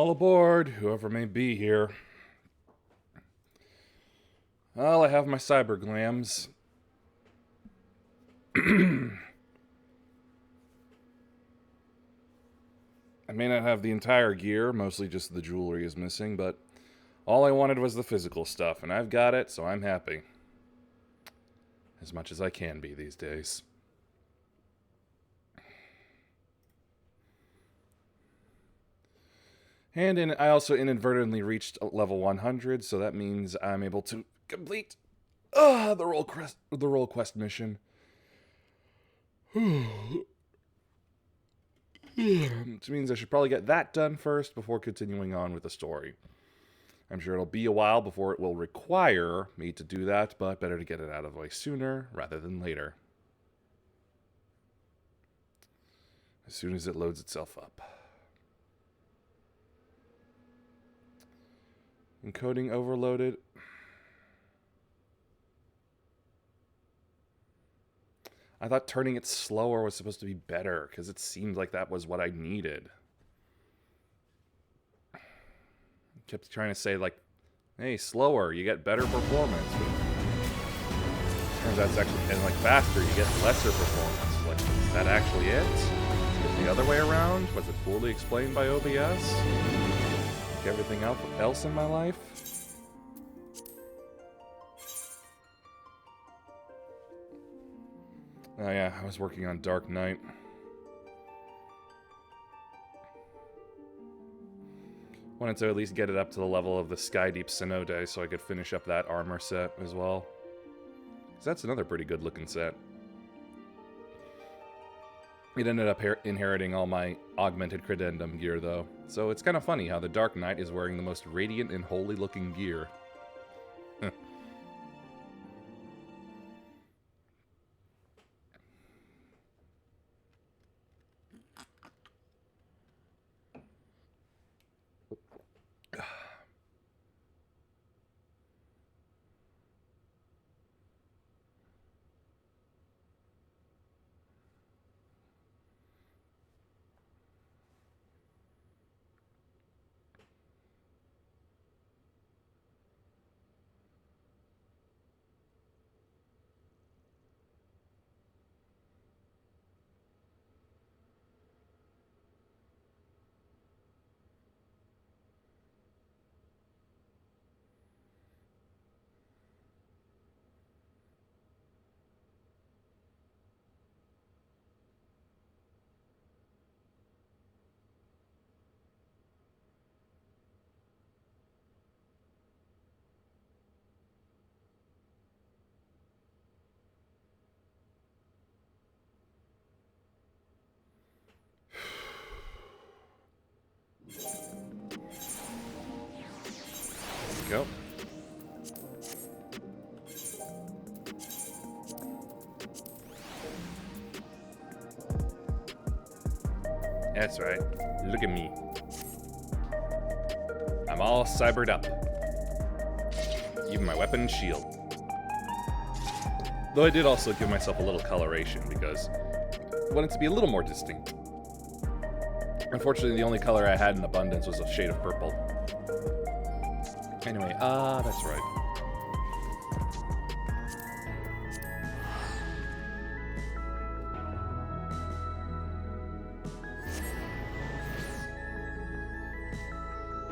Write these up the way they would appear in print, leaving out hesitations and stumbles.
All aboard, whoever may be here. Well, I have my cyber glams. I may not have the entire gear, mostly just the jewelry is missing, but all I wanted was the physical stuff, and I've got it, so I'm happy. As much as I can be these days. And I also inadvertently reached level 100, so that means I'm able to complete the role quest mission. Which means I should probably get that done first before continuing on with the story. I'm sure it'll be a while before it will require me to do that, but better to get it out of the way sooner rather than later. As soon as it loads itself up. Encoding overloaded. I thought turning it slower was supposed to be better, because it seemed like that was what I needed. I kept trying to say, like, hey, slower, you get better performance. But turns out it's actually, and like faster, you get lesser performance. Like, is that actually it? Is it the other way around? Was it poorly explained by OBS? Like everything else in my life? Oh yeah, I was working on Dark Knight. Wanted to at least get it up to the level of the Skydeep Synode so I could finish up that armor set as well. Because that's another pretty good looking set. It ended up inheriting all my augmented credendum gear though. So it's kind of funny how the Dark Knight is wearing the most radiant and holy looking gear. Go. That's right. Look at me. I'm all cybered up. Even my weapon and shield. Though I did also give myself a little coloration because I wanted to be a little more distinct. Unfortunately, the only color I had in abundance was a shade of purple. Anyway, that's right.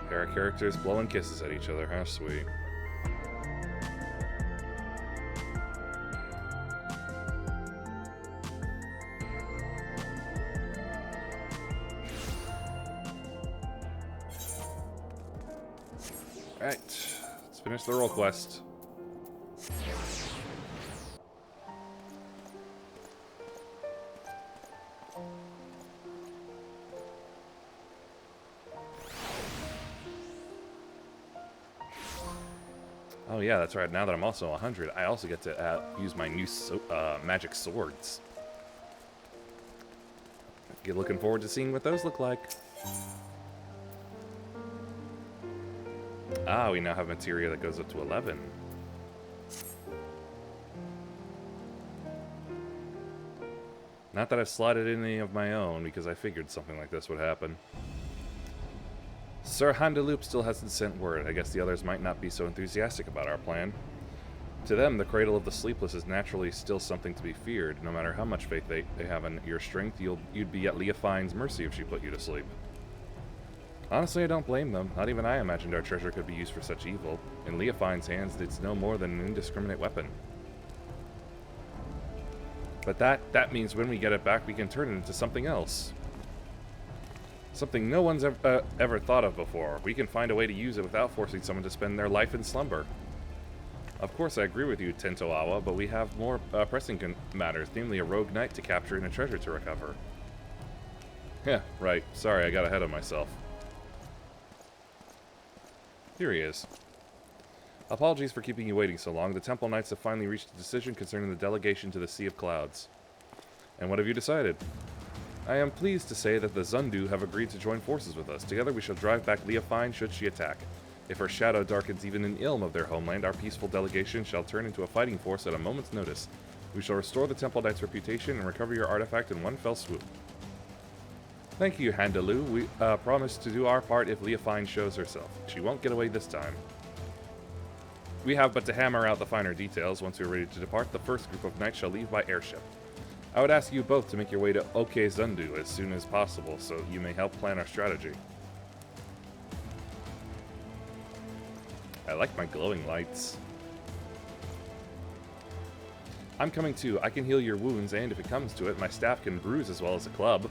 Pair of characters blowing kisses at each other, how sweet. Alright, let's finish the role quest. Oh yeah, that's right. Now that I'm also 100, I also get to use my new magic swords. Get looking forward to seeing what those look like. Ah, we now have materia that goes up to 11. Not that I've slotted in any of my own, because I figured something like this would happen. Sir Handaloop still hasn't sent word. I guess the others might not be so enthusiastic about our plan. To them, the Cradle of the Sleepless is naturally still something to be feared. No matter how much faith they have in your strength, you'd be at Leofine's mercy if she put you to sleep. Honestly, I don't blame them. Not even I imagined our treasure could be used for such evil. In Leofine's hands, it's no more than an indiscriminate weapon. But that means when we get it back, we can turn it into something else. Something no one's ever thought of before. We can find a way to use it without forcing someone to spend their life in slumber. Of course, I agree with you, Tentoawa, but we have more pressing matters, namely a rogue knight to capture and a treasure to recover. Yeah, right. Sorry, I got ahead of myself. Here he is. Apologies for keeping you waiting so long. The Temple Knights have finally reached a decision concerning the delegation to the Sea of Clouds. And what have you decided? I am pleased to say that the Zundu have agreed to join forces with us. Together we shall drive back Leofine should she attack. If her shadow darkens even an ilm of their homeland, our peaceful delegation shall turn into a fighting force at a moment's notice. We shall restore the Temple Knight's reputation and recover your artifact in one fell swoop. Thank you, Handaloo. We promise to do our part if Leofine shows herself. She won't get away this time. We have but to hammer out the finer details. Once we are ready to depart, the first group of knights shall leave by airship. I would ask you both to make your way to OK Zundu as soon as possible, so you may help plan our strategy. I like my glowing lights. I'm coming too. I can heal your wounds, and if it comes to it, my staff can bruise as well as a club.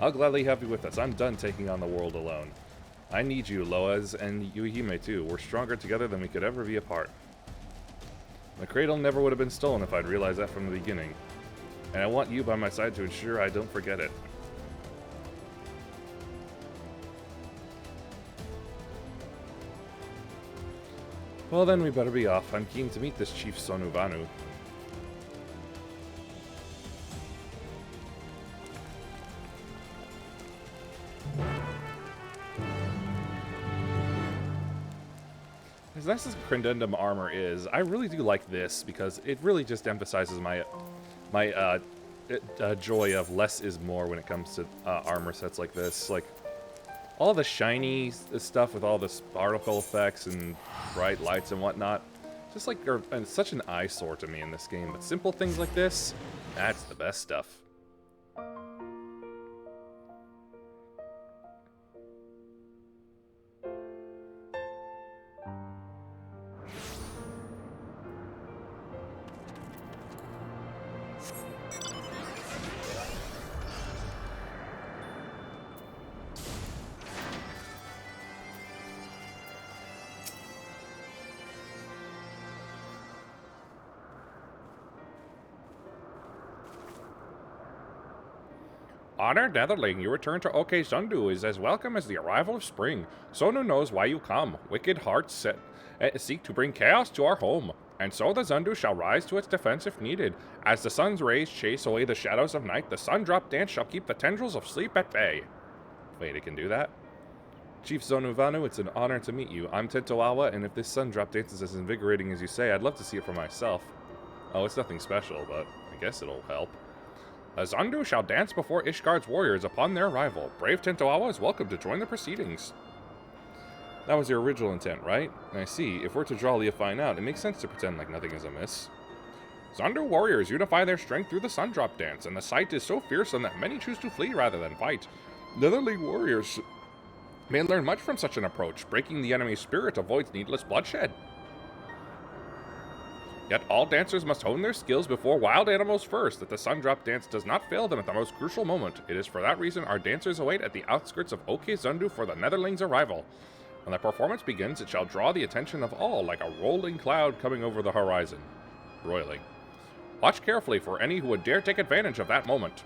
I'll gladly have you with us. I'm done taking on the world alone. I need you, Loaz, and Yuhime too. We're stronger together than we could ever be apart. The cradle never would have been stolen if I'd realized that from the beginning. And I want you by my side to ensure I don't forget it. Well then, we better be off. I'm keen to meet this Chief Sonuvanu. As nice as Credendum armor is, I really do like this because it really just emphasizes my joy of less is more when it comes to armor sets like this. Like, all the shiny stuff with all the particle effects and bright lights and whatnot, just like are such an eyesore to me in this game. But simple things like this, that's the best stuff. Honored Netherling, your return to OK Zundu is as welcome as the arrival of spring. Sonu knows why you come. Wicked hearts seek to bring chaos to our home, and so the Zundu shall rise to its defense if needed. As the sun's rays chase away the shadows of night, the sun drop dance shall keep the tendrils of sleep at bay. Wait, it can do that? Chief Zonuvanu, it's an honor to meet you. I'm Tentoawa, and if this sun drop dance is as invigorating as you say, I'd love to see it for myself. Oh, it's nothing special, but I guess it'll help. A Zundu shall dance before Ishgard's warriors upon their arrival. Brave Tentoawa is welcome to join the proceedings. That was your original intent, right? I see. If we're to draw Leofine out, it makes sense to pretend like nothing is amiss. Zundu warriors unify their strength through the Sundrop dance, and the sight is so fearsome that many choose to flee rather than fight. Netherling warriors may learn much from such an approach. Breaking the enemy's spirit avoids needless bloodshed. Yet all dancers must hone their skills before wild animals first, that the Sundrop dance does not fail them at the most crucial moment. It is for that reason our dancers await at the outskirts of OK Zundu for the Netherlings' arrival. When the performance begins, it shall draw the attention of all like a rolling cloud coming over the horizon. Roiling. Watch carefully for any who would dare take advantage of that moment.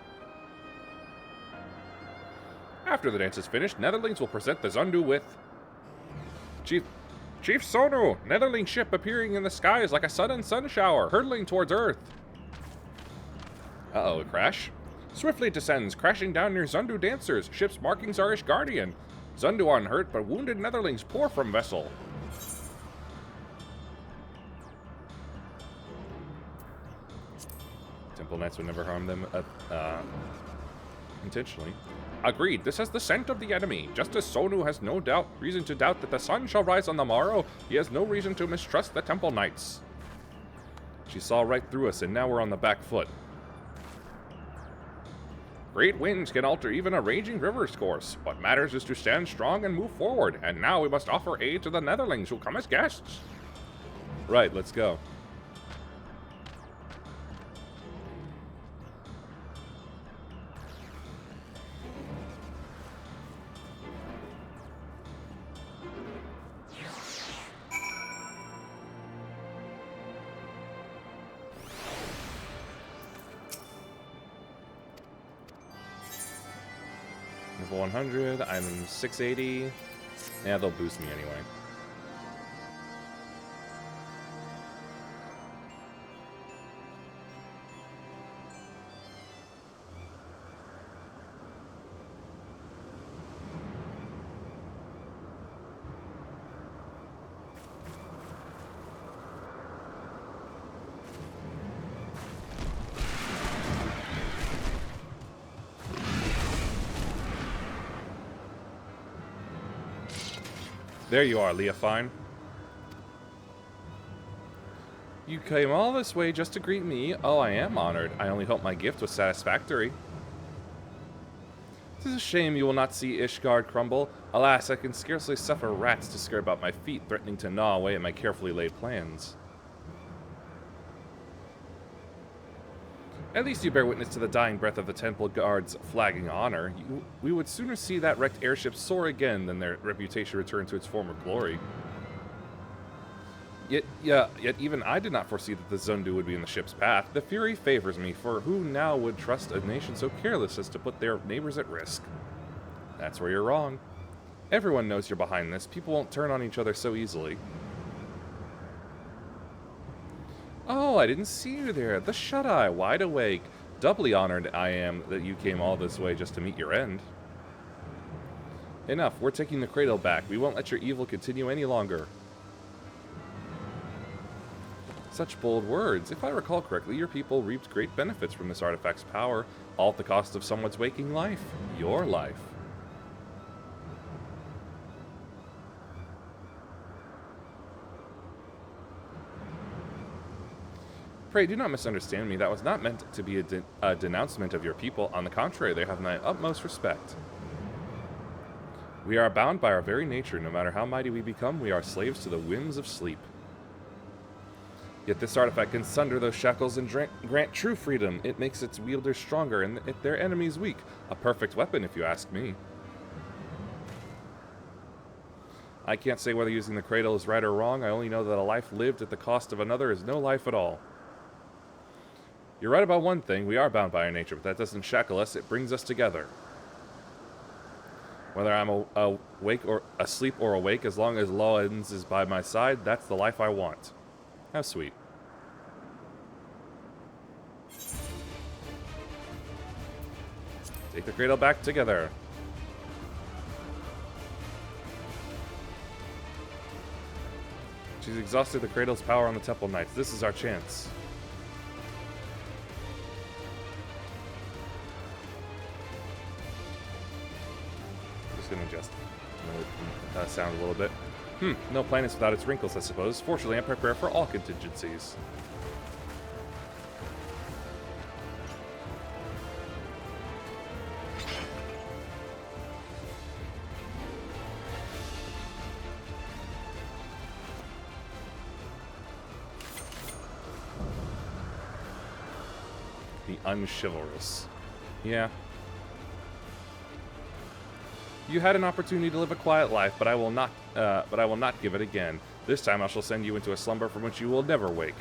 After the dance is finished, Netherlings will present the Zundu with Chief Sonu, Netherling ship appearing in the skies like a sudden sun shower, hurtling towards Earth. Uh-oh, a crash? Swiftly descends, crashing down near Zundu dancers. Ship's markings are Ishgardian. Zundu unhurt, but wounded Netherlings pour from vessel. Temple Knights would never harm them intentionally. Agreed, this has the scent of the enemy. Just as Sonu has no reason to doubt that the sun shall rise on the morrow, he has no reason to mistrust the Temple Knights. She saw right through us, and now we're on the back foot. Great winds can alter even a raging river's course. What matters is to stand strong and move forward, and now we must offer aid to the Netherlings who come as guests. Right, let's go. Level 100, item 680. Yeah, they'll boost me anyway. There you are, Leafine. You came all this way just to greet me. Oh, I am honored. I only hope my gift was satisfactory. It is a shame you will not see Ishgard crumble. Alas, I can scarcely suffer rats to scare about my feet, threatening to gnaw away at my carefully laid plans. At least you bear witness to the dying breath of the Temple Guard's flagging honor. We would sooner see that wrecked airship soar again than their reputation return to its former glory. Yet even I did not foresee that the Zundu would be in the ship's path. The Fury favors me, for who now would trust a nation so careless as to put their neighbors at risk? That's where you're wrong. Everyone knows you're behind this. People won't turn on each other so easily. Oh, I didn't see you there. The Shut-Eye, wide awake. Doubly honored I am that you came all this way just to meet your end. Enough, we're taking the cradle back. We won't let your evil continue any longer. Such bold words. If I recall correctly, your people reaped great benefits from this artifact's power, all at the cost of someone's waking life. Your life. Pray, do not misunderstand me. That was not meant to be a denouncement of your people. On the contrary, they have my utmost respect. We are bound by our very nature. No matter how mighty we become, we are slaves to the whims of sleep. Yet this artifact can sunder those shackles and grant true freedom. It makes its wielders stronger and their enemies weak. A perfect weapon, if you ask me. I can't say whether using the cradle is right or wrong. I only know that a life lived at the cost of another is no life at all. You're right about one thing. We are bound by our nature, but that doesn't shackle us. It brings us together. Whether I'm awake or asleep or awake, as long as Loans is by my side, that's the life I want. How sweet. Take the cradle back together. She's exhausted the cradle's power on the Temple Knights. This is our chance. Just gonna adjust the sound a little bit. No plan is without its wrinkles, I suppose. Fortunately, I'm prepared for all contingencies. The unchivalrous. Yeah. You had an opportunity to live a quiet life, but I will not give it again. This time I shall send you into a slumber from which you will never wake.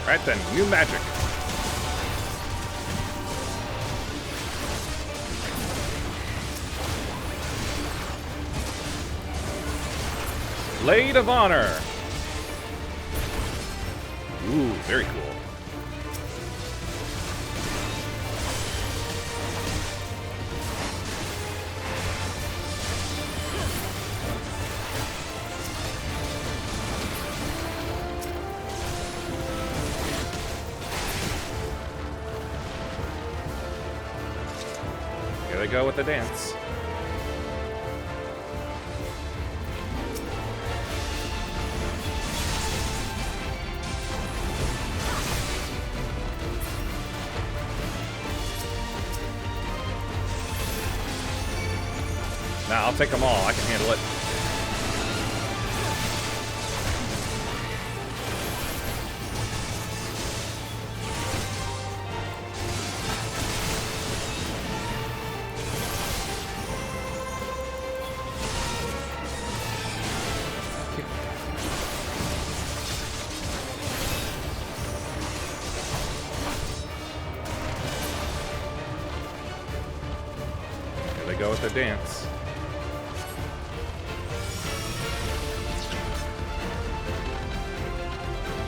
Right then, new magic. Blade of Honor. Ooh, very cool. Here they go with the dance. Nah, I'll take them all. I can handle it. Here they go with the dance.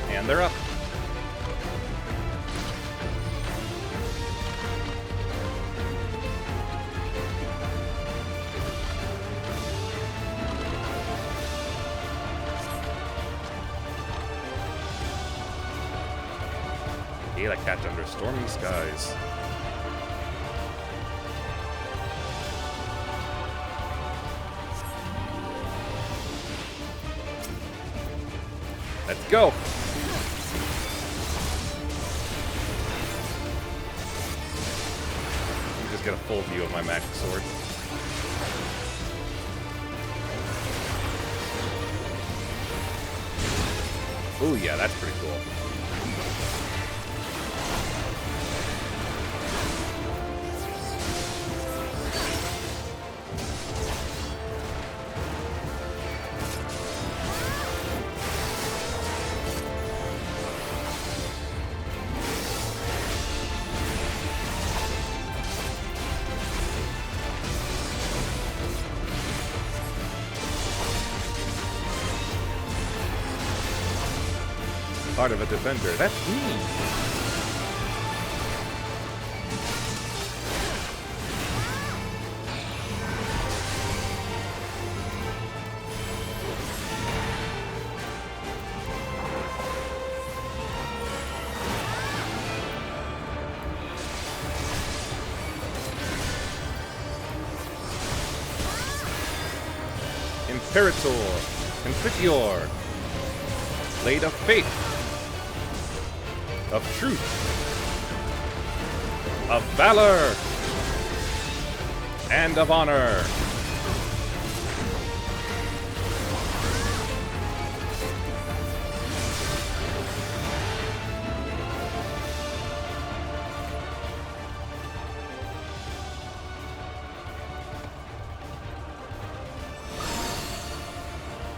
And they're up. Gala catch under stormy skies. Let's go. You just get a full view of my magic sword. Ooh, yeah, that's pretty cool. Part of a defender. That's me. Imperator, Confiteor, Blade of Faith, of Truth, of Valor, and of Honor.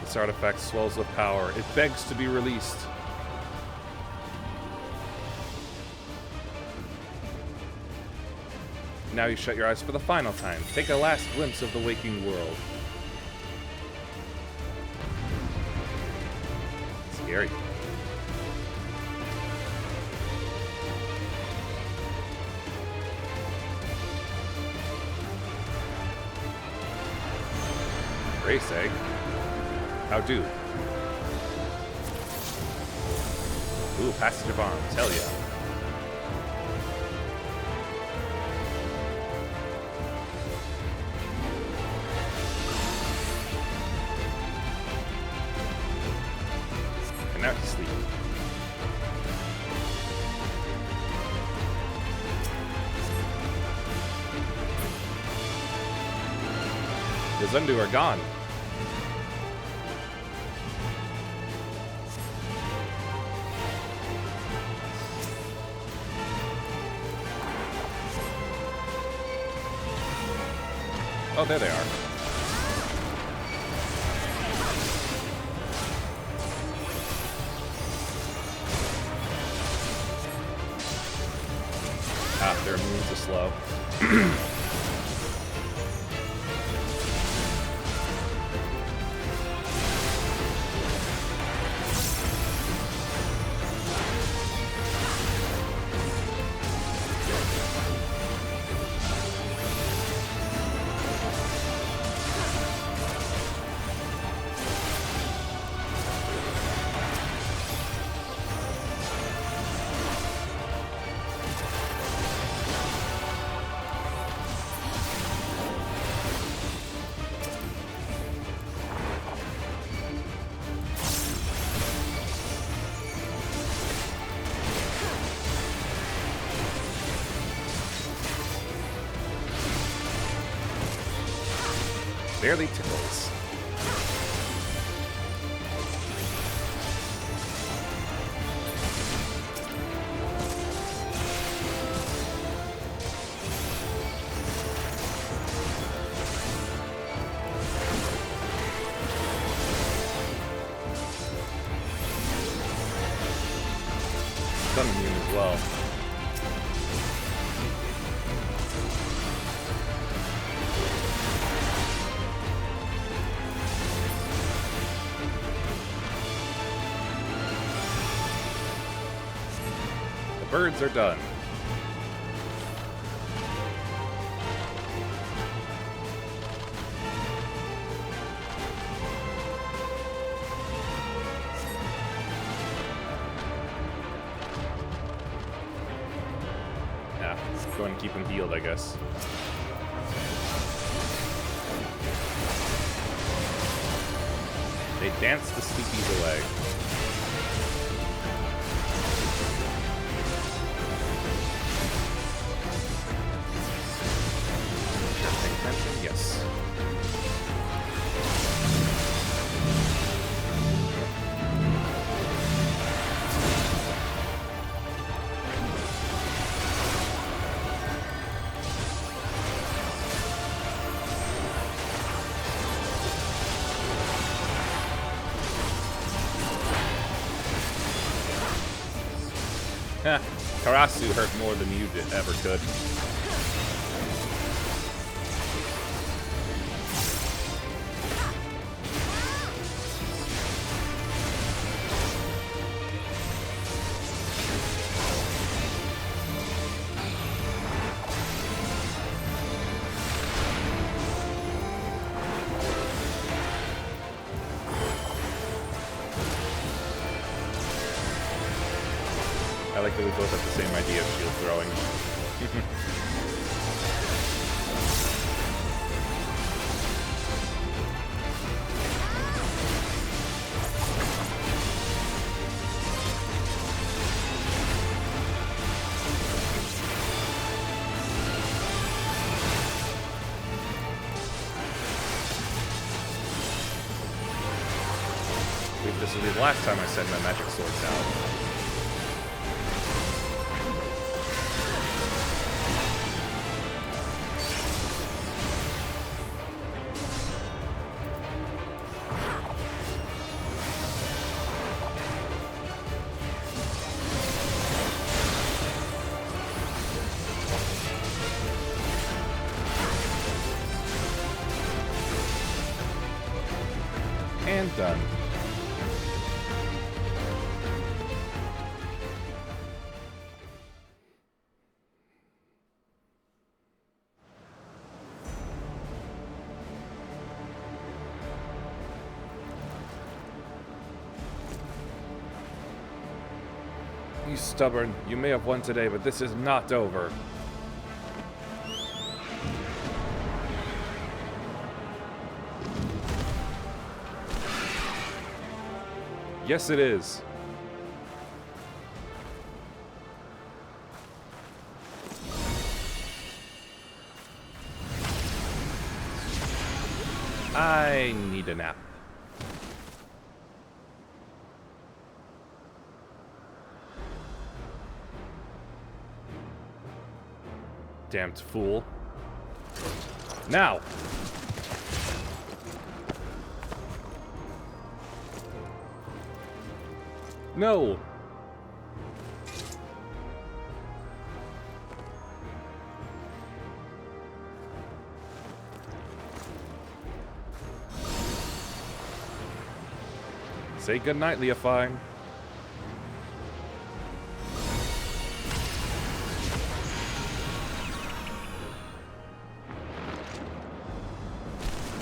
This artifact swells with power. It begs to be released. Now you shut your eyes for the final time. Take a last glimpse of the waking world. Scary. Grace egg. How do? Ooh, passage of arms. Hell yeah. And now to sleep. The Zundu are gone. Oh, there they are. they're immune to slow. Barely tickles. Stun immune as well. Birds are done. Yeah, let's go ahead and keep him healed, I guess. They dance the sleepies away. Yes. Karasu hurt more than you ever could. I like that we both have the same idea of shield throwing. I believe this will be the last time I send my magic swords out. And done. You stubborn. You may have won today, but this is not over. Yes, it is. I need a nap. Damned fool. Now! No! Say goodnight, Leofine.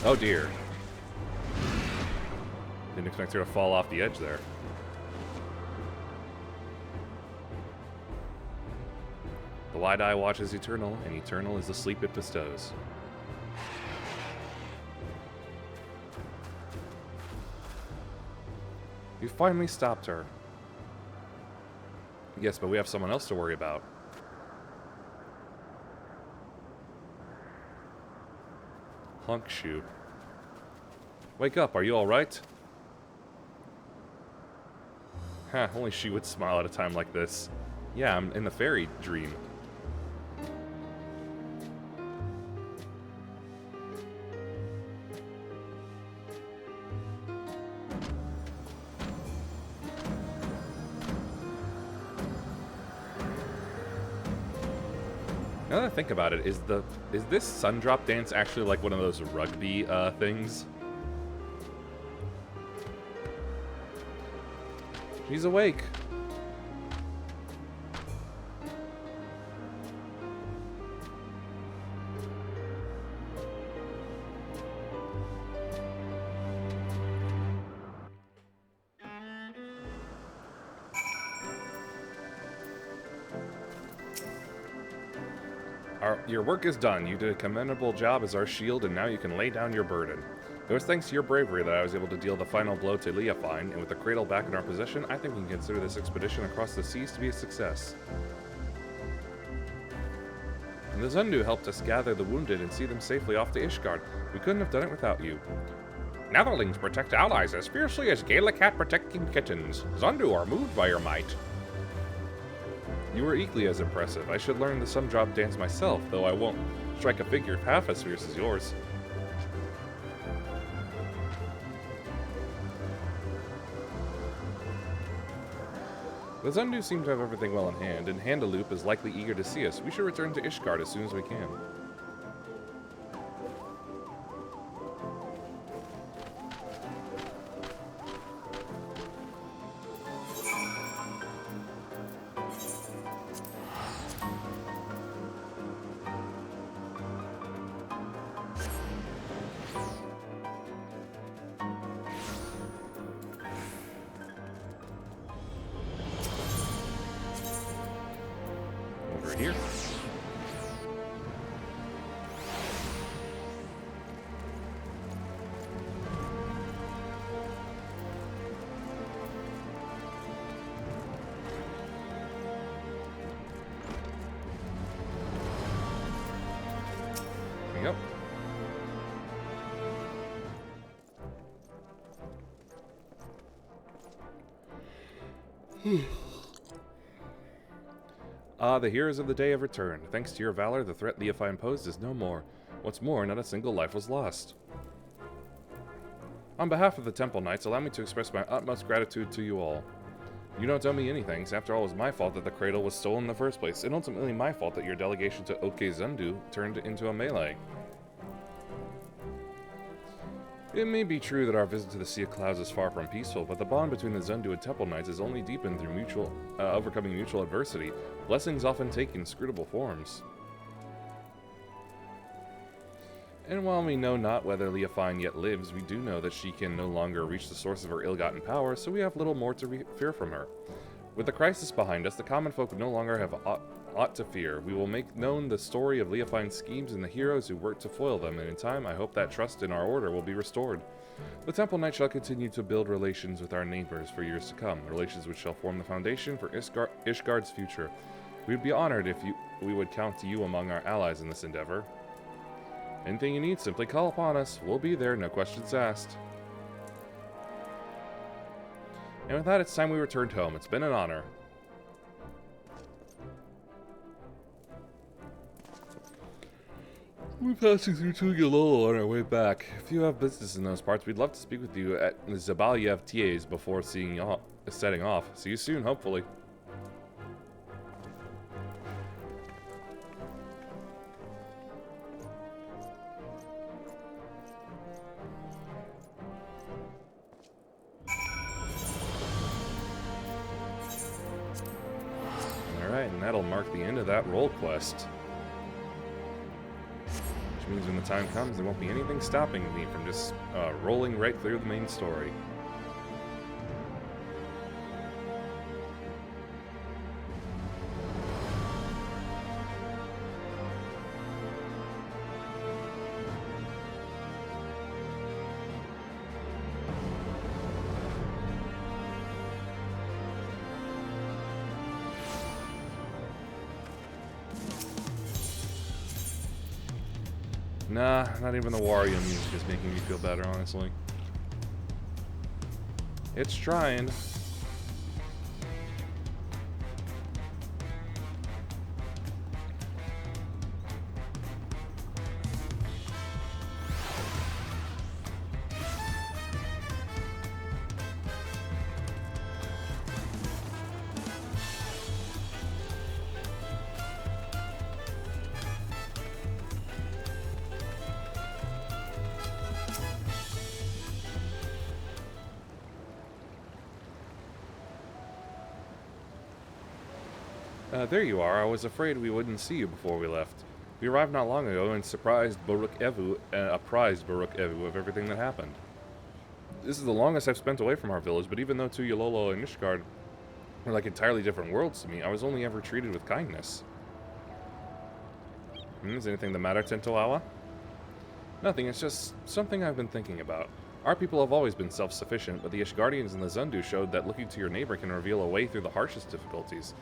Oh dear. Didn't expect her to fall off the edge there. The wide eye watches eternal, and eternal is the sleep it bestows. You finally stopped her. Yes, but we have someone else to worry about. Hunk shoe. Wake up, are you alright? Huh, only she would smile at a time like this. Yeah, I'm in the fairy dream. Now that I think about it, is this sun drop dance actually like one of those rugby things? She's awake. Your work is done. You did a commendable job as our shield, and now you can lay down your burden. It was thanks to your bravery that I was able to deal the final blow to Leofine, and with the cradle back in our possession, I think we can consider this expedition across the seas to be a success. And the Zundu helped us gather the wounded and see them safely off to Ishgard. We couldn't have done it without you. Netherlings protect allies as fiercely as Galacat protecting kittens. Zundu are moved by your might. You were equally as impressive. I should learn the sun drop dance myself, though I won't strike a figure half as fierce as yours. The Zundu seem to have everything well in hand, and Handaloop is likely eager to see us. We should return to Ishgard as soon as we can. Here. There we go. The heroes of the day have returned. Thanks to your valor, the threat Leofine posed is no more. What's more, not a single life was lost. On behalf of the Temple Knights, allow me to express my utmost gratitude to you all. You don't owe me anything. After all, it was my fault that the cradle was stolen in the first place, and ultimately my fault that your delegation to Oke Zundu turned into a melee. It may be true that our visit to the Sea of Clouds is far from peaceful, but the bond between the Zundu and Temple Knights is only deepened through overcoming mutual adversity. Blessings often take inscrutable forms. And while we know not whether Leofine yet lives, we do know that she can no longer reach the source of her ill-gotten power, so we have little more to fear from her. With the crisis behind us, the common folk no longer have aught to fear. We will make known the story of Leofine's schemes and the heroes who worked to foil them, and in time I hope that trust in our order will be restored. The Temple Knight shall continue to build relations with our neighbors for years to come, relations which shall form the foundation for Ishgard's future. We would be honored if we would count you among our allies in this endeavor. Anything you need, simply call upon us. We'll be there, no questions asked. And with that, it's time we returned home. It's been an honor. We're passing through Tugilolo on our way back. If you have business in those parts, we'd love to speak with you at Zabalyev TA's before setting off. See you soon, hopefully. that'll mark the end of that role quest. Which means when the time comes, there won't be anything stopping me from just rolling right through the main story. Nah, not even the Wario music is making me feel better, honestly. It's trying. There you are. I was afraid we wouldn't see you before we left. We arrived not long ago and apprised Baruch Evu of everything that happened. This is the longest I've spent away from our village, but even though Tuyalolo and Ishgard were like entirely different worlds to me, I was only ever treated with kindness. Is anything the matter, Tentalawa? Nothing, it's just something I've been thinking about. Our people have always been self-sufficient, but the Ishgardians and the Zundu showed that looking to your neighbor can reveal a way through the harshest difficulties.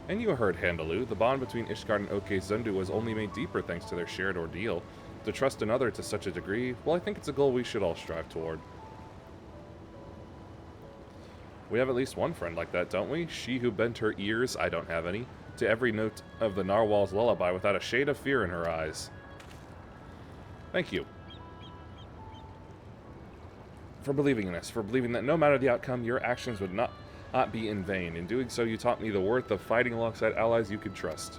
And you heard Handaloo, the bond between Ishgard and OK Zundu was only made deeper thanks to their shared ordeal. To trust another to such a degree, well, I think it's a goal we should all strive toward. We have at least one friend like that, don't we? She who bent her ears, I don't have any, to every note of the narwhal's lullaby without a shade of fear in her eyes. Thank you. For believing in us, for believing that no matter the outcome, your actions would not be in vain. In doing so, you taught me the worth of fighting alongside allies you could trust.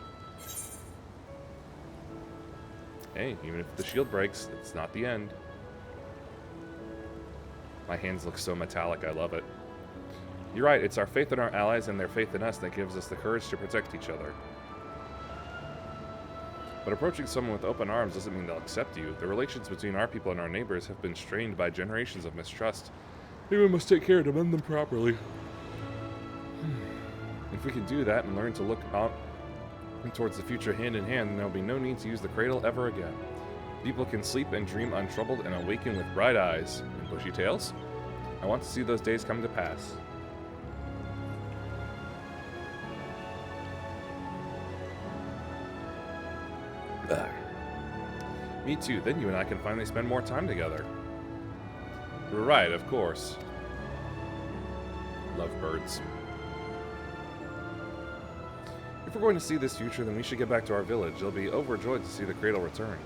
Hey, even if the shield breaks, it's not the end. My hands look so metallic, I love it. You're right, it's our faith in our allies and their faith in us that gives us the courage to protect each other. But approaching someone with open arms doesn't mean they'll accept you. The relations between our people and our neighbors have been strained by generations of mistrust. We must take care to mend them properly. If we can do that and learn to look out towards the future hand in hand, then there will be no need to use the cradle ever again. People can sleep and dream untroubled and awaken with bright eyes and bushy tails. I want to see those days come to pass. Me too, then you and I can finally spend more time together. Right, of course. Love birds. If we're going to see this future, then we should get back to our village. They'll be overjoyed to see the cradle return.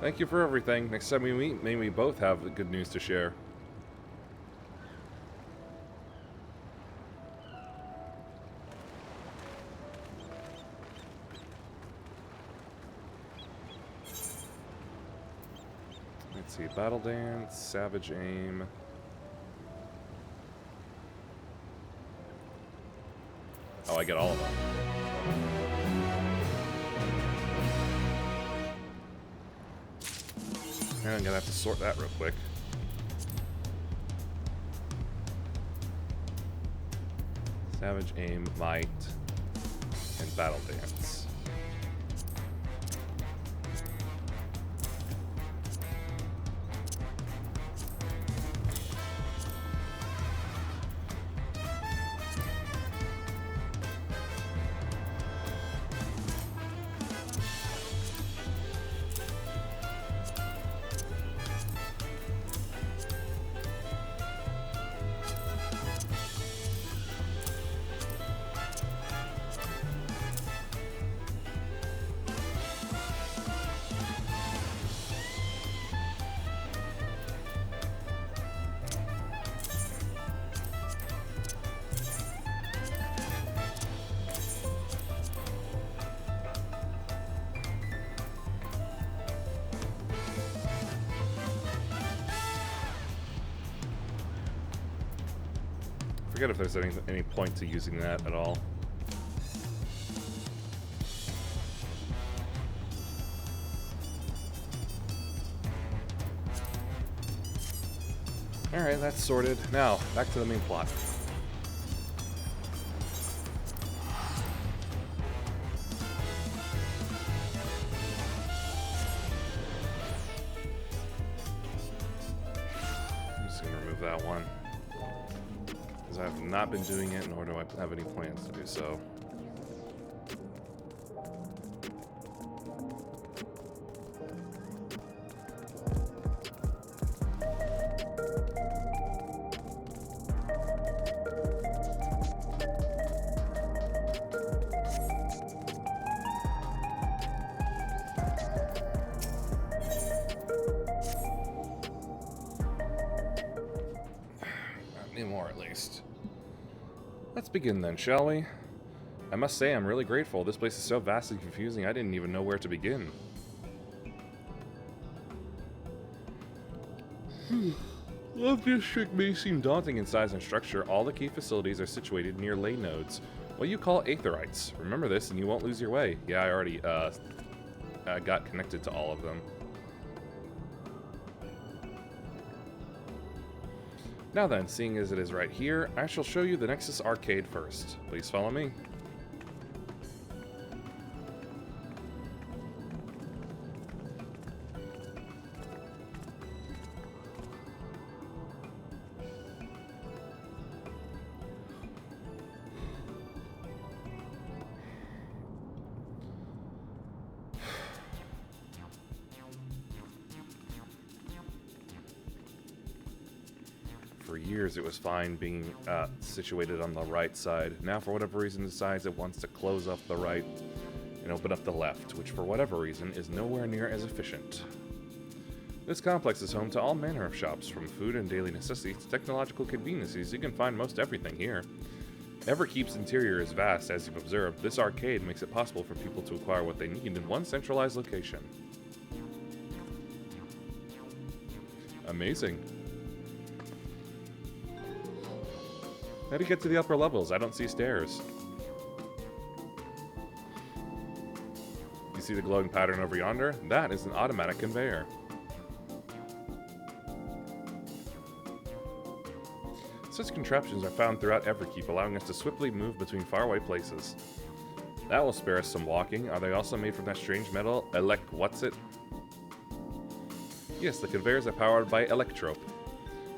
Thank you for everything. Next time we meet, may we both have good news to share. Let's see, Battle Dance, Savage Aim. Oh, I get all of them. I'm gonna have to sort that real quick. Savage Aim, Might, and Battle Dance. I forget if there's any point to using that at all. Alright, that's sorted. Now, back to the main plot. I'm just gonna remove that one. Because I have not been doing it, nor do I have any plans to do so. Anymore, at least. Let's begin then, shall we? I must say I'm really grateful. This place is so vast and confusing, I didn't even know where to begin. Well, the district may seem daunting in size and structure. All the key facilities are situated near ley nodes, what you call aetherites. Remember this and you won't lose your way. Yeah, I already got connected to all of them. Now then, seeing as it is right here, I shall show you the Nexus Arcade first. Please follow me. For years, it was fine being situated on the right side. Now, for whatever reason, decides it wants to close up the right and open up the left, which, for whatever reason, is nowhere near as efficient. This complex is home to all manner of shops, from food and daily necessities to technological conveniences. You can find most everything here. Everkeep's interior is vast, as you've observed. This arcade makes it possible for people to acquire what they need in one centralized location. Amazing. How do you get to the upper levels? I don't see stairs. You see the glowing pattern over yonder? That is an automatic conveyor. Such contraptions are found throughout Everkeep, allowing us to swiftly move between faraway places. That will spare us some walking. Are they also made from that strange metal, what's it? Yes, the conveyors are powered by electrope.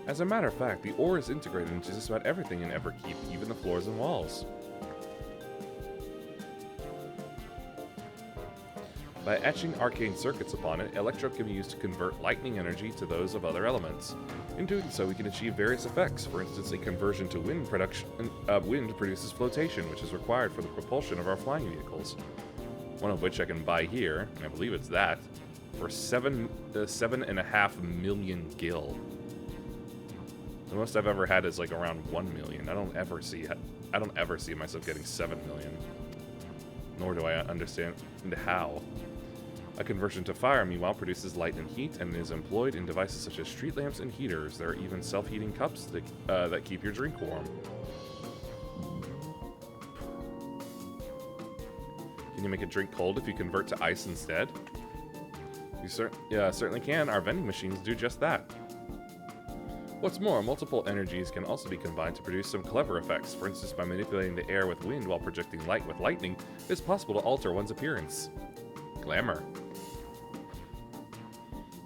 As a matter of fact, the ore is integrated into just about everything in Everkeep, even the floors and walls. By etching arcane circuits upon it, electrope can be used to convert lightning energy to those of other elements. In doing so, we can achieve various effects. For instance, a conversion to wind production. Wind produces flotation, which is required for the propulsion of our flying vehicles. One of which I can buy here, and I believe it's that, for 7.5 million gil. The most I've ever had is like around 1 million. I don't ever see myself getting 7 million. Nor do I understand how. A conversion to fire, meanwhile, produces light and heat and is employed in devices such as street lamps and heaters. There are even self-heating cups that keep your drink warm. Can you make a drink cold if you convert to ice instead? You certainly can. Our vending machines do just that. What's more, multiple energies can also be combined to produce some clever effects. For instance, by manipulating the air with wind while projecting light with lightning, it is possible to alter one's appearance. Glamour.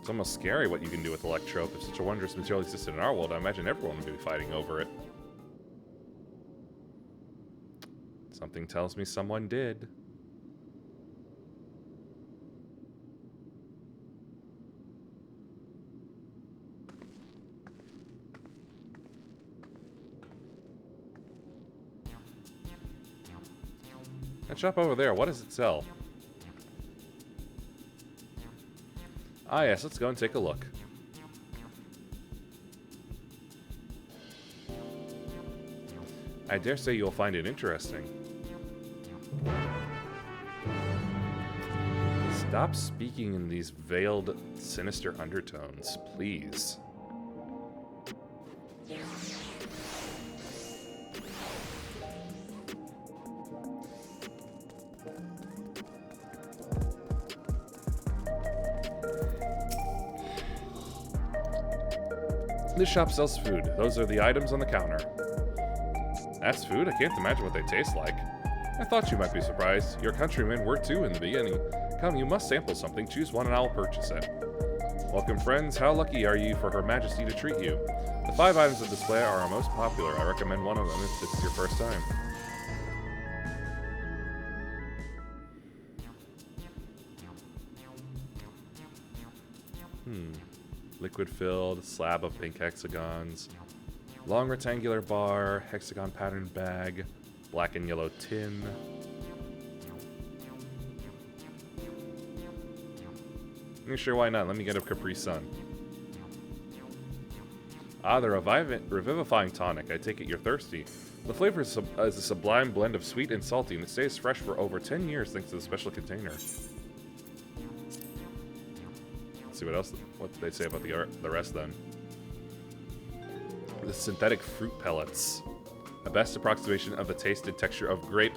It's almost scary what you can do with electrope. If such a wondrous material existed in our world, I imagine everyone would be fighting over it. Something tells me someone did. That shop over there, what does it sell? Ah yes, let's go and take a look. I dare say you'll find it interesting. Stop speaking in these veiled, sinister undertones, please. This shop sells food. Those are the items on the counter. That's food? I can't imagine what they taste like. I thought you might be surprised. Your countrymen were too in the beginning. Come, you must sample something. Choose one and I'll purchase it. Welcome, friends. How lucky are you for Her Majesty to treat you? The 5 items of display are our most popular. I recommend one of them if this is your first time. Liquid filled, slab of pink hexagons, long rectangular bar, hexagon patterned bag, black and yellow tin. Sure, why not? Let me get a Capri Sun. Ah, the revivifying tonic. I take it you're thirsty. The flavor is a sublime blend of sweet and salty, and it stays fresh for over 10 years thanks to the special container. See what they say about the rest then. The synthetic fruit pellets. A best approximation of the taste and texture of grape.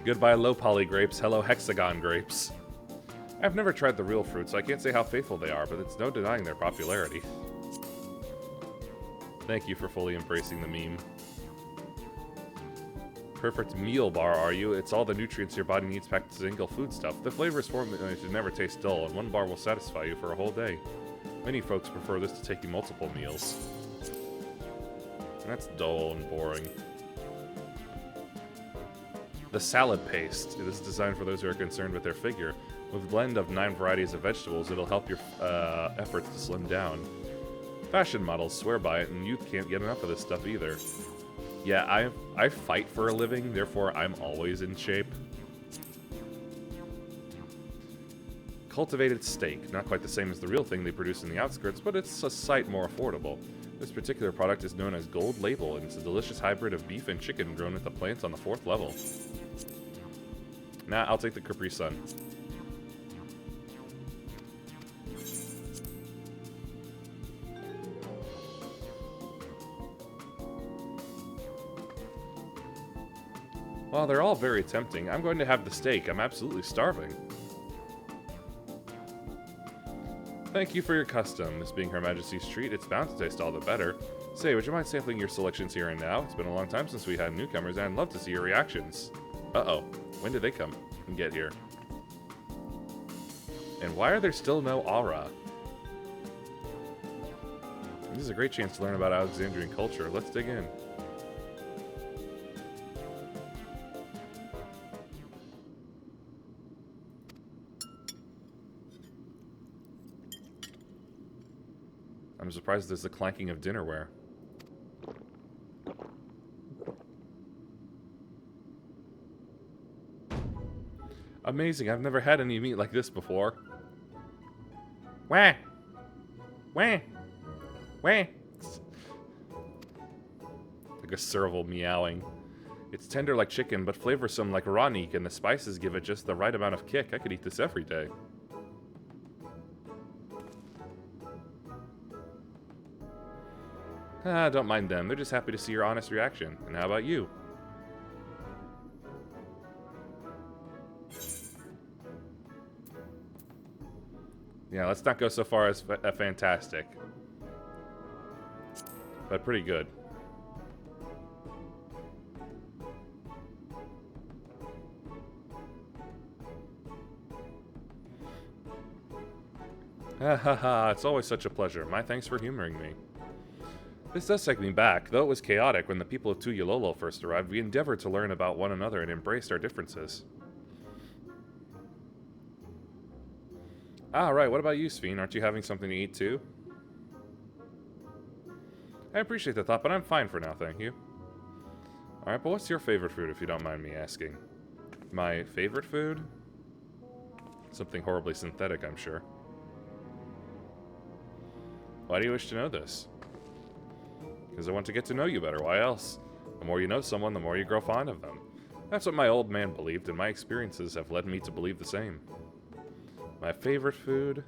Goodbye low poly grapes, hello hexagon grapes. I've never tried the real fruit, so I can't say how faithful they are, but it's no denying their popularity. Thank you for fully embracing the meme. Perfect meal bar, are you? It's all the nutrients your body needs packed in single foodstuff. The flavor is formulated to never taste dull, and one bar will satisfy you for a whole day. Many folks prefer this to taking multiple meals. That's dull and boring. The salad paste. This is designed for those who are concerned with their figure. With a blend of 9 varieties of vegetables, it'll help your efforts to slim down. Fashion models swear by it, and youth can't get enough of this stuff either. Yeah, I fight for a living, therefore I'm always in shape. Cultivated steak. Not quite the same as the real thing they produce in the outskirts, but it's a sight more affordable. This particular product is known as Gold Label, and it's a delicious hybrid of beef and chicken grown with the plants on the 4th level. Nah, I'll take the Capri Sun. While they're all very tempting, I'm going to have the steak. I'm absolutely starving. Thank you for your custom. This being Her Majesty's treat, it's bound to taste all the better. Say, would you mind sampling your selections here and now? It's been a long time since we had newcomers, and I'd love to see your reactions. Uh-oh. When did they come and get here? And why are there still no aura? This is a great chance to learn about Alexandrian culture. Let's dig in. I'm surprised there's the clanking of dinnerware. Amazing, I've never had any meat like this before. Wah! Wah! Wah! Like a serval meowing. It's tender like chicken, but flavorsome like raw meat, and the spices give it just the right amount of kick. I could eat this every day. Ah, don't mind them. They're just happy to see your honest reaction. And how about you? Yeah, let's not go so far as fantastic. But pretty good. Ha ha ha, it's always such a pleasure. My thanks for humoring me. This does take me back. Though it was chaotic when the people of Tuyololo first arrived, we endeavored to learn about one another and embraced our differences. Ah, right, what about you, Sphene? Aren't you having something to eat too? I appreciate the thought, but I'm fine for now, thank you. Alright, but what's your favorite food, if you don't mind me asking? My favorite food? Something horribly synthetic, I'm sure. Why do you wish to know this? Because I want to get to know you better, why else? The more you know someone, the more you grow fond of them. That's what my old man believed, and my experiences have led me to believe the same. My favorite food?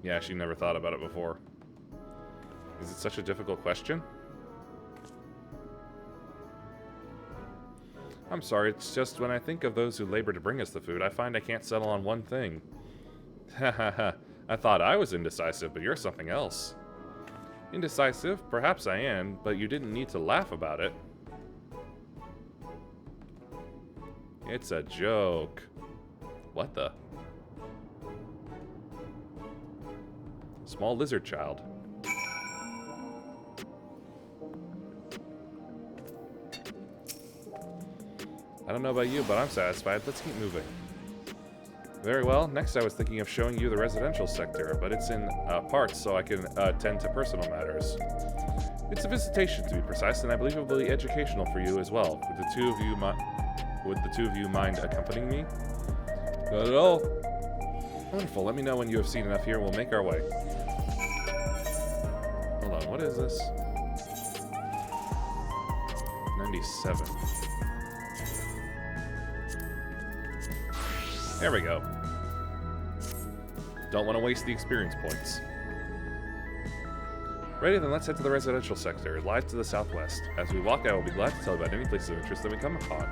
Yeah, she never thought about it before. Is it such a difficult question? I'm sorry, it's just when I think of those who labor to bring us the food, I find I can't settle on one thing. Ha ha ha. I thought I was indecisive, but you're something else. Indecisive? Perhaps I am, but you didn't need to laugh about it. It's a joke. What the? Small lizard child. I don't know about you, but I'm satisfied. Let's keep moving. Very well. Next, I was thinking of showing you the residential sector, but it's in parts, so I can attend to personal matters. It's a visitation, to be precise, and I believe it will be educational for you as well. Would the two of you mind accompanying me? Not at all. Wonderful. Let me know when you have seen enough here, and we'll make our way. Hold on. What is this? 97. There we go. Don't want to waste the experience points. Ready, then let's head to the residential sector. It lies to the southwest. As we walk, I will be glad to tell you about any places of interest that we come upon.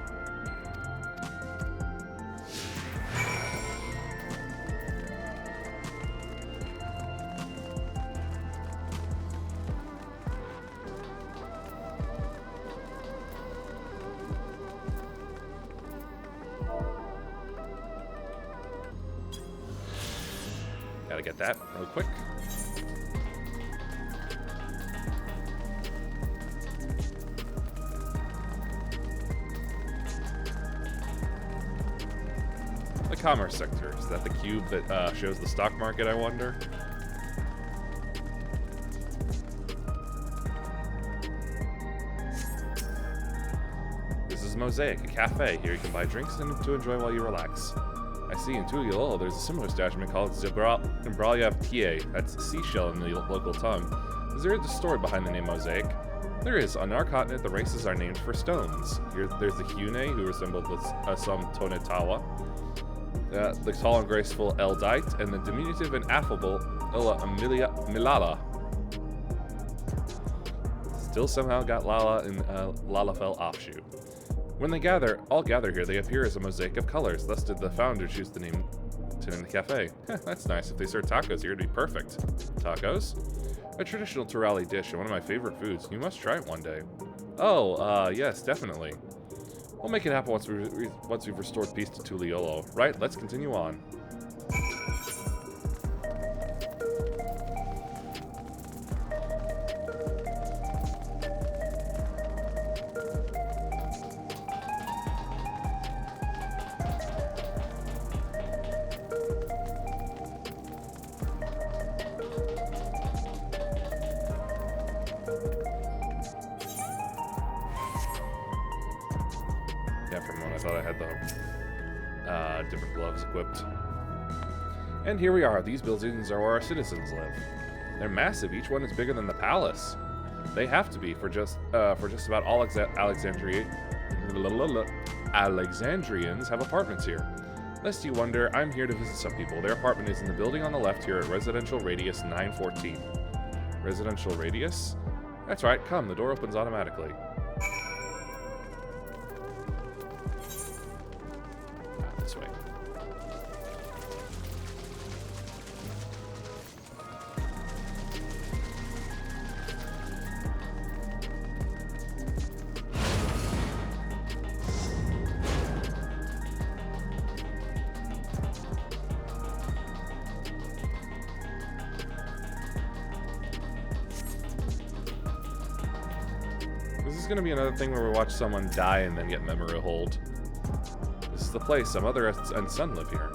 Gotta get that real quick. The commerce sector. Is that the cube that shows the stock market, I wonder? This is Mosaic, a cafe. Here you can buy drinks and to enjoy while you relax. I see in Tuliolo there's a similar establishment called Zebralya. That's seashell in the local tongue. Is there a story behind the name Mosaic? There is. On our continent, the races are named for stones. Here, there's the Hune, who resembled some Tonetawa, the tall and graceful Eldite, and the diminutive and affable Milala. Still somehow got Lala in Lalafell offshoot. When they all gather here, they appear as a mosaic of colors. Thus did the founder choose to name the cafe. That's nice. If they serve tacos here, it'd be perfect. Tacos? A traditional Turali dish and one of my favorite foods. You must try it one day. Oh, yes, definitely. We'll make it happen once we've restored peace to Tuliolo. Right, let's continue on. Yeah, for a moment I thought I had the different gloves equipped. And here we are. These buildings are where our citizens live. They're massive. Each one is bigger than the palace. They have to be for just about all Alexandrians have apartments here. Lest you wonder, I'm here to visit some people. Their apartment is in the building on the left here at Residential Radius 914. Residential Radius? That's right. Come. The door opens automatically. This way. This is gonna be another thing where we watch someone die and then get memory hold. This is the place. Some mother and son live here.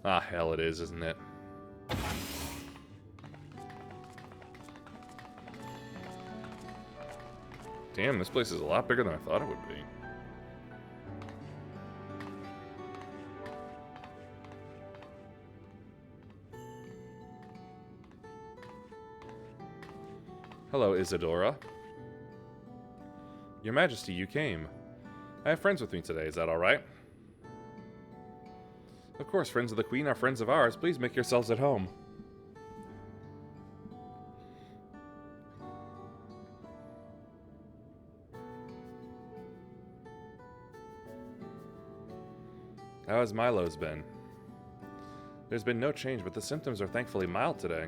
Ah, hell it is, isn't it? Damn, this place is a lot bigger than I thought it would be. Hello, Isadora. Your Majesty, you came. I have friends with me today, is that alright? Of course, friends of the Queen are friends of ours. Please make yourselves at home. How has Milo's been? There's been no change, but the symptoms are thankfully mild today.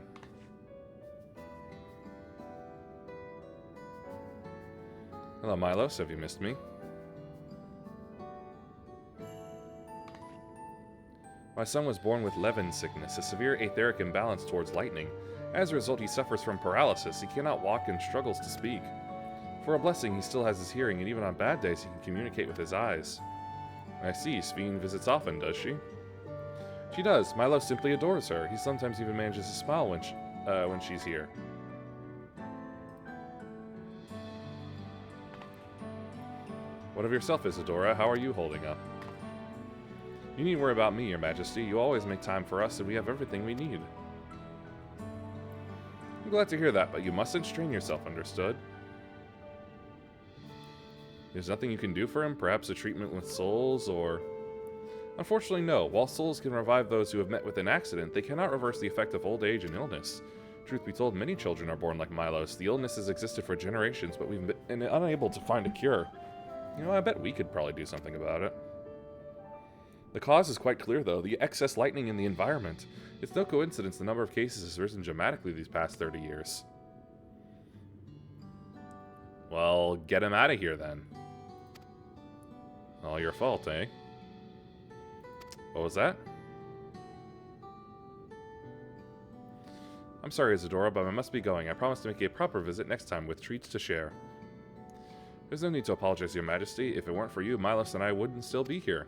Hello, Milos. Have you missed me? My son was born with Levin sickness, a severe etheric imbalance towards lightning. As a result, he suffers from paralysis. He cannot walk and struggles to speak. For a blessing, he still has his hearing, and even on bad days, he can communicate with his eyes. I see. Sveen visits often, does she? She does. Milo simply adores her. He sometimes even manages to smile when she's here. What of yourself, Isadora? How are you holding up? You needn't worry about me, Your Majesty. You always make time for us, and we have everything we need. I'm glad to hear that, but you mustn't strain yourself, understood? There's nothing you can do for him? Perhaps a treatment with souls, or... Unfortunately, no. While souls can revive those who have met with an accident, they cannot reverse the effect of old age and illness. Truth be told, many children are born like Milos. The illness has existed for generations, but we've been unable to find a cure. You know, I bet we could probably do something about it. The cause is quite clear, though. The excess lightning in the environment. It's no coincidence the number of cases has risen dramatically these past 30 years. Well, get him out of here, then. All your fault, eh? What was that? I'm sorry, Isadora, but I must be going. I promise to make a proper visit next time with treats to share. There's no need to apologize, Your Majesty. If it weren't for you, Milos and I wouldn't still be here.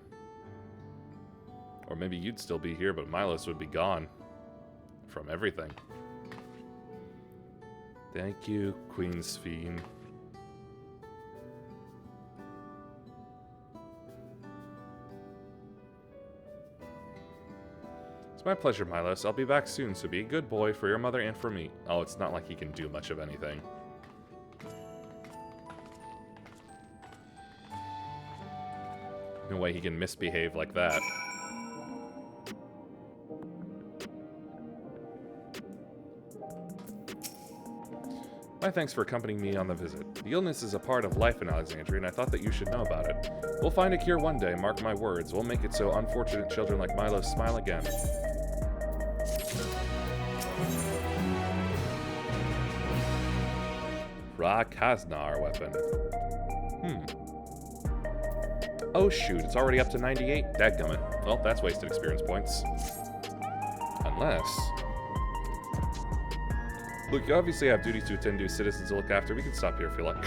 Or maybe you'd still be here, but Milos would be gone. From everything. Thank you, Queen Sveen. It's my pleasure, Milos. I'll be back soon, so be a good boy for your mother and for me. Oh, it's not like he can do much of anything. No way he can misbehave like that. My thanks for accompanying me on the visit. The illness is a part of life in Alexandria, and I thought that you should know about it. We'll find a cure one day, mark my words. We'll make it so unfortunate children like Milo smile again. Rakaznar weapon. Oh shoot, it's already up to 98? Dadgummit. Well, that's wasted experience points. Unless... Look, you obviously have duties to attend to, citizens to look after. We can stop here if you like.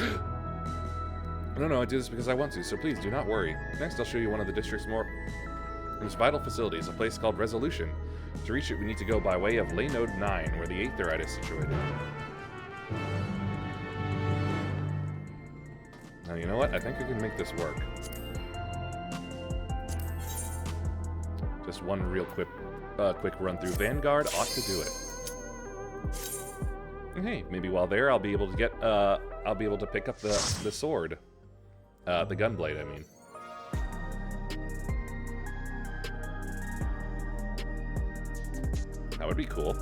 No, I do this because I want to, so please do not worry. Next, I'll show you one of the district's most vital facilities, a place called Resolution. To reach it, we need to go by way of Lay Node 9, where the Aetherite is situated. Now, you know what? I think I can make this work. Just one real quick run through. Vanguard ought to do it. Hey, maybe while there, I'll be able to get, I'll be able to pick up the sword. The gunblade, I mean. That would be cool.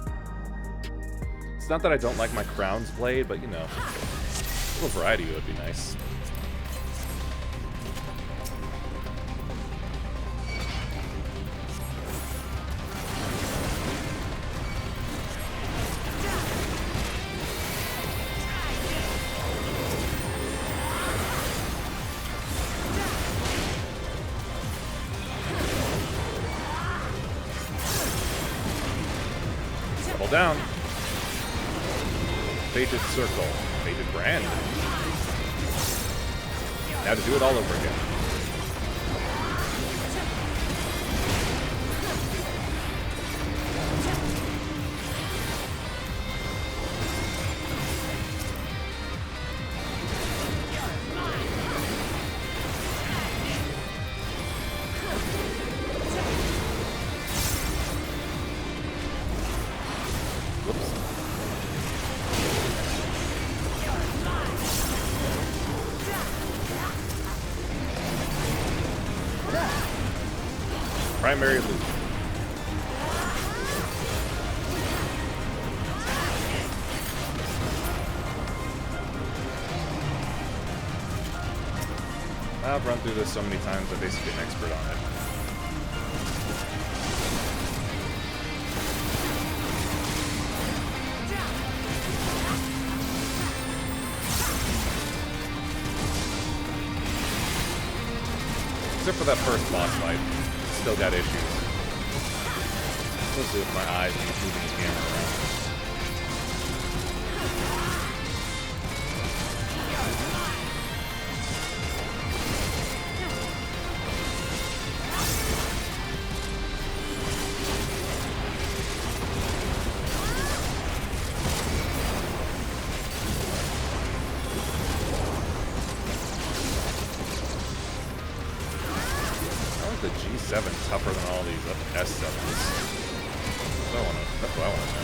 It's not that I don't like my Crown's blade, but, you know, a little variety would be nice. Down. Fated Circle. Fated Brand. Now to do it all over again. Primary loot. I've run through this so many times, I'm basically an expert on it. Except for that first boss fight. Still got issues. Especially with my eyes and moving the camera around. The G7 tougher than all these S7s. That's what I want to know.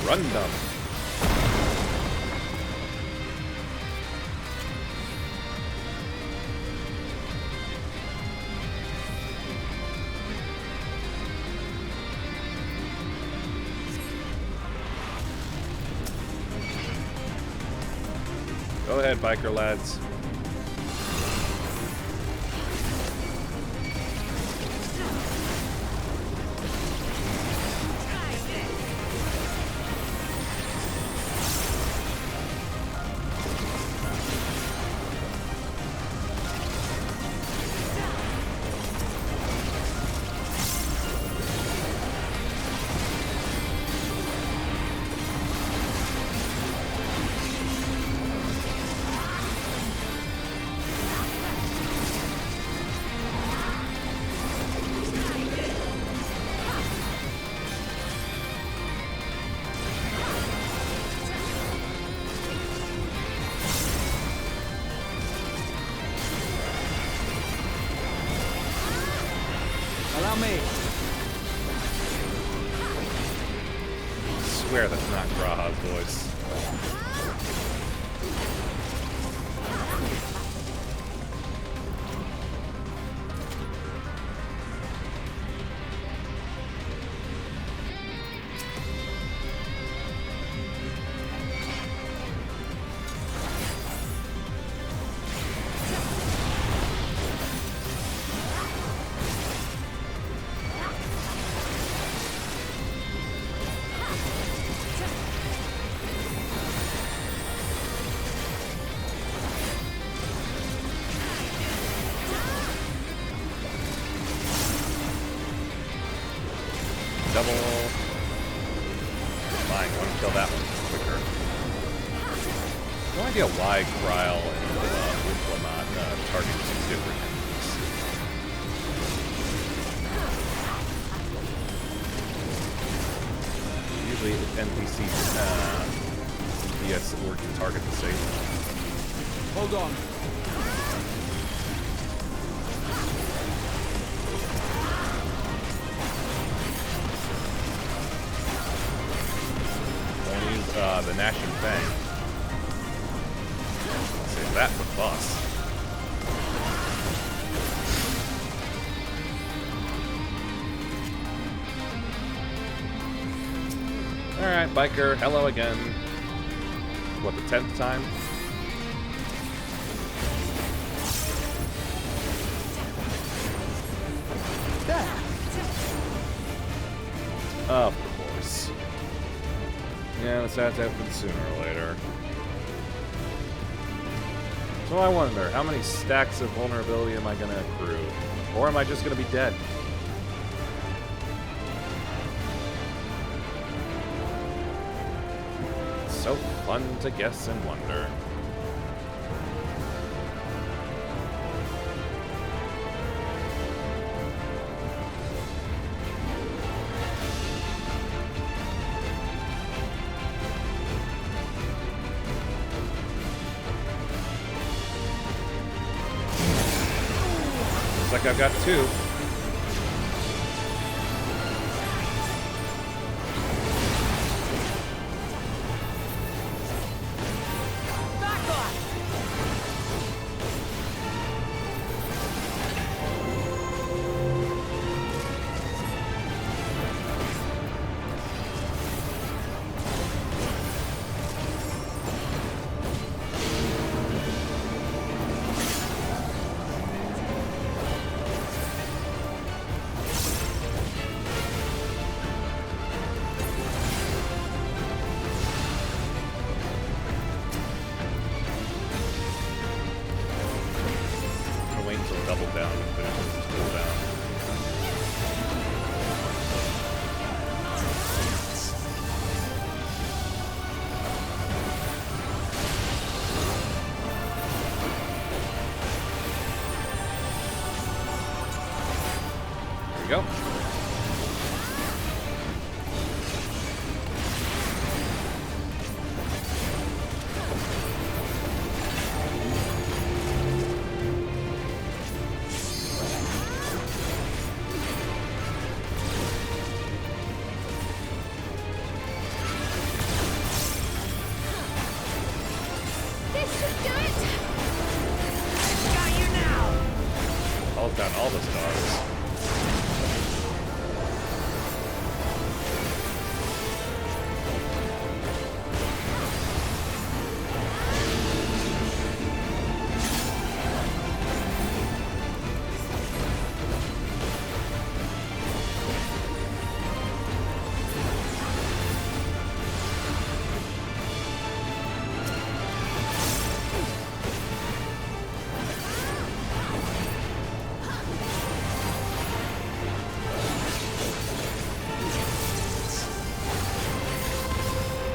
Run dumb. Go ahead, biker lads. Allow me. I swear that's not Graha's voice. Double. Fine, I want to kill that one quicker. No idea why Kryle and Wimpel are not targeting two different enemies. Usually NPCs yes, or can target the same one. Hold on. The Gnashing Fang. Save that for the boss. Alright, biker, hello again. What, the 10th time? Of course. Yeah, this has to happen sooner or later. So I wonder, how many stacks of vulnerability am I going to accrue? Or am I just going to be dead? It's so fun to guess and wonder. Looks like I've got two.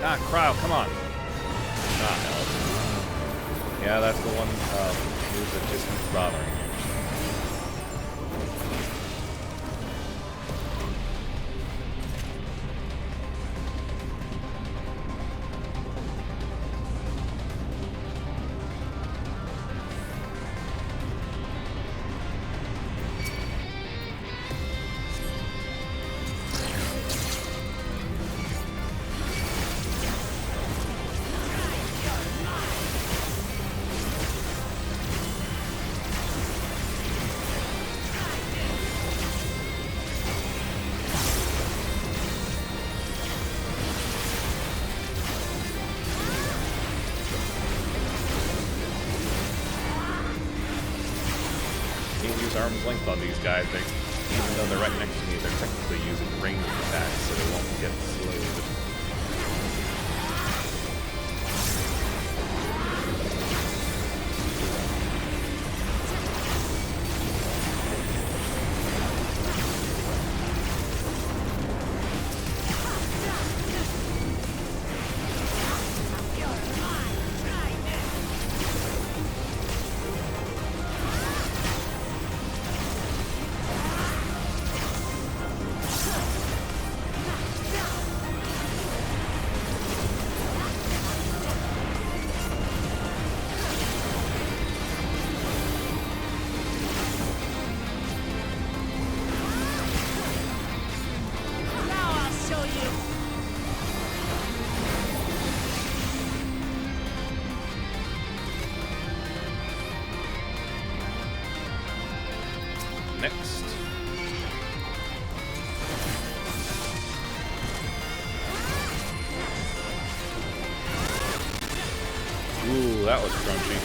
Ah, crowd, come on. Ah, hell. Yeah, that's the one move that just keeps bothering me. Arm's length on these guys. Even though they're right next to me, they're technically using ranged attacks, so they won't get slowed. Next. Ooh, that was crunchy.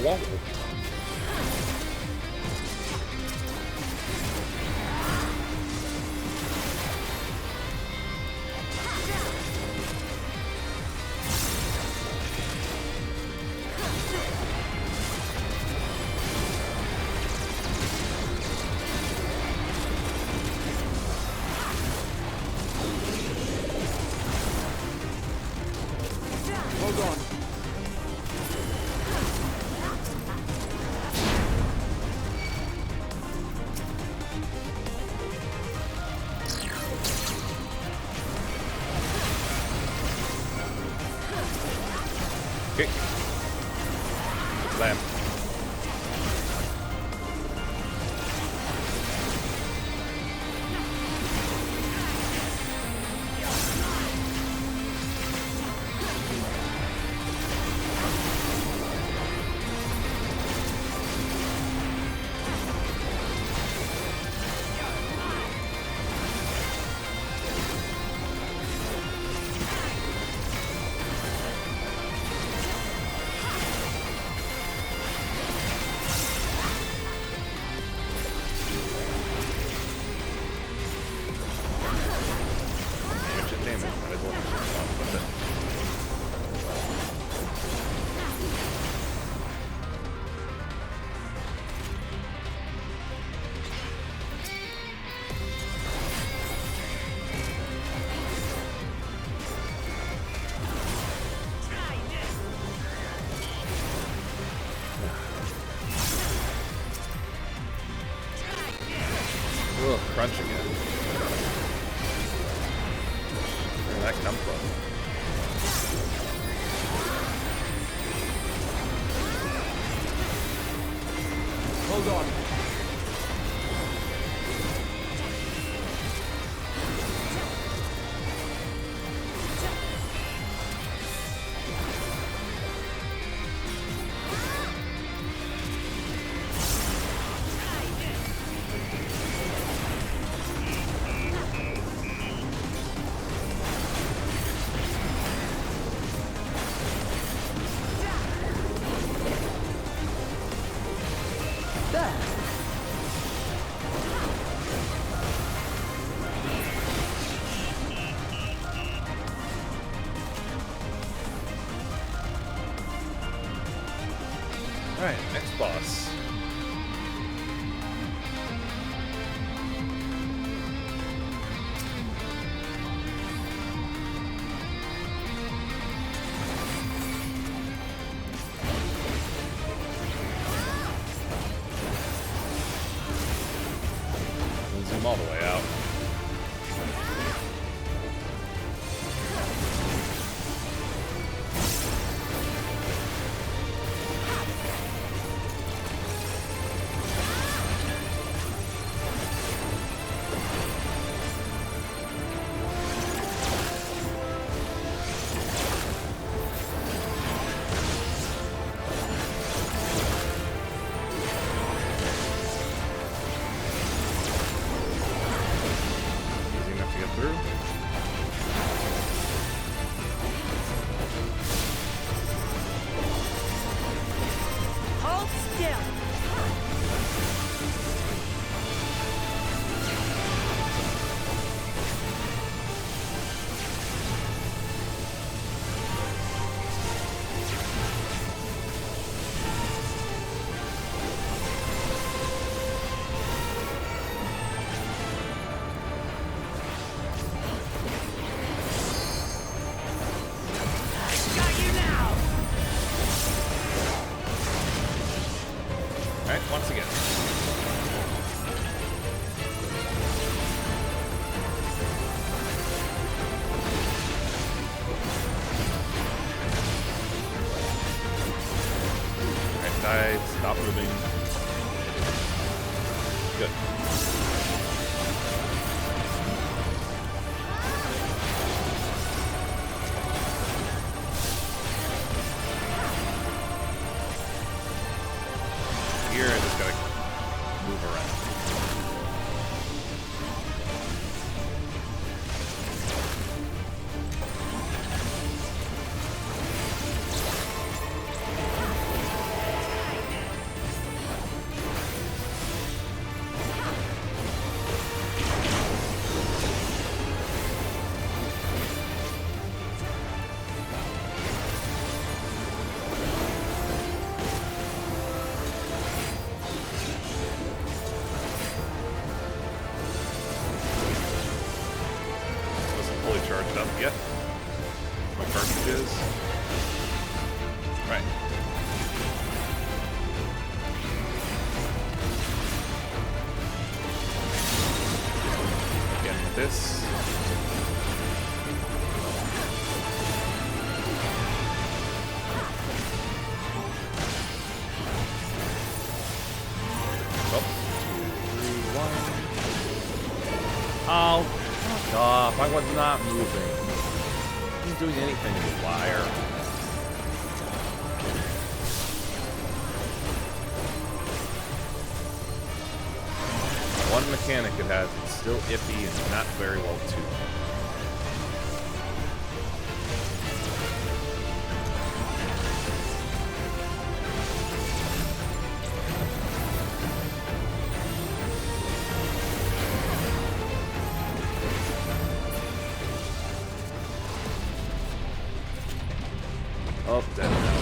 Whoa. Hold on. Okay. Slam. Ugh, crunch again. Where did that come from? Hold on. boss. Zoom all the way out. Easy enough to get through. Hold still. Got you now. Alright, once again. Alright, died. Stop moving. Good. Here, I just gotta move around. Wasn't fully charged up yet. My cartridge is. Right. Again with this. Oh, 2, 3, 1. Oh, fuck off. I was not moving. I wasn't doing anything, you liar. One mechanic it has, it's still iffy and not very well tuned. Oh, dead now.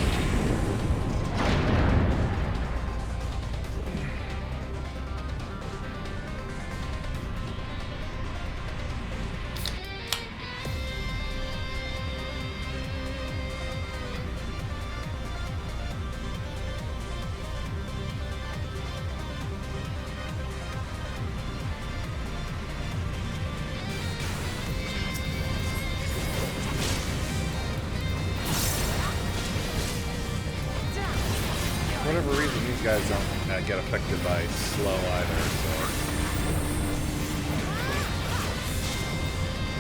For whatever reason, these guys don't get affected by slow either, so.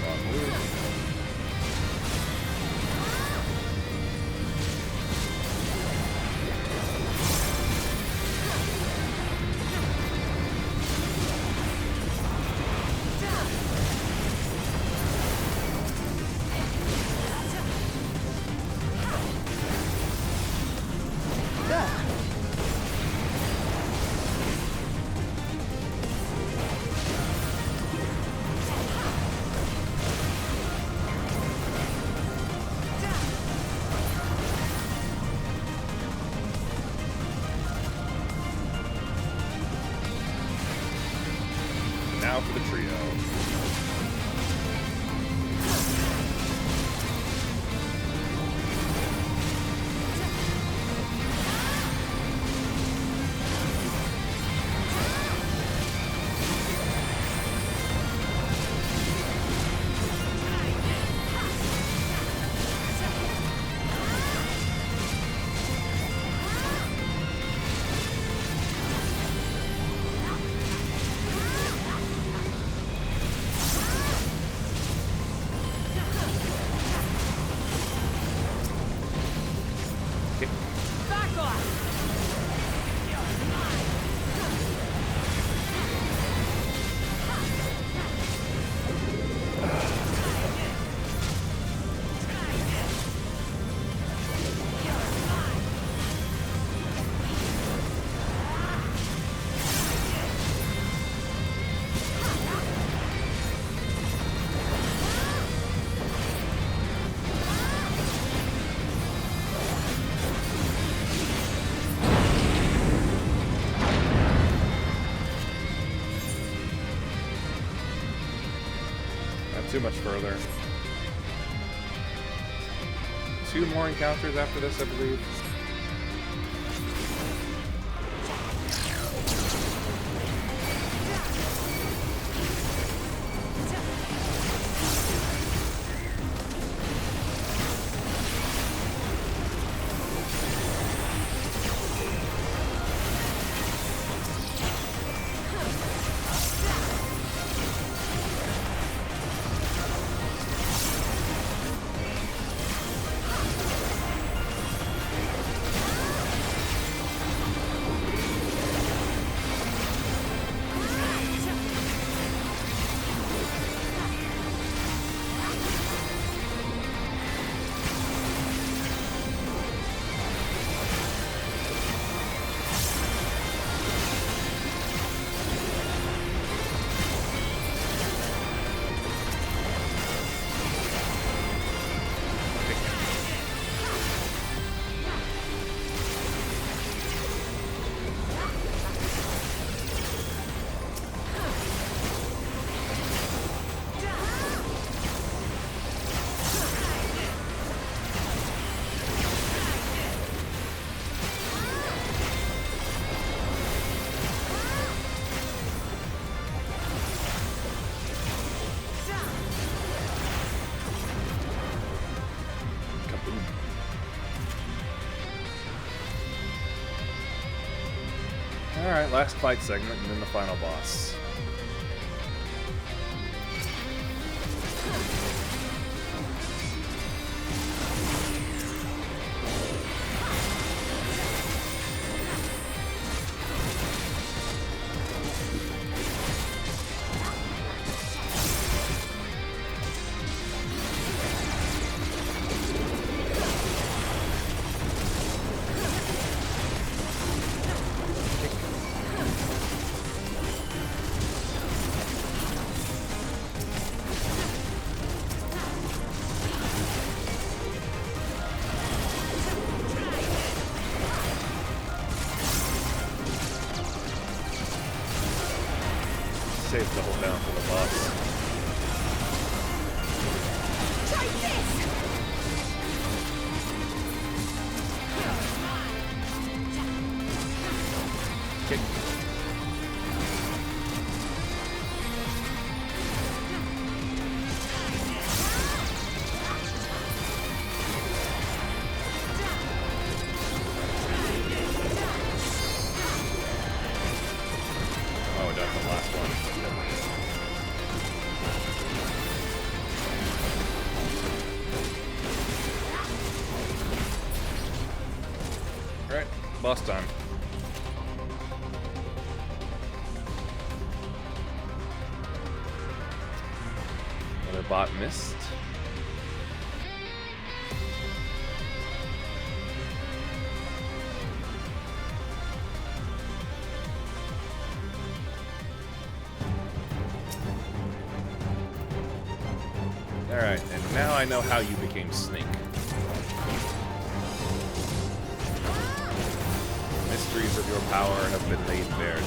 Wrong move. now for the trio. Back off! Not too much further. 2 more encounters after this, I believe. Alright, last fight segment and then the final boss. Save the whole down for the boss. Try this! Kick. Oh, that's the last one. Alright, boss time. Another bot missed. Alright, and now I know how you became Snake. The mysteries of your power have been laid bare.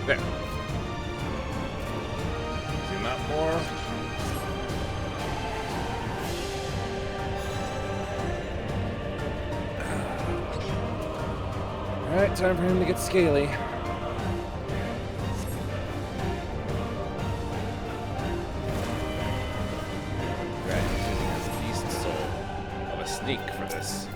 There. Zoom out more. Alright, time for him to get scaly. Right, he's using his beast soul of a sneak for this.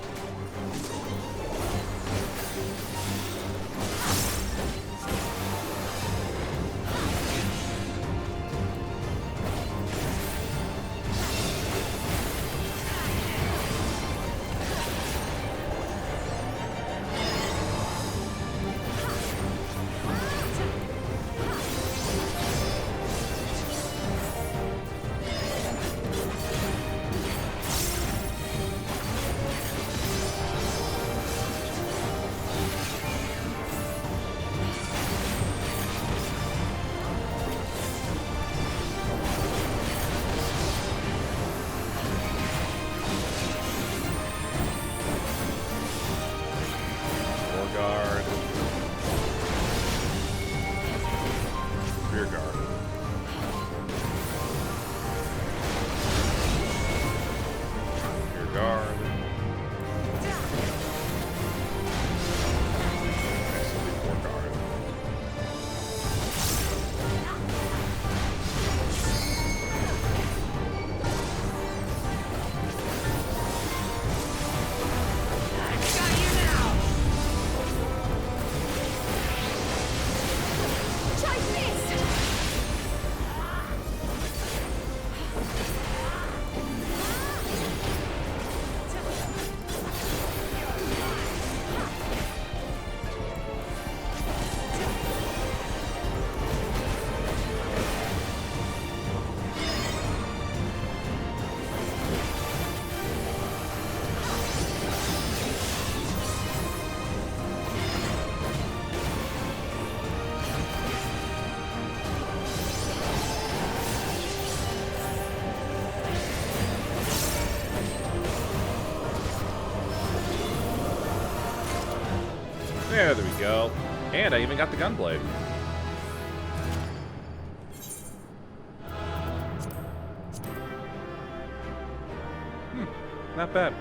Guard. Rear guard. Rear guard. Next will be fore guard. Got you now! Try this! There we go. And I even got the gunblade. Not bad.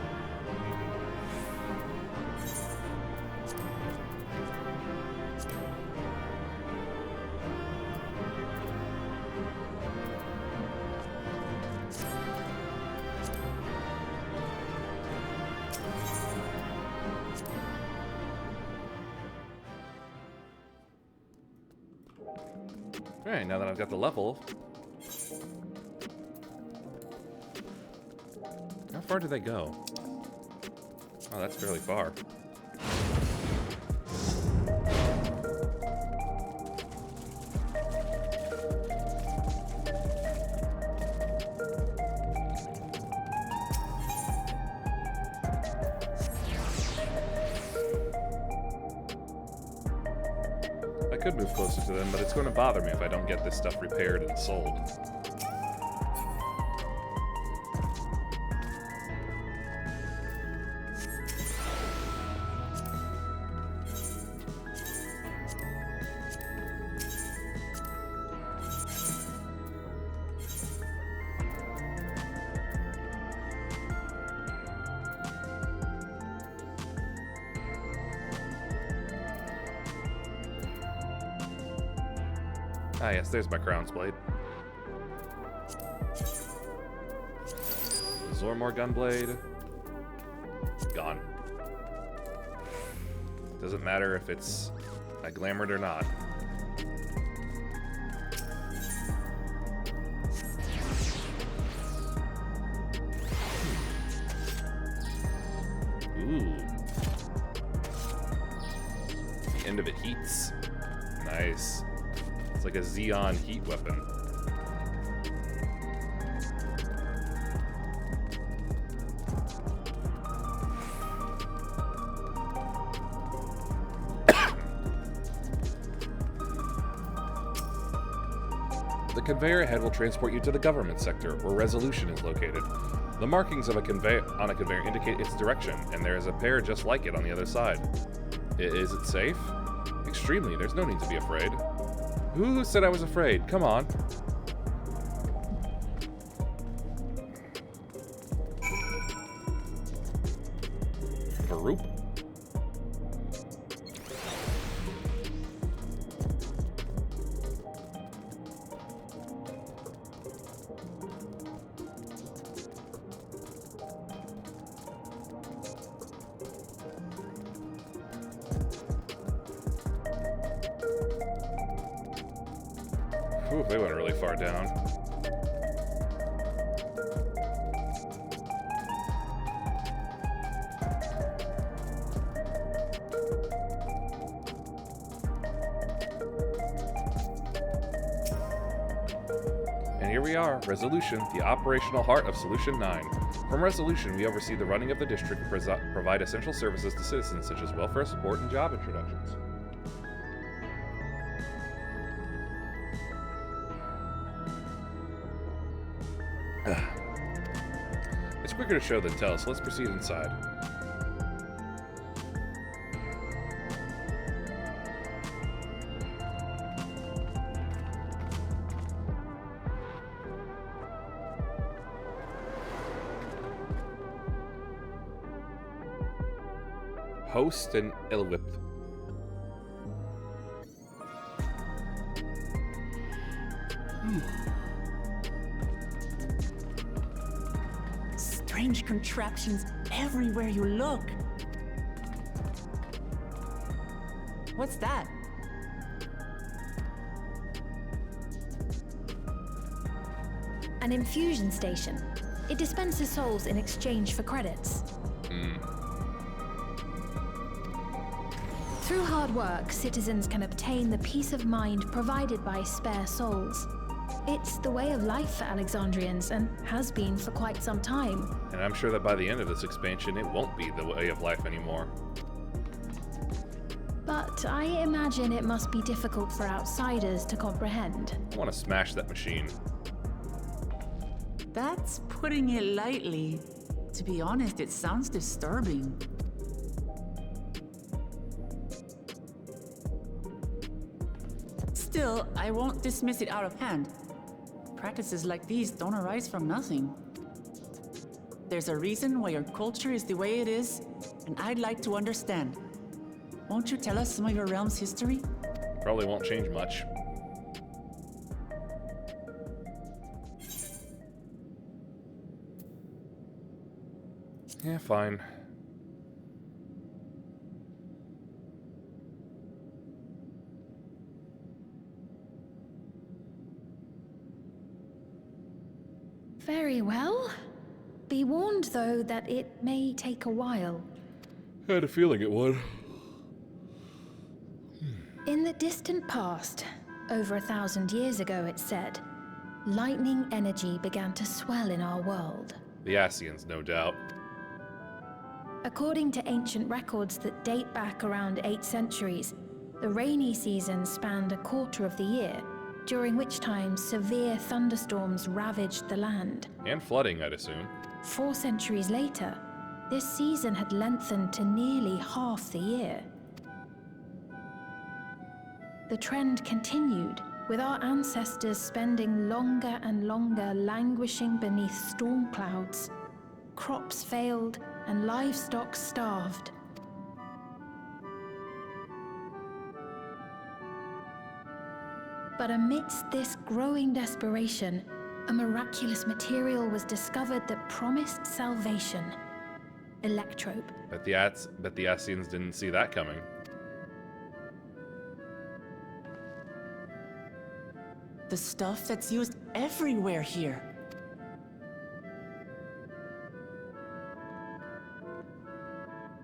Alright, now that I've got the level. How far do they go? Oh, that's fairly far. I could move closer to them, but it's going to bother me if I don't get this stuff repaired and sold. Ah, yes, there's my Crown's Blade. Zormor Gunblade. Gone. Doesn't matter if it's glamored or not. Ooh. The end of it heats. Nice. It's like a Xeon heat weapon. The conveyor ahead will transport you to the government sector, where Resolution is located. The markings of a conveyor indicate its direction, and there is a pair just like it on the other side. Is it safe? Extremely. There's no need to be afraid. Who said I was afraid? Come on. Faroop. Ooh, they went really far down. And here we are, Resolution, the operational heart of Solution 9. From Resolution, we oversee the running of the district and provide essential services to citizens such as welfare support and job introductions. It's quicker to show than tell, so let's proceed inside. Host and Elwip. Strange contraptions everywhere you look. What's that? An infusion station. It dispenses souls in exchange for credits. Through hard work, citizens can obtain the peace of mind provided by spare souls. It's the way of life for Alexandrians, and has been for quite some time. And I'm sure that by the end of this expansion, it won't be the way of life anymore. But I imagine it must be difficult for outsiders to comprehend. I want to smash that machine. That's putting it lightly. To be honest, it sounds disturbing. Still, I won't dismiss it out of hand. Practices like these don't arise from nothing. There's a reason why your culture is the way it is, and I'd like to understand. Won't you tell us some of your realm's history? Probably won't change much. Yeah, fine. Very well. Be warned, though, that it may take a while. I had a feeling it would. In the distant past, over 1,000 years ago, it's said, lightning energy began to swell in our world. The Ascians, no doubt. According to ancient records that date back around 8 centuries, the rainy season spanned a quarter of the year, during which time severe thunderstorms ravaged the land. And flooding, I'd assume. 4 centuries later, this season had lengthened to nearly half the year. The trend continued, with our ancestors spending longer and longer languishing beneath storm clouds. Crops failed and livestock starved. But amidst this growing desperation, a miraculous material was discovered that promised salvation. Electrope. Bet the Ascians didn't see that coming. The stuff that's used everywhere here.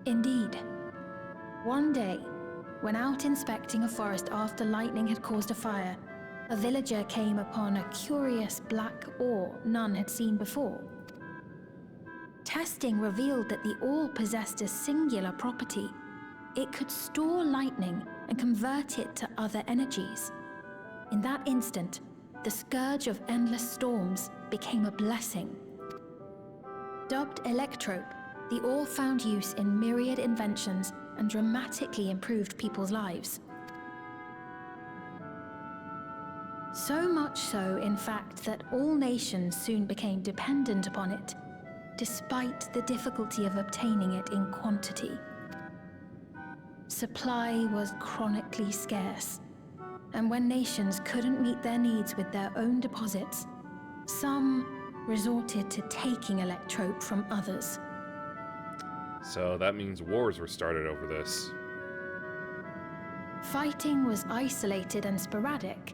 Indeed. One day, when out inspecting a forest after lightning had caused a fire, a villager came upon a curious black ore none had seen before. Testing revealed that the ore possessed a singular property. It could store lightning and convert it to other energies. In that instant, the scourge of endless storms became a blessing. Dubbed Electrope, the ore found use in myriad inventions and dramatically improved people's lives. So much so, in fact, that all nations soon became dependent upon it, despite the difficulty of obtaining it in quantity. Supply was chronically scarce, and when nations couldn't meet their needs with their own deposits, some resorted to taking electrope from others. So that means wars were started over this. Fighting was isolated and sporadic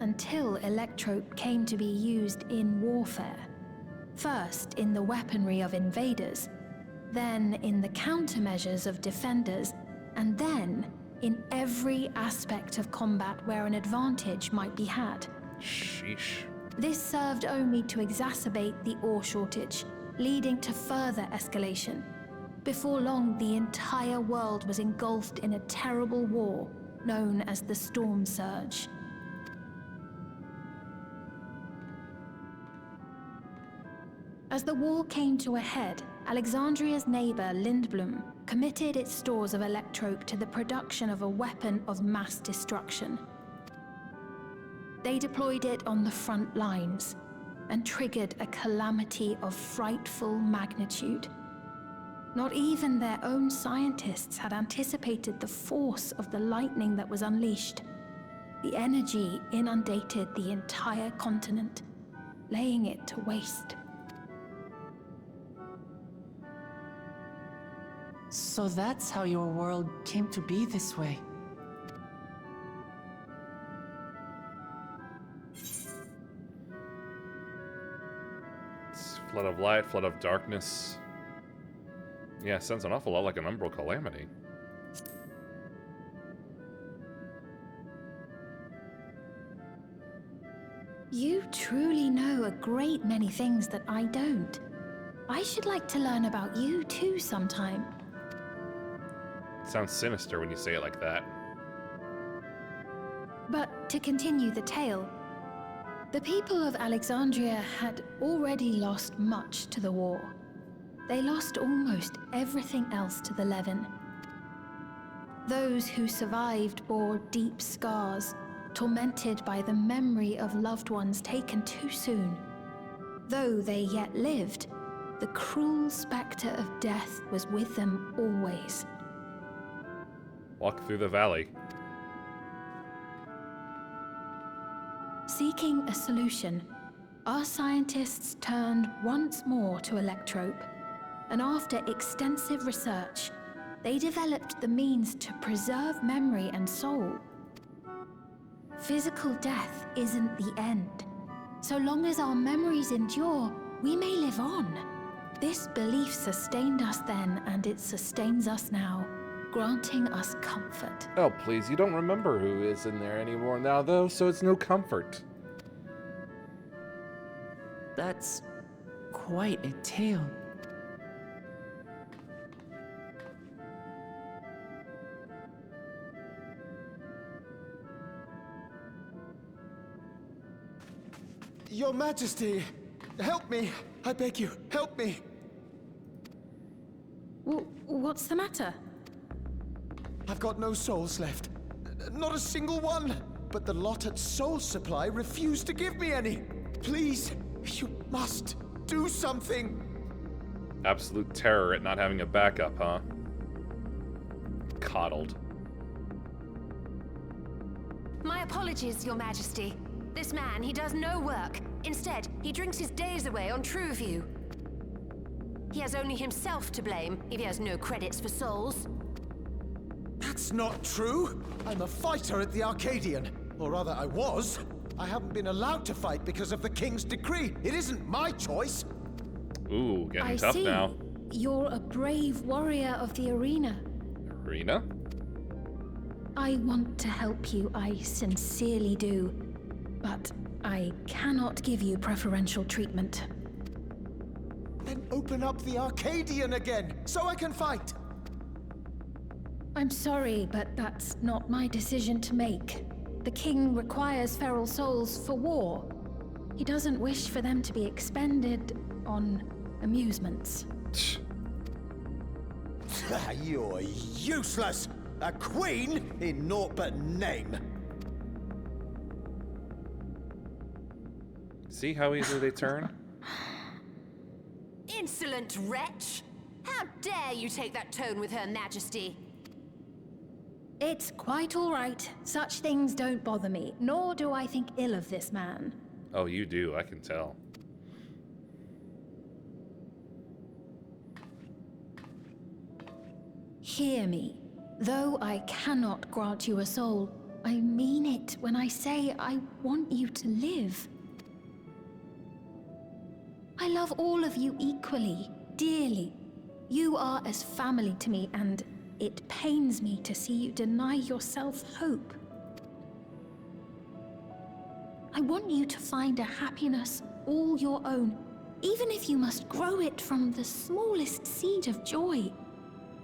until electrope came to be used in warfare. First in the weaponry of invaders, then in the countermeasures of defenders, and then in every aspect of combat where an advantage might be had. Sheesh. This served only to exacerbate the ore shortage, leading to further escalation. Before long, the entire world was engulfed in a terrible war known as the Storm Surge. As the war came to a head, Alexandria's neighbor Lindblum committed its stores of electrope to the production of a weapon of mass destruction. They deployed it on the front lines and triggered a calamity of frightful magnitude. Not even their own scientists had anticipated the force of the lightning that was unleashed. The energy inundated the entire continent, laying it to waste. So that's how your world came to be this way. It's flood of light, flood of darkness. Yeah, sounds an awful lot like an umbral calamity. You truly know a great many things that I don't. I should like to learn about you too sometime. It sounds sinister when you say it like that. But to continue the tale, the people of Alexandria had already lost much to the war. They lost almost everything else to the Levin. Those who survived bore deep scars, tormented by the memory of loved ones taken too soon. Though they yet lived, the cruel specter of death was with them always. Walk through the valley. Seeking a solution, our scientists turned once more to electrope, and after extensive research, they developed the means to preserve memory and soul. Physical death isn't the end. So long as our memories endure, we may live on. This belief sustained us then, and it sustains us now, granting us comfort. Oh, please, you don't remember who is in there anymore now, though, so it's no comfort. That's quite a tale. Your Majesty, help me. I beg you, help me. What's the matter? I've got no souls left. Not a single one. But the lot at Soul Supply refused to give me any. Please, you must do something. Absolute terror at not having a backup, huh? Coddled. My apologies, Your Majesty. This man, he does no work. Instead, he drinks his days away on Trueview. He has only himself to blame if he has no credits for souls. That's not true. I'm a fighter at the Arcadian. Or rather, I was. I haven't been allowed to fight because of the King's decree. It isn't my choice. Ooh, getting I tough see. now. You're a brave warrior of the arena. Arena? I want to help you, I sincerely do. But I cannot give you preferential treatment. Then open up the Arcadian again, so I can fight. I'm sorry, but that's not my decision to make. The king requires feral souls for war. He doesn't wish for them to be expended on amusements. You're useless. A queen in naught but name. See how easily they turn? Insolent wretch! How dare you take that tone with Her Majesty? It's quite all right. Such things don't bother me, nor do I think ill of this man. Oh, you do, I can tell. Hear me. Though I cannot grant you a soul, I mean it when I say I want you to live. I love all of you equally, dearly. You are as family to me, and it pains me to see you deny yourself hope. I want you to find a happiness all your own, even if you must grow it from the smallest seed of joy.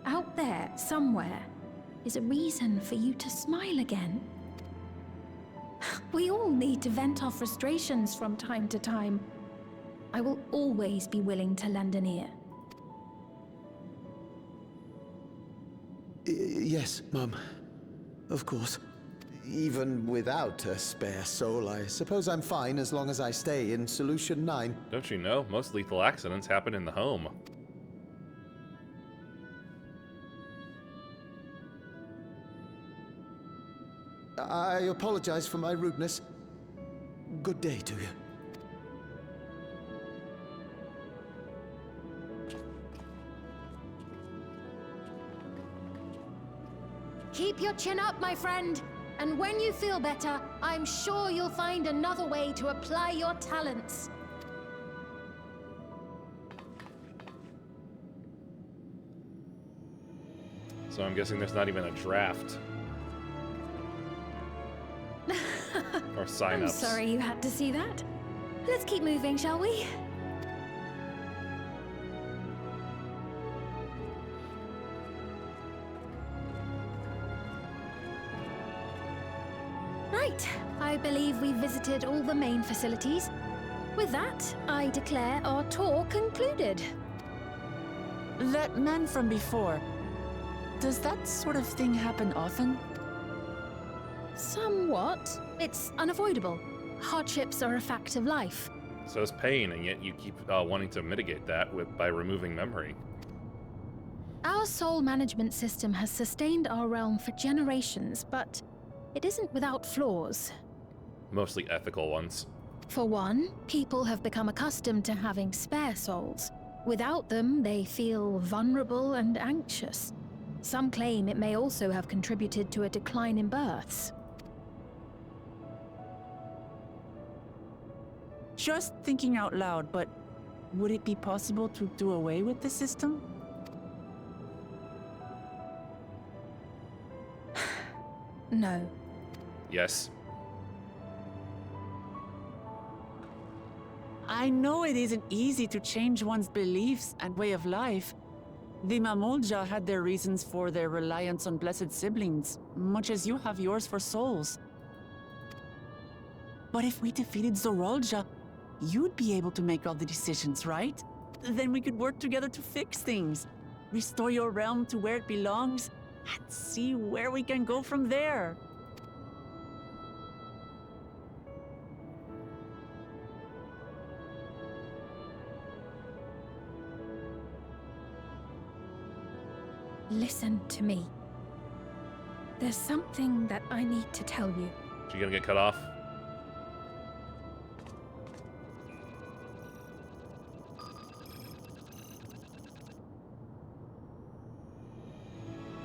Out there, somewhere, is a reason for you to smile again. We all need to vent our frustrations from time to time. I will always be willing to lend an ear. Yes, Mum. Of course. Even without a spare soul, I suppose I'm fine as long as I stay in Solution 9. Don't you know, most lethal accidents happen in the home. I apologize for my rudeness. Good day to you. Keep your chin up, my friend. And when you feel better, I'm sure you'll find another way to apply your talents. So I'm guessing there's not even a draft. Or sign-ups. I'm sorry you had to see that. Let's keep moving, shall we? Right, I believe we've visited all the main facilities. With that, I declare our tour concluded. That man from before, does that sort of thing happen often? Somewhat. It's unavoidable. Hardships are a fact of life. So is pain, and yet you keep wanting to mitigate that by removing memory. Our soul management system has sustained our realm for generations, but it isn't without flaws. Mostly ethical ones. For one, people have become accustomed to having spare souls. Without them, they feel vulnerable and anxious. Some claim it may also have contributed to a decline in births. Just thinking out loud, but would it be possible to do away with the system? No. Yes. I know it isn't easy to change one's beliefs and way of life. The Mamolja had their reasons for their reliance on blessed siblings, much as you have yours for souls. But if we defeated Zorolja, you'd be able to make all the decisions, right? Then we could work together to fix things, restore your realm to where it belongs, and see where we can go from there. Listen to me. There's something that I need to tell you. She gonna get cut off?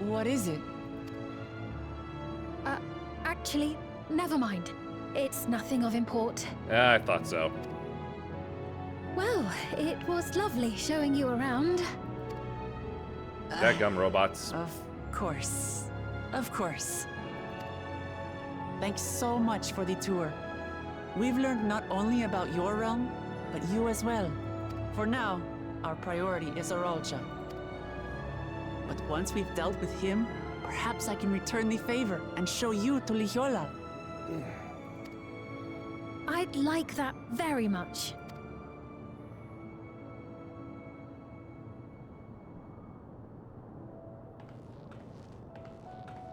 What is it? Actually, never mind. It's nothing of import. Yeah, I thought so. Well, it was lovely showing you around. Dadgum robots. Of course. Of course. Thanks so much for the tour. We've learned not only about your realm, but you as well. For now, our priority is Aralja. But once we've dealt with him, perhaps I can return the favor and show you to Lihiola. I'd like that very much.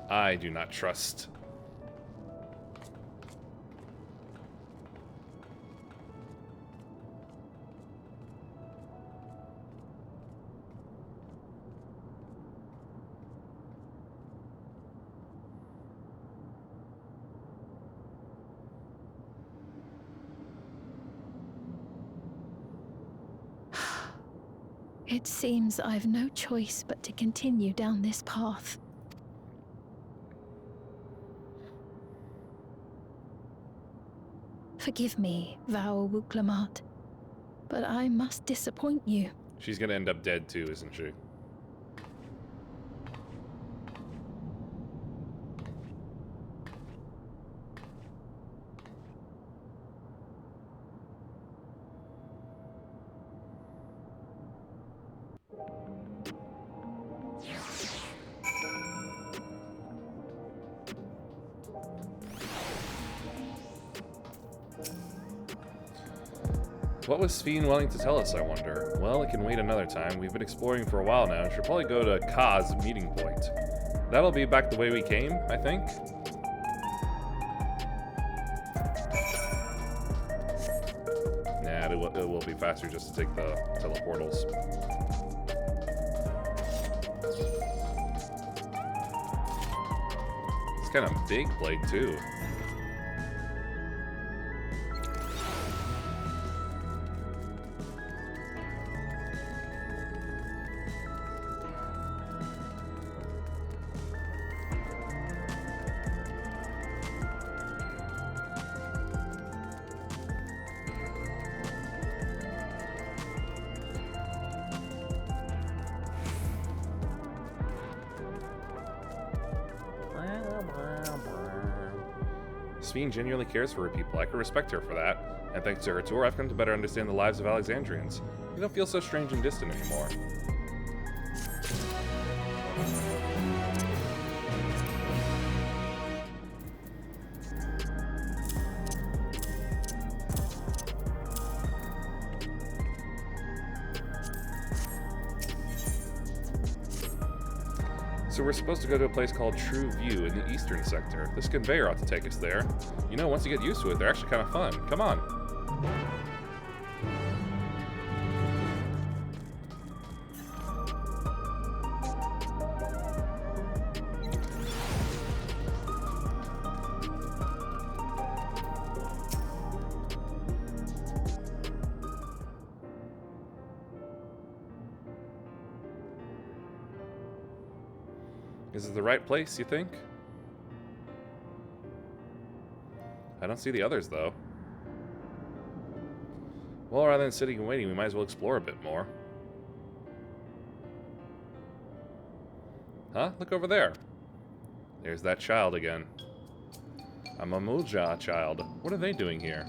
I do not trust. It seems I've no choice but to continue down this path. Forgive me, Val Wuklamat, but I must disappoint you. She's gonna end up dead too, isn't she? What was Sphene wanting to tell us, I wonder? Well, it can wait another time. We've been exploring for a while now. Should probably go to Ka's meeting point. That'll be back the way we came, I think. Nah, it will be faster just to take the teleportals. It's kind of big blade, too. Sphene genuinely cares for her people. I can respect her for that. And thanks to her tour, I've come to better understand the lives of Alexandrians. You don't feel so strange and distant anymore. So we're supposed to go to a place called True View in the eastern sector. This conveyor ought to take us there. You know, once you get used to it, they're actually kind of fun. Come on. Is it the right place, you think? I don't see the others, though. Well, rather than sitting and waiting, we might as well explore a bit more. Huh? Look over there. There's that child again. A Mamulja child. What are they doing here?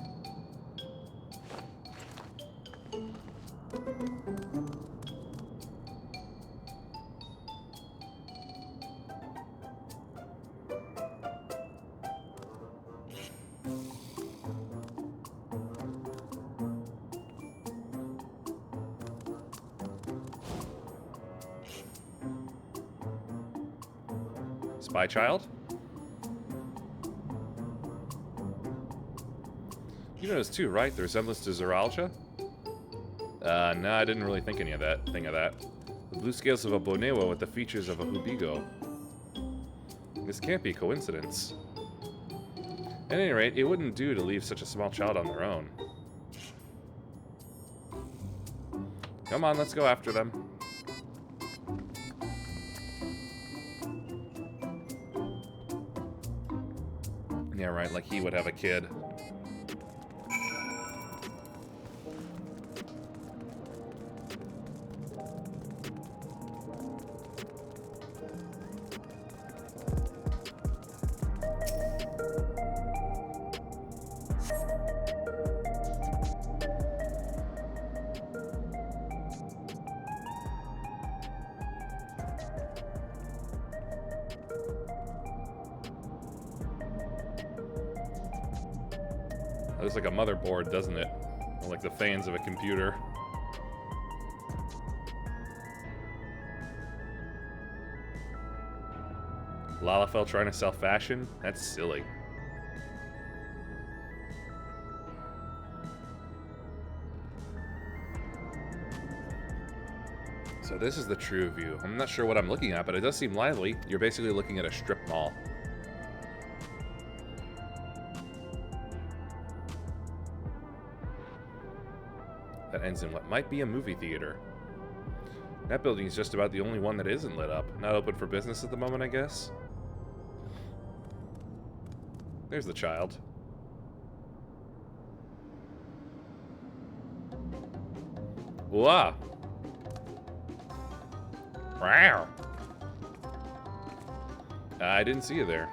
Spy child? You noticed too, right? The resemblance to Zeralja? No, I didn't really think of that. The blue scales of a Bonewa with the features of a Hubigo. This can't be coincidence. At any rate, it wouldn't do to leave such a small child on their own. Come on, let's go after them. Yeah, right, like he would have a kid. Looks like a motherboard, doesn't it? Or like the fans of a computer. Lalafell trying to sell fashion? That's silly. So this is the True View. I'm not sure what I'm looking at, but it does seem lively. You're basically looking at a strip mall. That ends in what might be a movie theater. That building is just about the only one that isn't lit up. Not open for business at the moment, I guess. There's the child. Wow. Wow. I didn't see you there.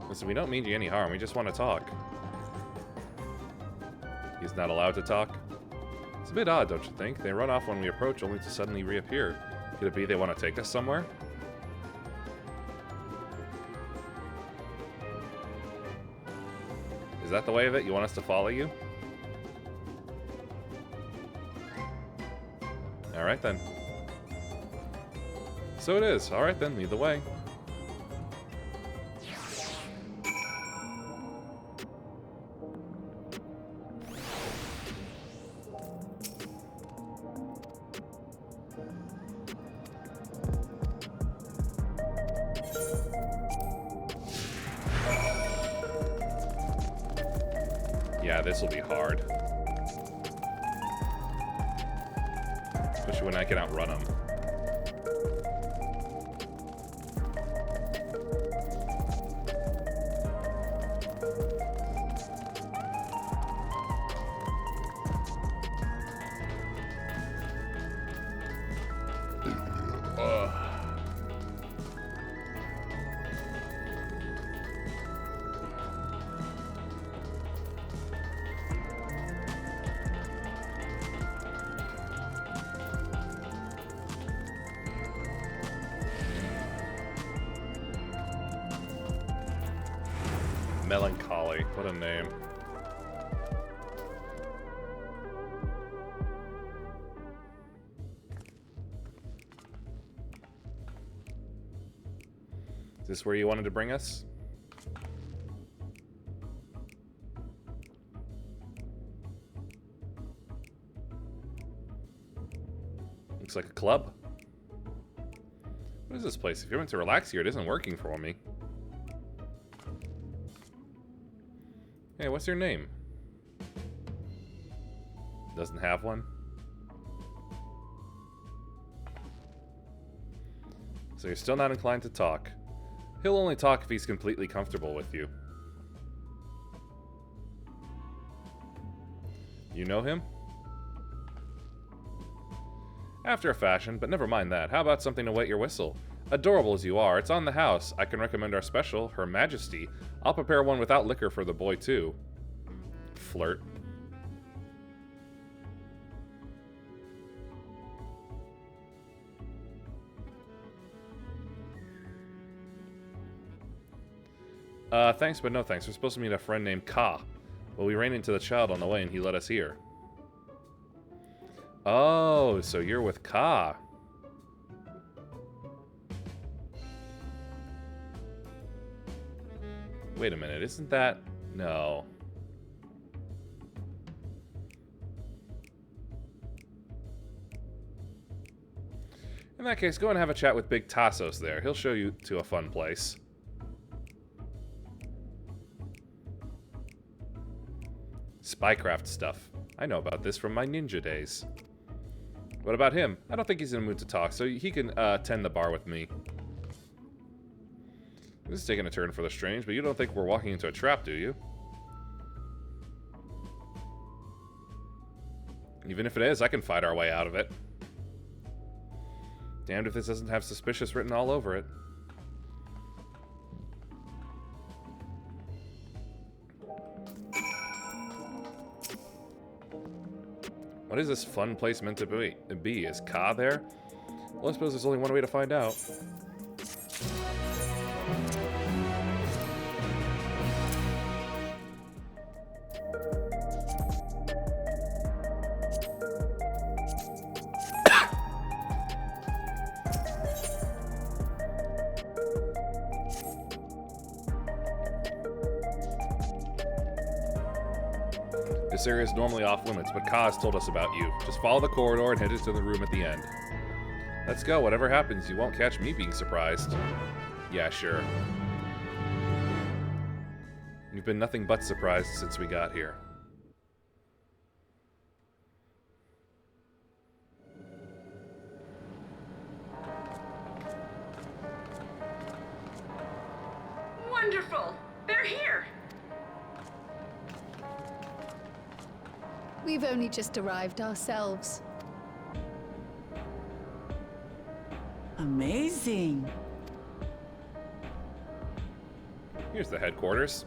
Listen, we don't mean you any harm. We just want to talk. He's not allowed to talk? It's a bit odd, don't you think? They run off when we approach, only to suddenly reappear. Could it be they want to take us somewhere? Is that the way of it? You want us to follow you? Alright then. So it is. Alright then, lead the way. Yeah, this will be hard. Especially when I can outrun them. Melancholy. What a name. Is this where you wanted to bring us? Looks like a club. What is this place? If you're meant to relax here, it isn't working for me. Hey, what's your name? Doesn't have one? So you're still not inclined to talk. He'll only talk if he's completely comfortable with you. You know him? After a fashion, but never mind that. How about something to wet your whistle? Adorable as you are, it's on the house. I can recommend our special, Her Majesty. I'll prepare one without liquor for the boy, too. Flirt. Thanks, but no thanks. We're supposed to meet a friend named Ka. Well, we ran into the child on the way and he led us here. Oh, so you're with Ka. Wait a minute, isn't that... No. In that case, go and have a chat with Big Tassos there. He'll show you to a fun place. Spycraft stuff. I know about this from my ninja days. What about him? I don't think he's in the mood to talk, so he can tend the bar with me. This is taking a turn for the strange, but you don't think we're walking into a trap, do you? Even if it is, I can fight our way out of it. Damned if this doesn't have suspicious written all over it. What is this fun place meant to be? Is Ka there? Well, I suppose there's only one way to find out. This area is normally off limits, but Ka has told us about you. Just follow the corridor and head into the room at the end. Let's go. Whatever happens, you won't catch me being surprised. Yeah, sure. You've been nothing but surprised since we got here. Wonderful! They're here! We've only just arrived ourselves. Amazing. Here's the headquarters.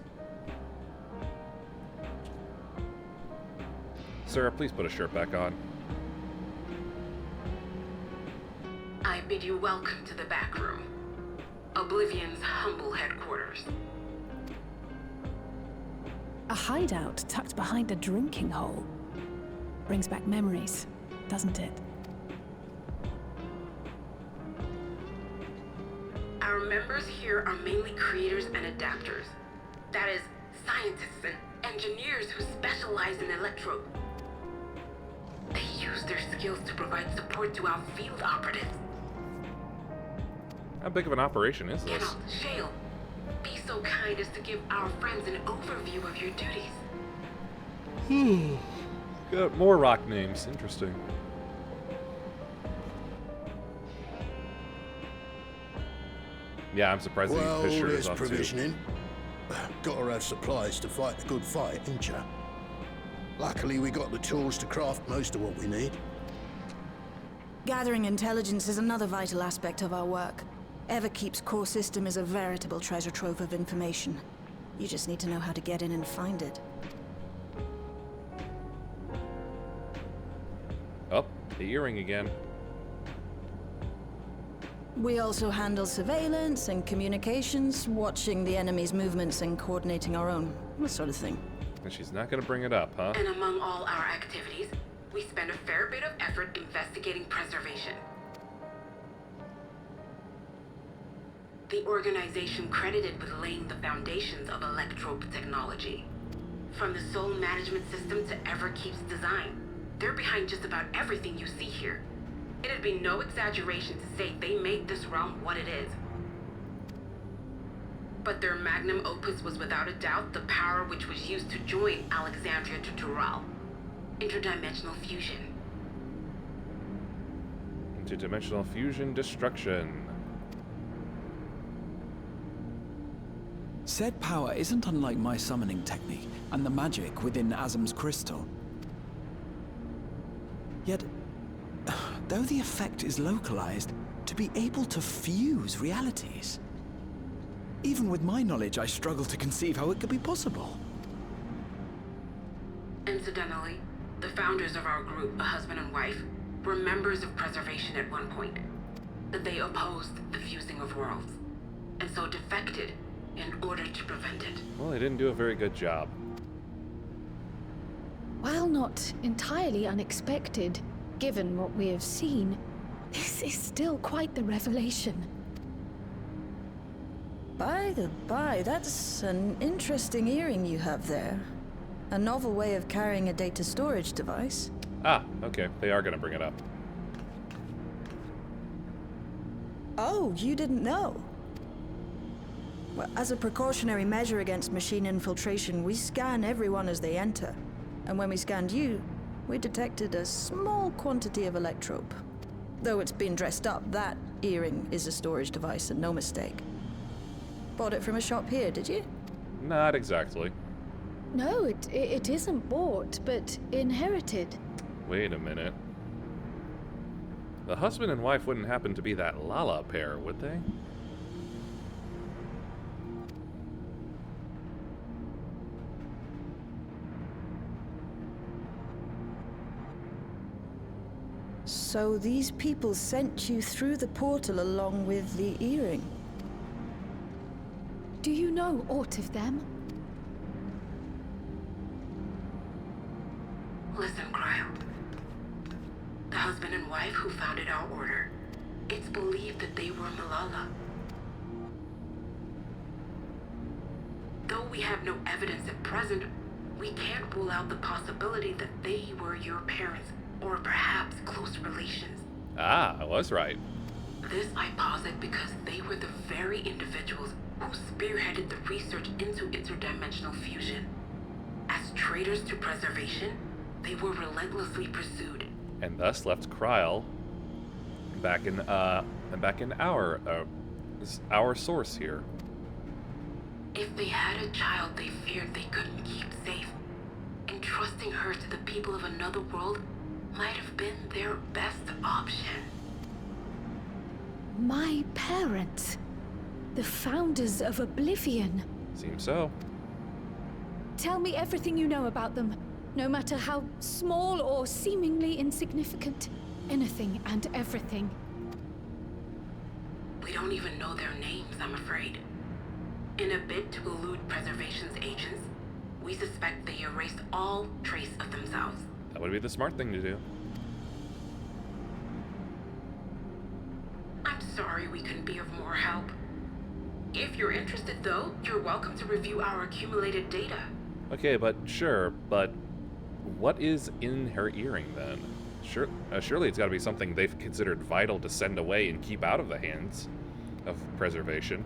Sir, please put a shirt back on. I bid you welcome to the back room. Oblivion's humble headquarters. A hideout tucked behind a drinking hole. Brings back memories, doesn't it? Our members here are mainly creators and adapters. That is, scientists and engineers who specialize in electro. They use their skills to provide support to our field operatives. How big of an operation is this? Kennel, Shale, be so kind as to give our friends an overview of your duties. Got more rock names. Interesting. Yeah, I'm surprised Well, his shirt is there's on too. provisioning. Gotta have supplies to fight a good fight, ain't ya? Luckily, we got the tools to craft most of what we need. Gathering intelligence is another vital aspect of our work. Everkeep's core system is a veritable treasure trove of information. You just need to know how to get in and find it. Oh, the earring again. We also handle surveillance and communications, watching the enemy's movements and coordinating our own, that sort of thing. And she's not gonna bring it up, huh? And among all our activities, we spend a fair bit of effort investigating preservation. The organization credited with laying the foundations of electrope technology. From the soul management system to Everkeep's design, they're behind just about everything you see here. It'd be no exaggeration to say they made this realm what it is. But their magnum opus was without a doubt the power which was used to join Alexandria to Tural. Interdimensional fusion. Interdimensional fusion destruction. Said power isn't unlike my summoning technique and the magic within Azam's crystal. Yet, though the effect is localized, to be able to fuse realities. Even with my knowledge, I struggle to conceive how it could be possible. Incidentally, the founders of our group, a husband and wife, were members of Preservation at one point. But they opposed the fusing of worlds, and so defected in order to prevent it. Well, they didn't do a very good job. While not entirely unexpected, given what we have seen, this is still quite the revelation. By the by, that's an interesting earring you have there. A novel way of carrying a data storage device. Ah, okay. They are gonna bring it up. Oh, you didn't know? Well, as a precautionary measure against machine infiltration, we scan everyone as they enter. And when we scanned you, we detected a small quantity of electrope. Though it's been dressed up, that earring is a storage device and no mistake. Bought it from a shop here, did you? Not exactly. No, it isn't bought, but inherited. Wait a minute. The husband and wife wouldn't happen to be that Lala pair, would they? So these people sent you through the portal along with the earring? Do you know aught of them? Listen, Cryo. The husband and wife who founded our order. It's believed that they were Malala. Though we have no evidence at present, we can't rule out the possibility that they were your parents, or perhaps close relations. Ah, I was right. This I posit because they were the very individuals who spearheaded the research into interdimensional fusion. As traitors to preservation, they were relentlessly pursued. And thus left Kryl back in our source here. If they had a child they feared they couldn't keep safe, entrusting her to the people of another world might have been their best option. My parents, the founders of Oblivion. Seems so. Tell me everything you know about them, no matter how small or seemingly insignificant. Anything and everything. We don't even know their names, I'm afraid. In a bid to elude Preservation's agents, we suspect they erased all trace of themselves. That would be the smart thing to do. I'm sorry we couldn't be of more help. If you're interested, though, you're welcome to review our accumulated data. Okay, but sure, but what is in her earring then? Surely it's got to be something they've considered vital to send away and keep out of the hands of Preservation.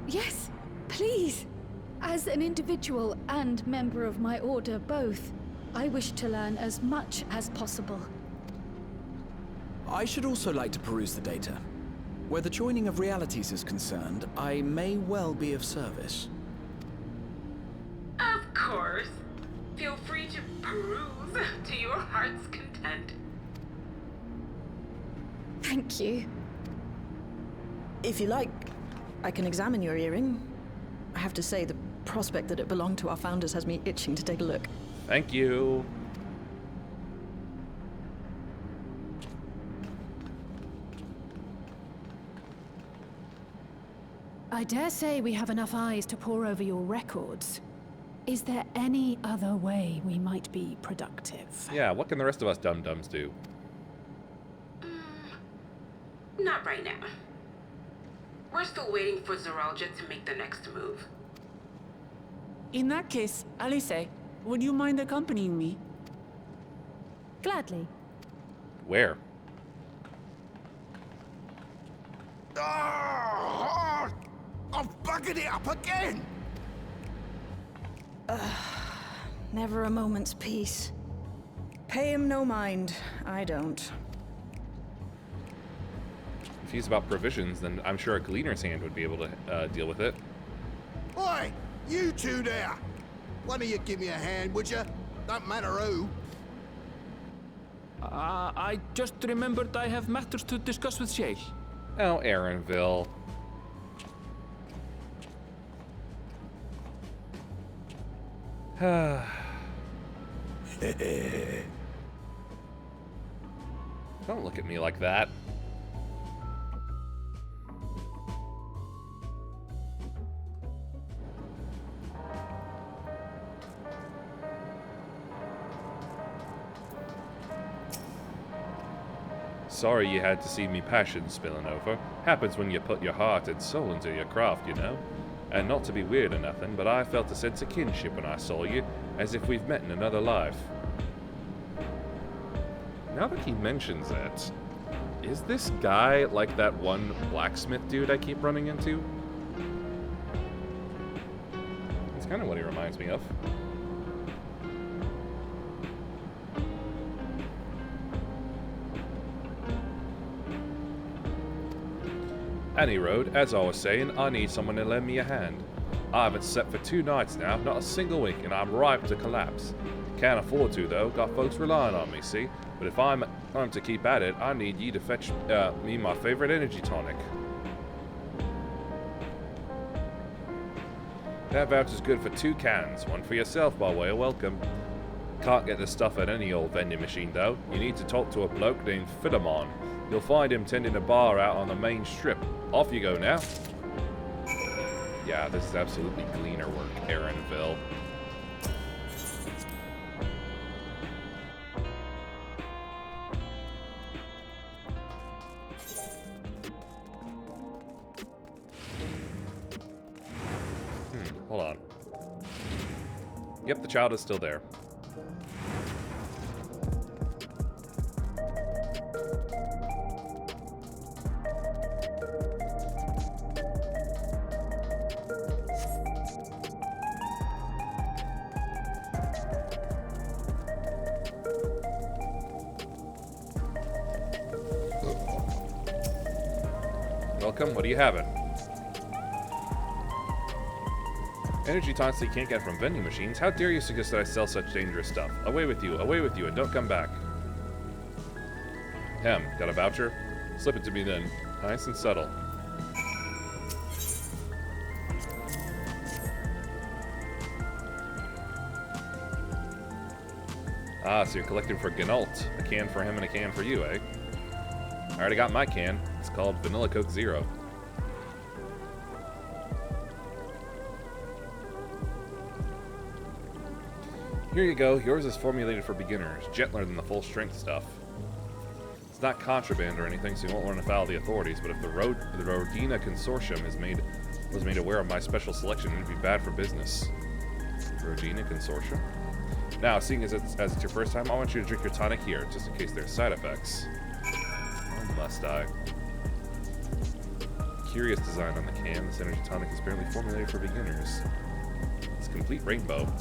Yes, please. As an individual and member of my order both, I wish to learn as much as possible. I should also like to peruse the data. Where the joining of realities is concerned, I may well be of service. Of course. Feel free to peruse to your heart's content. Thank you. If you like, I can examine your earring. I have to say, the prospect that it belonged to our founders has me itching to take a look. Thank you. I dare say we have enough eyes to pore over your records. Is there any other way we might be productive? Yeah, what can the rest of us dum-dums do? Not right now. We're still waiting for Zoralja to make the next move. In that case, Alice, would you mind accompanying me? Gladly. Where? Ah, I've buggered it up again! Never a moment's peace. Pay him no mind. I don't. If he's about provisions, then I'm sure a gleaner's hand would be able to deal with it. Oi! You two there! One of you give me a hand, would you? Don't matter who. I just remembered I have matters to discuss with Shay. Oh, Aaronville. Don't look at me like that. Sorry you had to see me passion spilling over. Happens when you put your heart and soul into your craft, you know. And not to be weird or nothing, but I felt a sense of kinship when I saw you, as if we've met in another life. Now that he mentions it, is this guy like that one blacksmith dude I keep running into? That's kind of what he reminds me of. Any road, as I was saying, I need someone to lend me a hand. I haven't slept for 2 nights now, not a single week, and I'm ripe to collapse. Can't afford to, though, got folks relying on me, see? But if I'm to keep at it, I need you to fetch me my favorite energy tonic. That voucher's good for 2 cans, one for yourself by way of welcome. Can't get this stuff at any old vending machine, though. You need to talk to a bloke named Philemon. You'll find him tending a bar out on the main strip. Off you go now. Yeah, this is absolutely gleaner work, Aaronville. Hold on. Yep, the child is still there. Welcome, what are you having? Energy tonics you can't get from vending machines. How dare you suggest that I sell such dangerous stuff? Away with you, and don't come back. Got a voucher? Slip it to me then. Nice and subtle. Ah, so you're collecting for Gnault. A can for him and a can for you, eh? I already got my can. It's called Vanilla Coke Zero. Here you go. Yours is formulated for beginners, gentler than the full strength stuff. It's not contraband or anything, so you won't run afoul of the authorities, but if the Rodina Consortium was made aware of my special selection, it'd be bad for business. Rodina Consortium? Now, seeing as it's your first time, I want you to drink your tonic here, just in case there's side effects. Or must I? Curious design on the can. This energy tonic is apparently formulated for beginners. It's complete rainbow.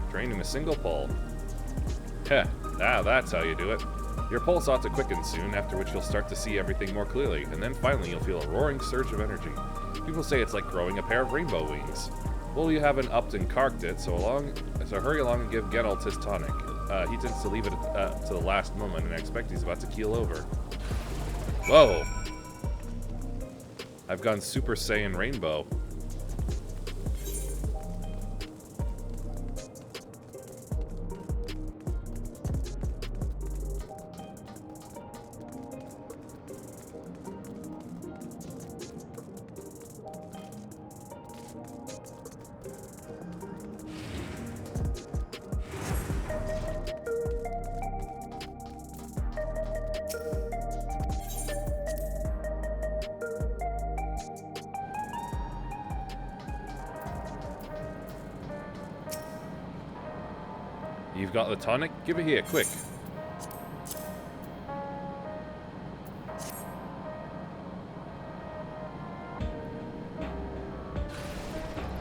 Drained in a single pull. Now that's how you do it. Your pulse ought to quicken soon, after which you'll start to see everything more clearly, and then finally you'll feel a roaring surge of energy. People say it's like growing a pair of rainbow wings. Well, you haven't upped and carked it, so hurry along and give Geralt his tonic. He tends to leave it to the last moment, and I expect he's about to keel over. Whoa! I've gone Super Saiyan Rainbow. You've got the tonic? Give it here, quick.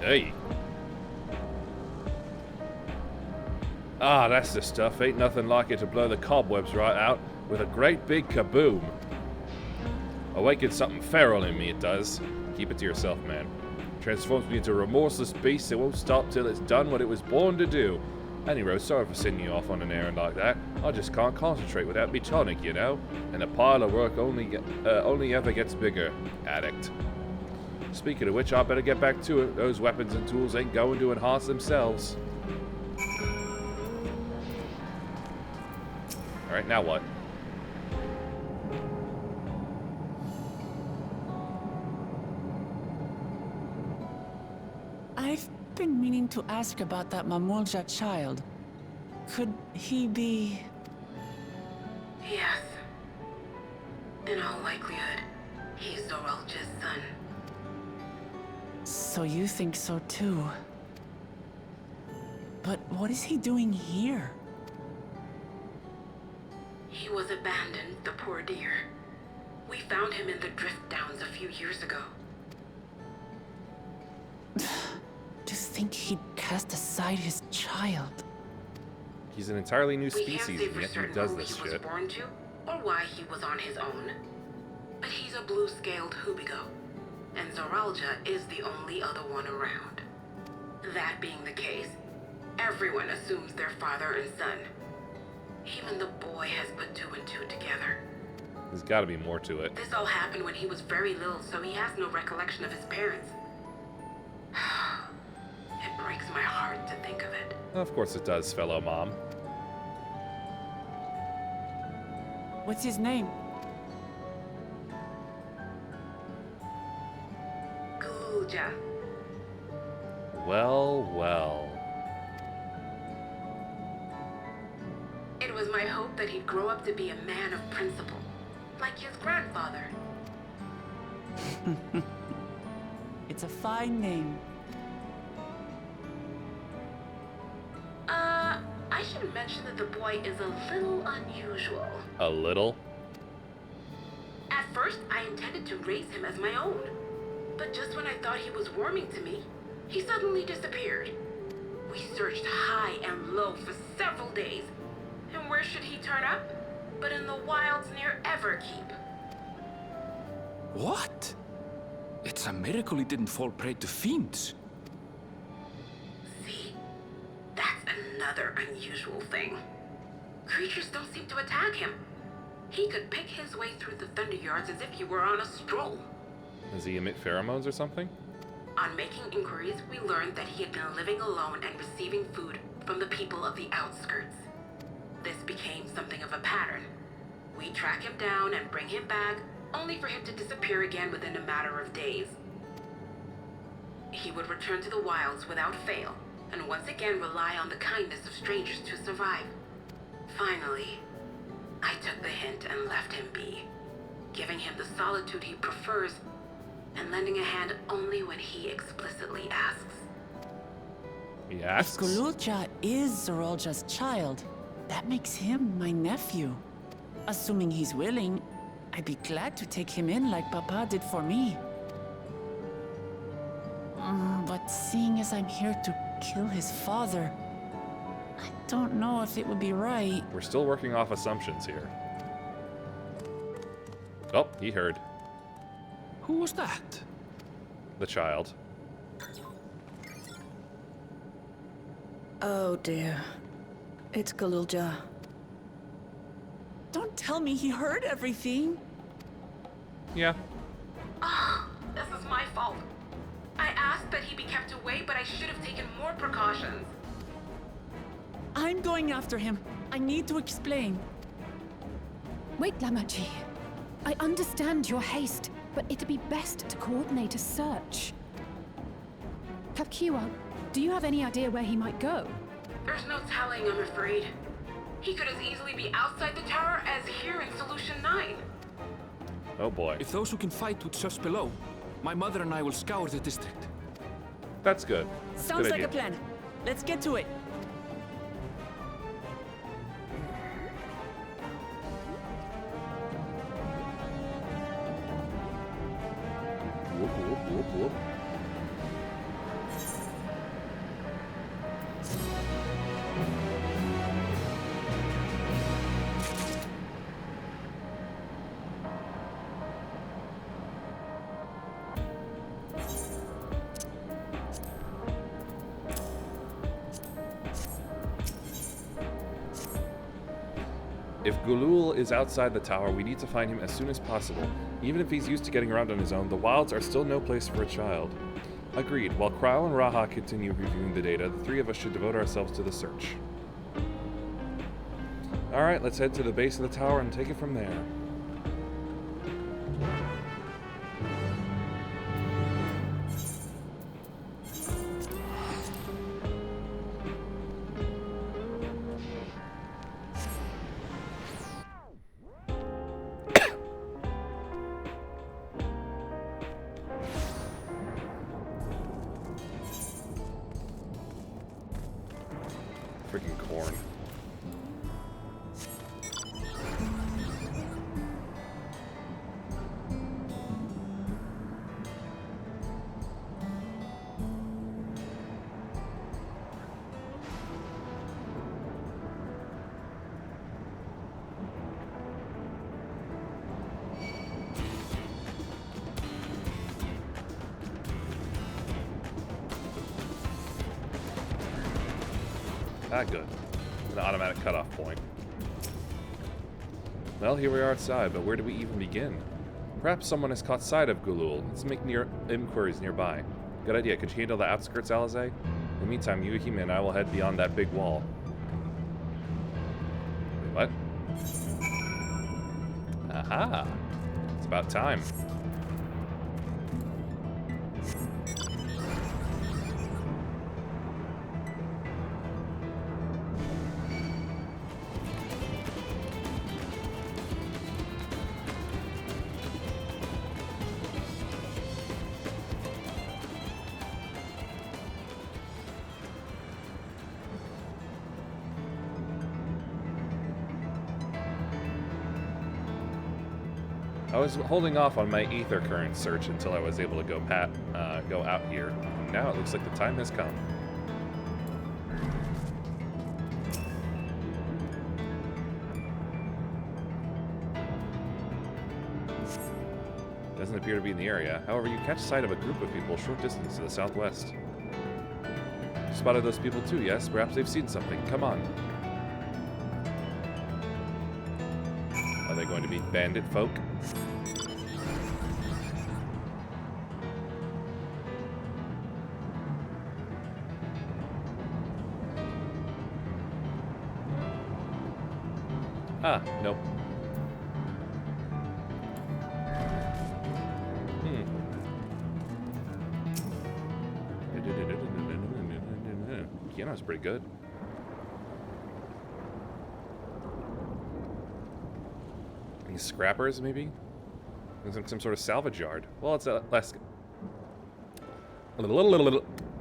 Hey. Ah, that's the stuff. Ain't nothing like it to blow the cobwebs right out with a great big kaboom. Awakens something feral in me, it does. Keep it to yourself, man. Transforms me into a remorseless beast that won't stop till it's done what it was born to do. Anyway, sorry for sending you off on an errand like that. I just can't concentrate without me tonic, you know? And the pile of work only ever gets bigger. Addict. Speaking of which, I better get back to it. Those weapons and tools ain't going to enhance themselves. Alright, now what? I've been meaning to ask about that Mamulja child. Could he be... Yes. In all likelihood, he's Zoralja's son. So you think so too. But what is he doing here? He was abandoned, the poor dear. We found him in the Drift Downs a few years ago. To think he'd cast aside his child. He's an entirely new species, We can't say and for yet he certain does who this he was shit. born to, or why he was on his own. But he's a blue-scaled Hubigo, and Zoralja is the only other one around. That being the case, everyone assumes they're father and son. Even the boy has put two and two together. There's gotta be more to it. This all happened when he was very little, so he has no recollection of his parents. It breaks my heart to think of it. Of course it does, fellow mom. What's his name? Gulja. Well, well. It was my hope that he'd grow up to be a man of principle, like his grandfather. It's a fine name. I should mention that the boy is a little unusual. A little? At first, I intended to raise him as my own. But just when I thought he was warming to me, he suddenly disappeared. We searched high and low for several days. And where should he turn up? But in the wilds near Everkeep. What? It's a miracle he didn't fall prey to fiends. See? That's another unusual thing. Creatures don't seem to attack him. He could pick his way through the Thunder Yards as if he were on a stroll. Does he emit pheromones or something? On making inquiries, we learned that he had been living alone and receiving food from the people of the outskirts. This became something of a pattern. We track him down and bring him back, only for him to disappear again within a matter of days. He would return to the wilds without fail, and once again rely on the kindness of strangers to survive. Finally, I took the hint and left him be, giving him the solitude he prefers, and lending a hand only when he explicitly asks. He If asks? Gululja is Zorolja's child, that makes him my nephew. Assuming he's willing, I'd be glad to take him in like Papa did for me. But seeing as I'm here to kill his father, I don't know if it would be right. We're still working off assumptions here. Oh, he heard. Who was that? The child. Oh dear. It's Gululja. Don't tell me he heard everything. Yeah. Ah, this is my fault. I asked that he be kept away, but I should have taken more precautions. I'm going after him. I need to explain. Wait, Lamachi. I understand your haste, but it'd be best to coordinate a search. Kapkiwa, do you have any idea where he might go? There's no telling, I'm afraid. He could as easily be outside the tower as here in Solution 9. Oh boy. If those who can fight would search below, my mother and I will scour the district. That's good. Sounds Good like idea. a plan. Let's get to it. Whoop, whoop, whoop, whoop. If Gulul is outside the tower, we need to find him as soon as possible. Even if he's used to getting around on his own, the wilds are still no place for a child. Agreed. While Kryle and Raha continue reviewing the data, the three of us should devote ourselves to the search. Alright, let's head to the base of the tower and take it from there. Freaking corn. Ah, good. An automatic cutoff point. Well, here we are outside, but where do we even begin? Perhaps someone has caught sight of Gulul. Let's make inquiries nearby. Good idea. Could you handle the outskirts, Alizé? In the meantime, Yuhime and I will head beyond that big wall. Wait, what? Aha! It's about time. I was holding off on my ether current search until I was able to go out here. Now it looks like the time has come. Doesn't appear to be in the area. However, you catch sight of a group of people a short distance to the southwest. Spotted those people too, yes? Perhaps they've seen something. Come on. Are they going to be bandit folk? Ah, nope. Piano's pretty good. Any scrappers, maybe? Some sort of salvage yard. Well, it's a less.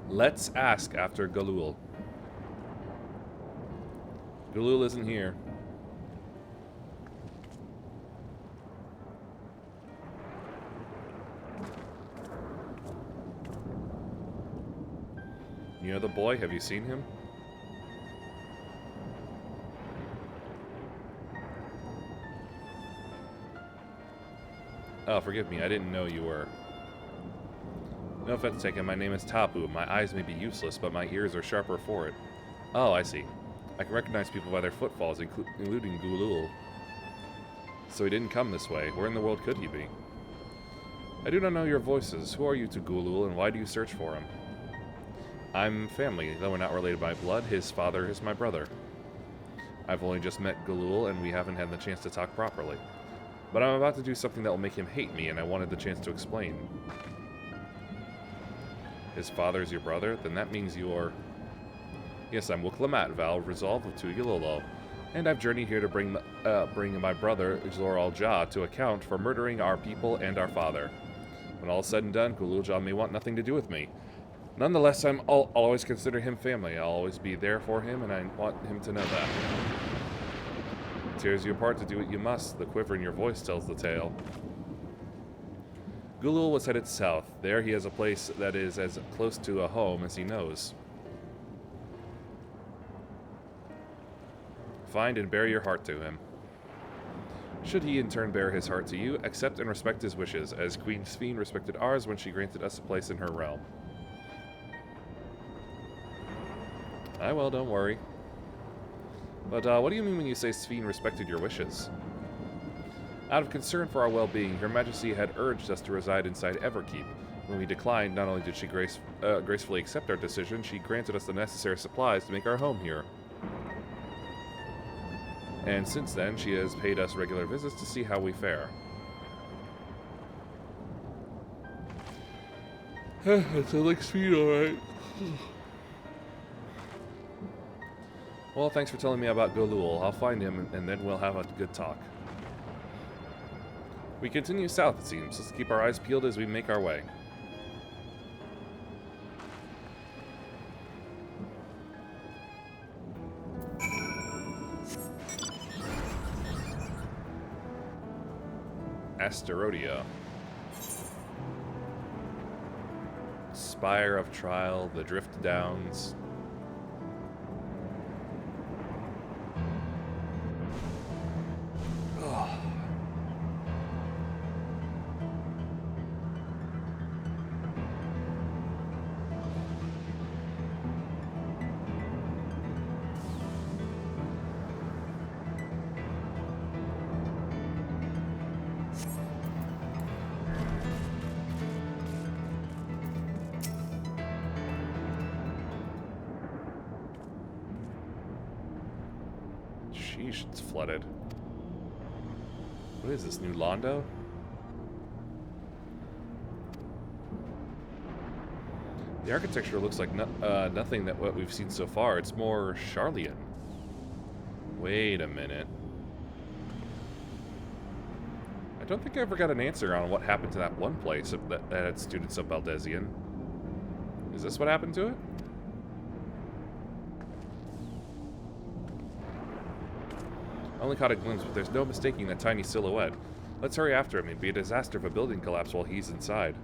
Let's ask after Galul. Galul isn't here. You know the boy? Have you seen him? Oh, forgive me. I didn't know you were. No offense taken. My name is Tapu. My eyes may be useless, but my ears are sharper for it. Oh, I see. I can recognize people by their footfalls, including Gulul. So he didn't come this way. Where in the world could he be? I do not know your voices. Who are you to Gulul, and why do you search for him? I'm family, though we're not related by blood. His father is my brother. I've only just met Galul, and we haven't had the chance to talk properly. But I'm about to do something that will make him hate me, and I wanted the chance to explain. His father's your brother? Then that means you're... Yes, I'm Wuklamat, Val, resolved with Tuyulolo, and I've journeyed here to bring my brother, Zor-al-Jah, to account for murdering our people and our father. When all is said and done, Gulul-Jah may want nothing to do with me. Nonetheless, I'll always consider him family. I'll always be there for him, and I want him to know that. It tears you apart to do what you must. The quiver in your voice tells the tale. Gulul was headed south. There he has a place that is as close to a home as he knows. Find and bear your heart to him. Should he in turn bear his heart to you, accept and respect his wishes, as Queen Sphene respected ours when she granted us a place in her realm. I will, don't worry. But what do you mean when you say Sphene respected your wishes? Out of concern for our well-being, Her Majesty had urged us to reside inside Everkeep. When we declined, not only did she gracefully accept our decision, she granted us the necessary supplies to make our home here. And since then, she has paid us regular visits to see how we fare. That sounds like Sphene, alright. Well, thanks for telling me about Galul. I'll find him, and then we'll have a good talk. We continue south, it seems. Let's keep our eyes peeled as we make our way. Asterodia. Spire of Trial, the Drift Downs. Sheesh, it's flooded. What is this, New Londo? The architecture looks like nothing that what we've seen so far. It's more Charlian. Wait a minute. I don't think I ever got an answer on what happened to that one place that had students of Baldesion. Is this what happened to it? Only caught a glimpse, but there's no mistaking that tiny silhouette. Let's hurry after him. It'd be a disaster if a building collapsed while he's inside.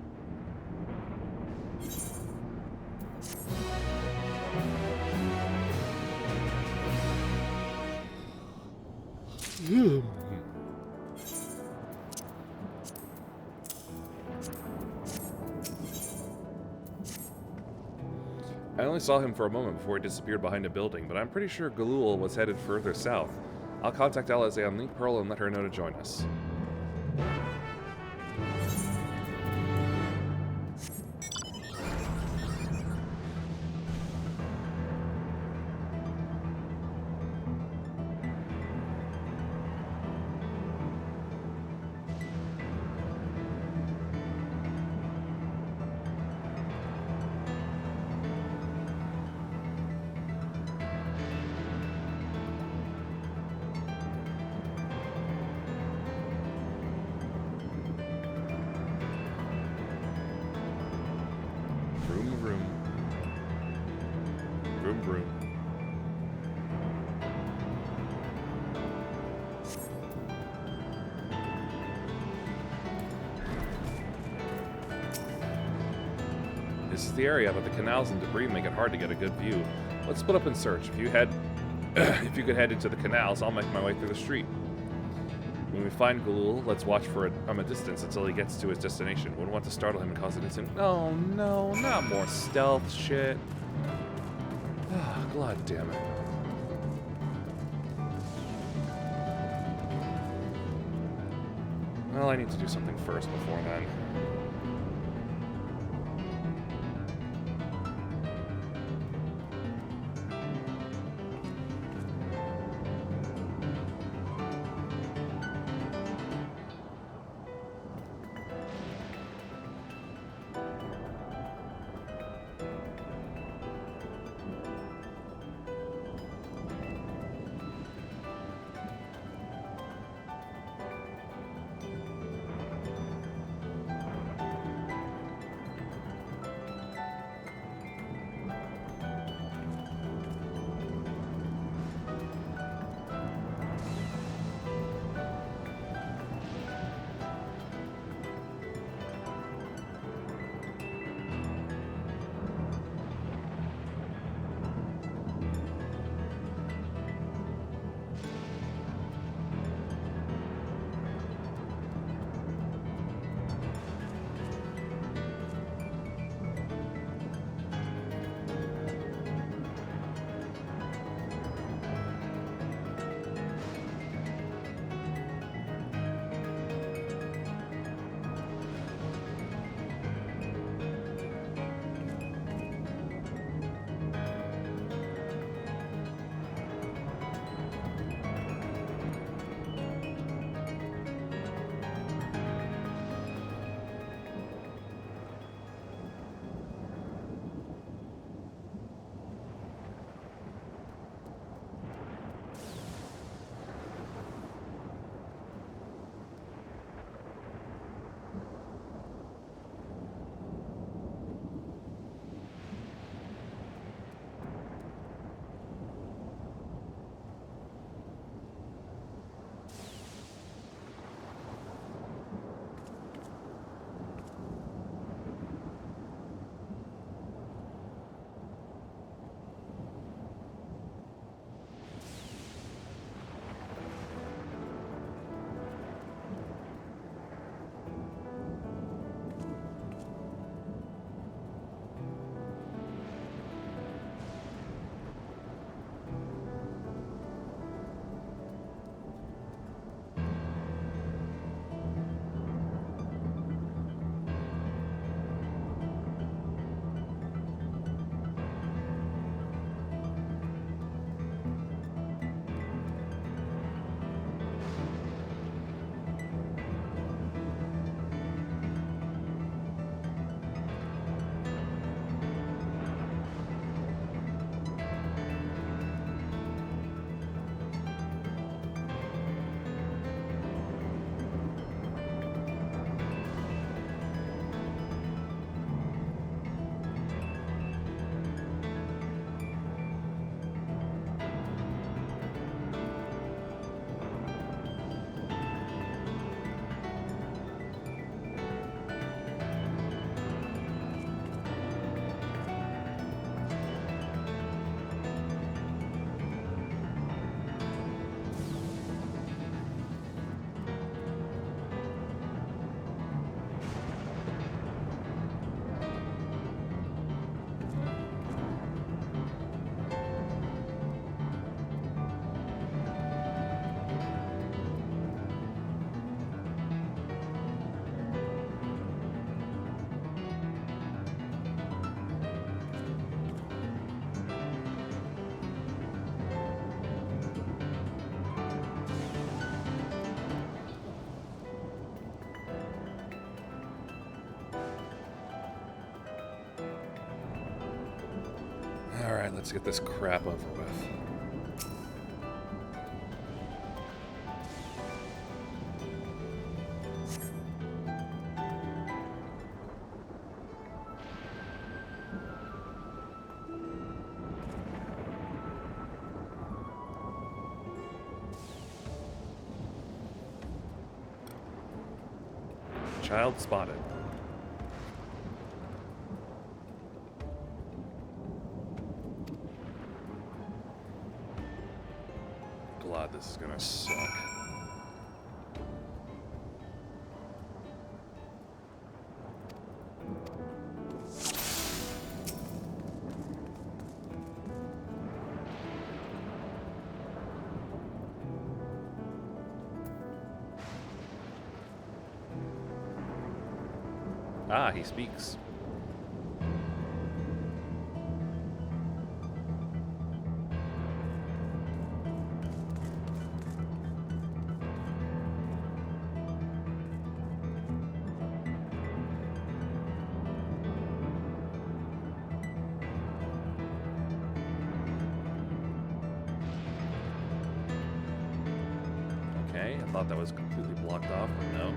I only saw him for a moment before he disappeared behind a building, but I'm pretty sure Galul was headed further south. I'll contact Alize on Link Pearl and let her know to join us. Vroom, vroom. Vroom, vroom. This is the area, but the canals and debris make it hard to get a good view. Let's split up and search. If you could head into the canals, I'll make my way through the street. When we find Galul, let's watch from a distance until he gets to his destination. Wouldn't want to startle him and cause an incident. Oh no, not more stealth shit. Ah, God damn it. Well, I need to do something first before then. Alright, let's get this crap over with. Child spotted. God, this is gonna suck. Ah, he speaks. Okay, I thought that was completely blocked off, but no.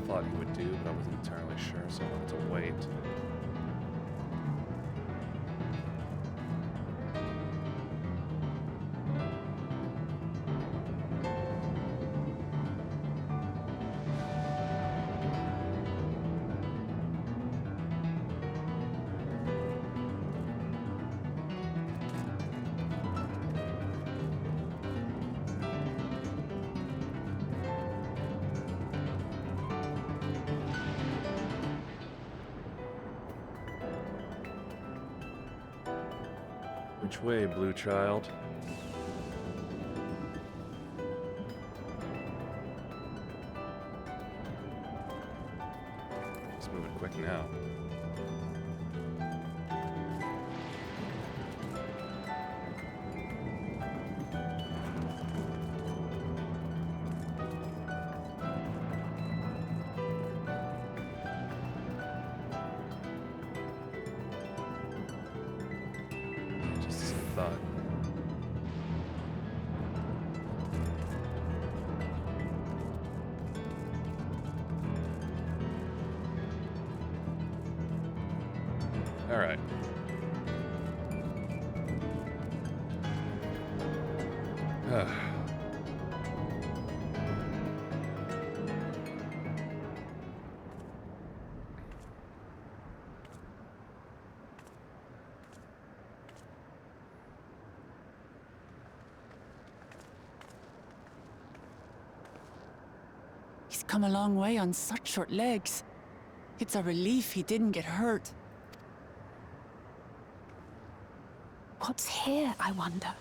Thought he would do, but I wasn't entirely sure, so I wanted to wait. Which way, blue child? It's moving quick now. Thought. All right. He's come a long way on such short legs. It's a relief he didn't get hurt. What's here, I wonder?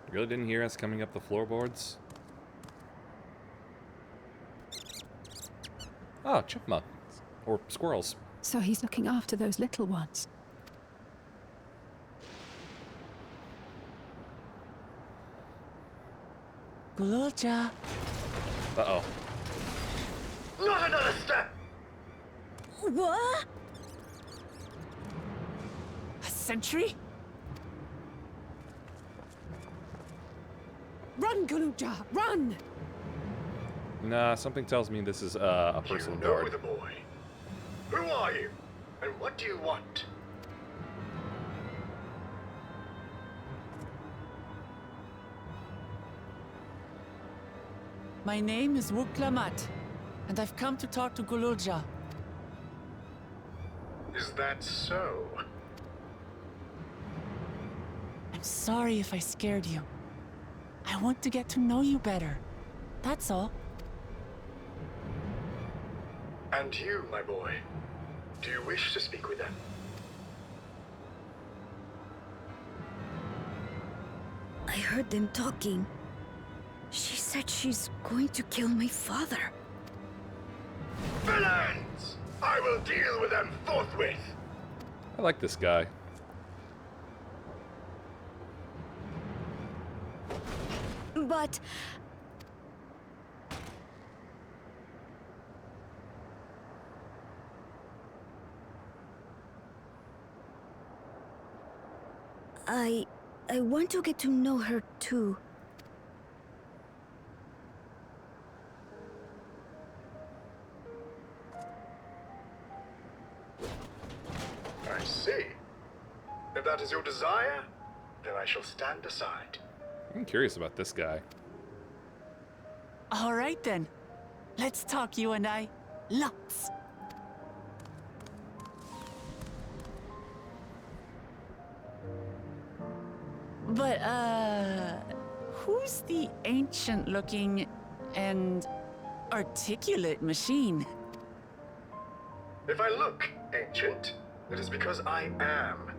You really didn't hear us coming up the floorboards? Oh, chipmunk. Or squirrels. So he's looking after those little ones. Gululja. Uh-oh. Not another step! What? A sentry? Run, Gululja, run! Nah, something tells me this is a personal You know guard. the boy. Who are you? And what do you want? My name is Wuklamat, and I've come to talk to Gululja. Is that so? I'm sorry if I scared you. I want to get to know you better. That's all. And you, my boy, do you wish to speak with them? I heard them talking. She said she's going to kill my father. Villains! I will deal with them forthwith! I like this guy. But... I want to get to know her too. I see. If that is your desire, then I shall stand aside. I'm curious about this guy. All right then. Let's talk, you and I. Lots. But, who's the ancient-looking and articulate machine? If I look ancient, it is because I am.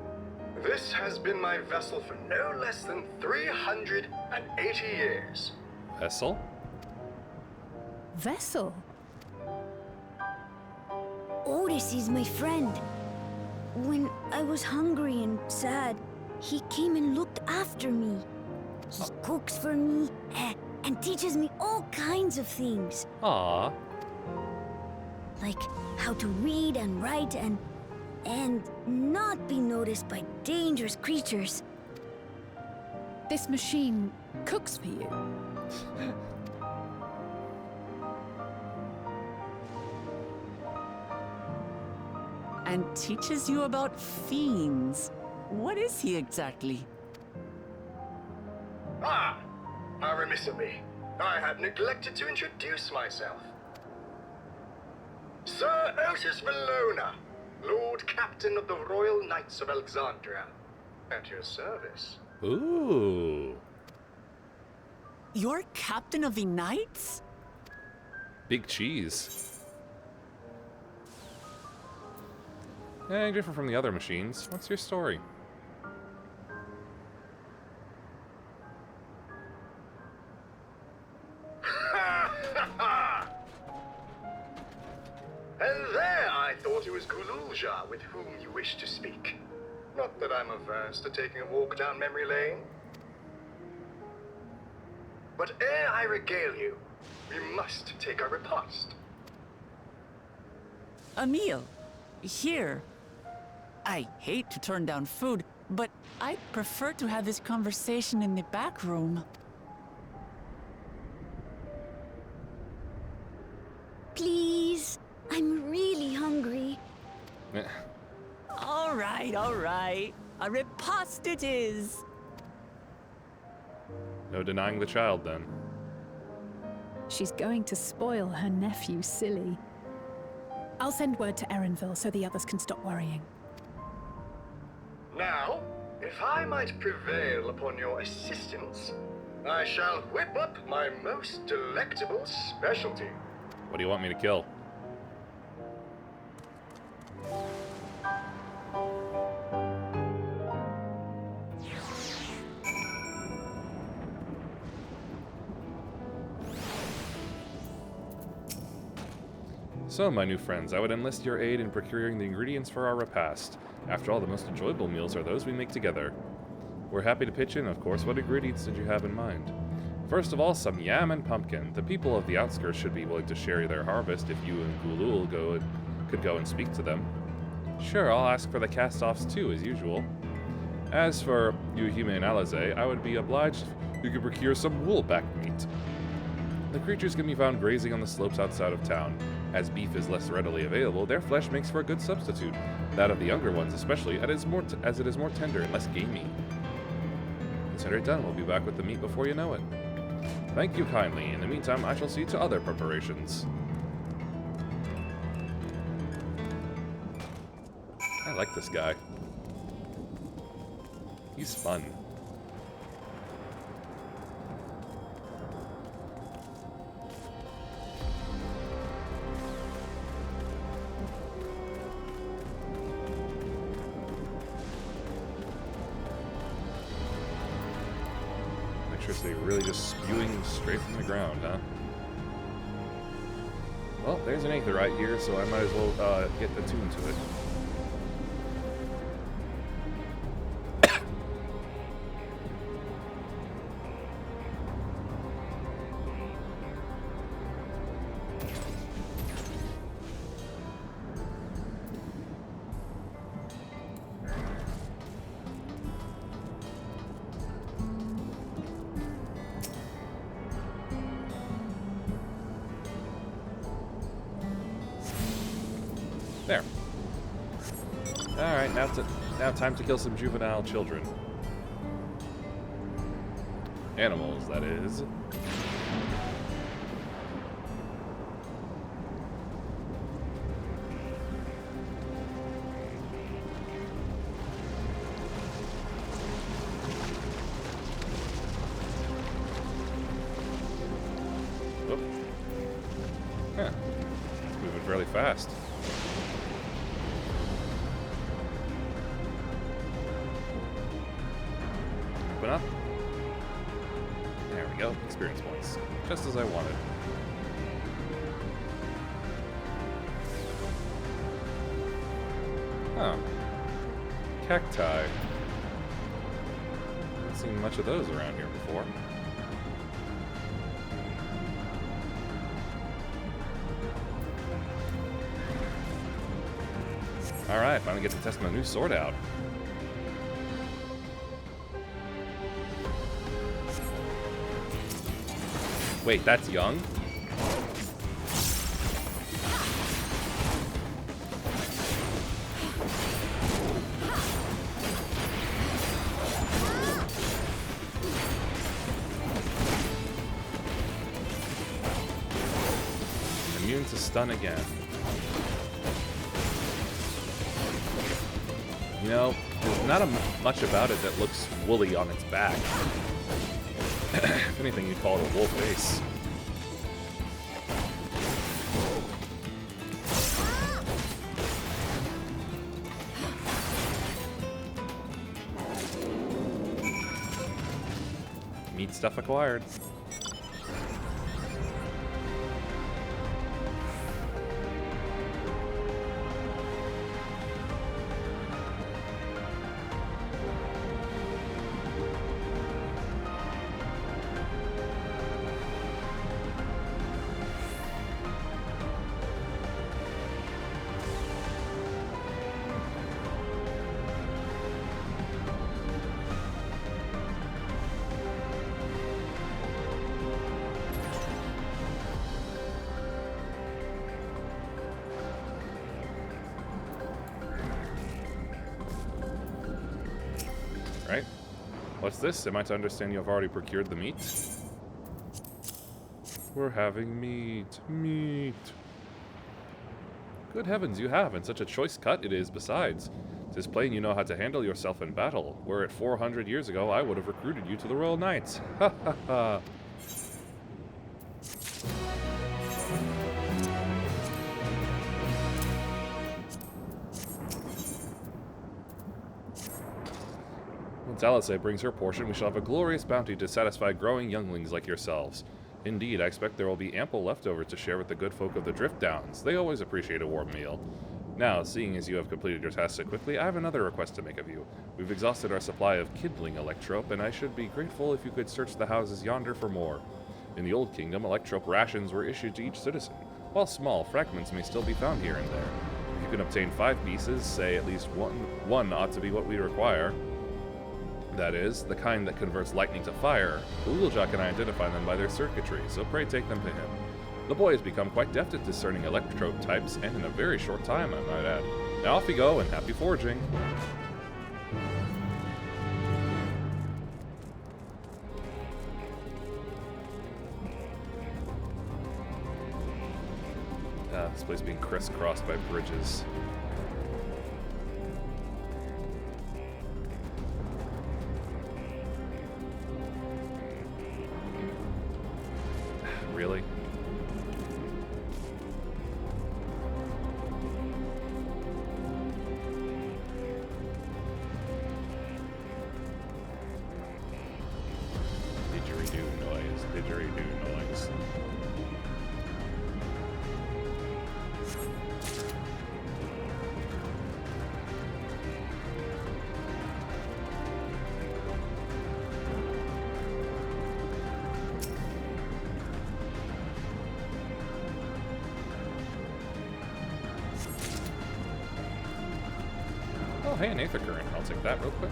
This has been my vessel for no less than 380 years. Vessel? Vessel? Otis is my friend. When I was hungry and sad, he came and looked after me. He cooks for me and teaches me all kinds of things. Aww. Like how to read and write and not be noticed by dangerous creatures. This machine cooks for you? And teaches you about fiends. What is he exactly? Ah! How remiss of me. I had neglected to introduce myself. Sir Otis Valona, Lord Captain of the Royal Knights of Alexandria. At your service. Ooh. You're Captain of the Knights? Big cheese. Eh, different from the other machines. What's your story? And there I thought it was Gululja with whom you wished to speak. Not that I'm averse to taking a walk down memory lane. But ere I regale you, we must take our repast. A meal. Here. I hate to turn down food, but I'd prefer to have this conversation in the back room. Please, I'm really hungry. All right, all right. A repast it is. No denying the child, then. She's going to spoil her nephew silly. I'll send word to Erenville so the others can stop worrying. Now, if I might prevail upon your assistance, I shall whip up my most delectable specialty. What do you want me to kill? So, my new friends, I would enlist your aid in procuring the ingredients for our repast. After all, the most enjoyable meals are those we make together. We're happy to pitch in, of course. What ingredients did you have in mind? First of all, some yam and pumpkin. The people of the outskirts should be willing to share their harvest if you and Gulul could go and speak to them. Sure, I'll ask for the cast-offs too, as usual. As for you Hime and Alize, I would be obliged if you could procure some wool-back meat. The creatures can be found grazing on the slopes outside of town. As beef is less readily available, their flesh makes for a good substitute. That of the younger ones especially, as it is more tender and less gamey. Consider it done. We'll be back with the meat before you know it. Thank you kindly. In the meantime, I shall see to other preparations. I like this guy. He's fun. electricity really just spewing straight from the ground, huh? Well, there's an aether right here, so I might as well get attuned to it. There. Alright, now time to kill some juvenile children. Animals, that is. Whoop. Huh. Moving fairly fast. Open up. There we go. Experience points. Just as I wanted. Oh. Cacti. Haven't seen much of those around here before. Alright, finally get to test my new sword out. Wait, that's young? Immune to stun again. You know, there's not much about it that looks woolly on its back. If anything, you'd call it a wolf face. Meat stuff acquired. Right? What's this? Am I to understand you have already procured the meat? We're having meat. Meat. Good heavens, you have, and such a choice cut it is besides. 'Tis plain you know how to handle yourself in battle. Were it 400 years ago, I would have recruited you to the Royal Knights. Ha ha ha. Once Alice brings her portion, we shall have a glorious bounty to satisfy growing younglings like yourselves. Indeed, I expect there will be ample leftovers to share with the good folk of the Drift Downs. They always appreciate a warm meal. Now, seeing as you have completed your task so quickly, I have another request to make of you. We've exhausted our supply of kindling electrope, and I should be grateful if you could search the houses yonder for more. In the Old Kingdom, electrope rations were issued to each citizen. While small, fragments may still be found here and there. If you can obtain 5 pieces, say at least one ought to be what we require. That is, the kind that converts lightning to fire. Wheeljack and I identify them by their circuitry, so pray take them to him. The boy has become quite deft at discerning electrode types, and in a very short time, I might add. Now off you go, and happy forging! This place being crisscrossed by bridges. Really? Did you read didgeridoo noise. Oh, hey, an Aether Current. I'll take that real quick.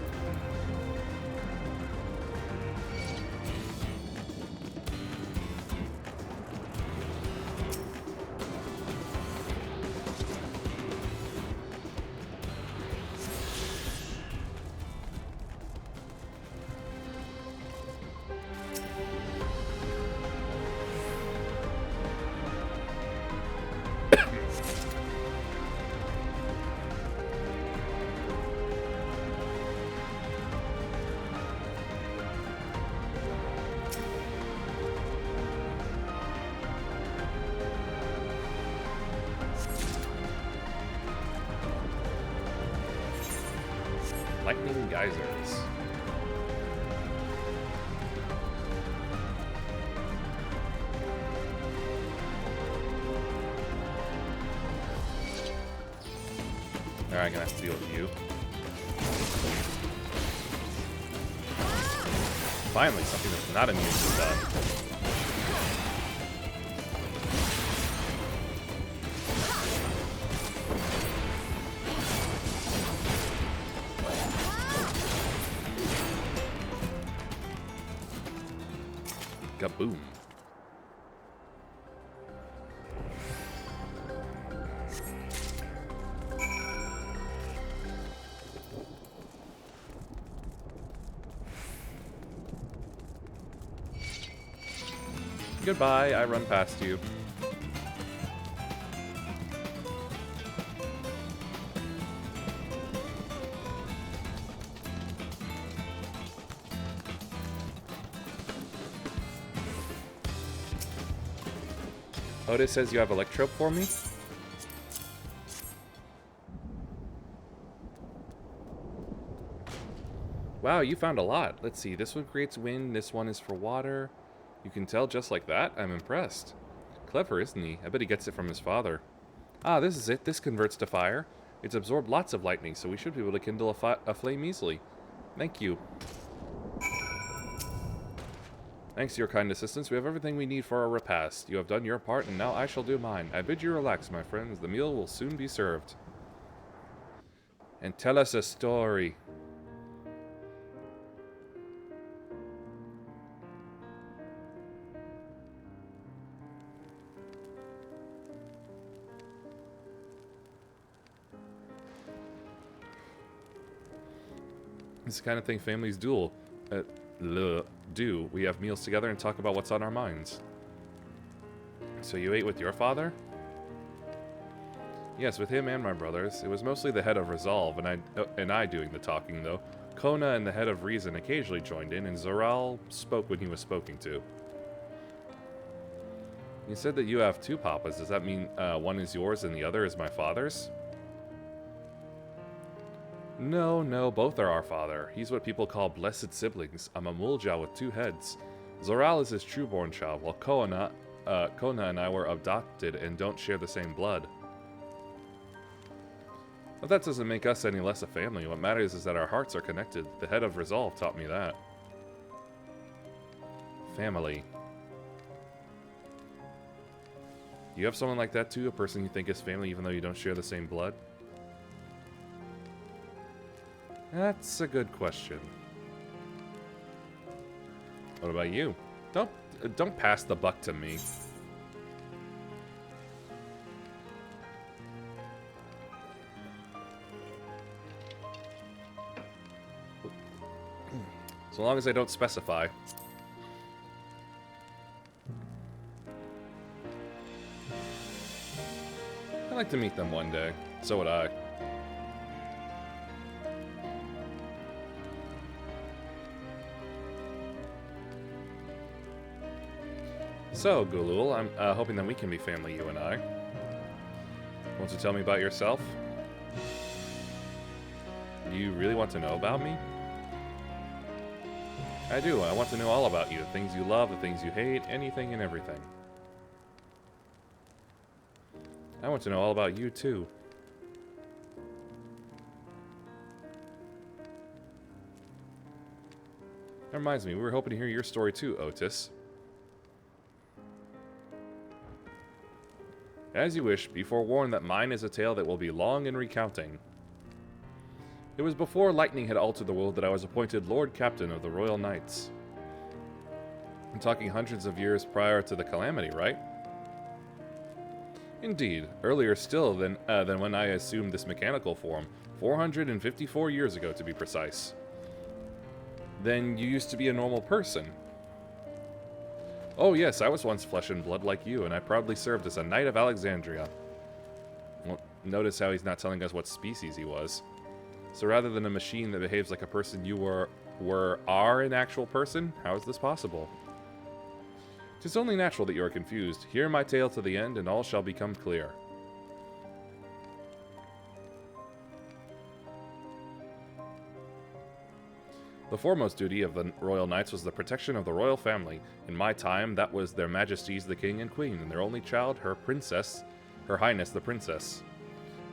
Lightning geysers. Alright, I'm gonna have to deal with you. Finally, something that's not immune to stuff. Kaboom. Goodbye, I run past you. Otis says you have Electrope for me? Wow, you found a lot. Let's see, this one creates wind, this one is for water. You can tell just like that? I'm impressed. Clever, isn't he? I bet he gets it from his father. Ah, this is it. This converts to fire. It's absorbed lots of lightning, so we should be able to kindle a flame easily. Thank you. Thanks to your kind assistance, we have everything we need for our repast. You have done your part, and now I shall do mine. I bid you relax, my friends. The meal will soon be served. And tell us a story. This is the kind of thing families do. We have meals together and talk about what's on our minds. So you ate with your father? Yes, with him and my brothers. It was mostly the head of Resolve, and I doing the talking, though. Kona and the head of Reason occasionally joined in, and Zoral spoke when he was spoken to. You said that you have two papas. Does that mean one is yours and the other is my father's? No, both are our father. He's what people call blessed siblings. I'm a Mulja with two heads. Zoral is his true-born child, while Kona and I were adopted and don't share the same blood. But that doesn't make us any less a family. What matters is that our hearts are connected. The head of Resolve taught me that. Family. You have someone like that too? A person you think is family even though you don't share the same blood? That's a good question. What about you? Don't pass the buck to me. So long as I don't specify. I'd like to meet them one day. So would I. So, Gulul, I'm hoping that we can be family, you and I. Want to tell me about yourself? Do you really want to know about me? I do. I want to know all about you. The things you love, the things you hate, anything and everything. I want to know all about you, too. That reminds me, we were hoping to hear your story too, Otis. As you wish, be forewarned that mine is a tale that will be long in recounting. It was before lightning had altered the world that I was appointed Lord Captain of the Royal Knights. I'm talking hundreds of years prior to the calamity, right? Indeed, earlier still than when I assumed this mechanical form, 454 years ago to be precise. Then you used to be a normal person. Oh yes, I was once flesh and blood like you, and I proudly served as a Knight of Alexandria. Well, notice how he's not telling us what species he was. So rather than a machine that behaves like a person you are an actual person, how is this possible? 'Tis only natural that you are confused. Hear my tale to the end, and all shall become clear. The foremost duty of the Royal Knights was the protection of the royal family. In my time, that was their Majesties the King and Queen, and their only child, Her Highness the Princess.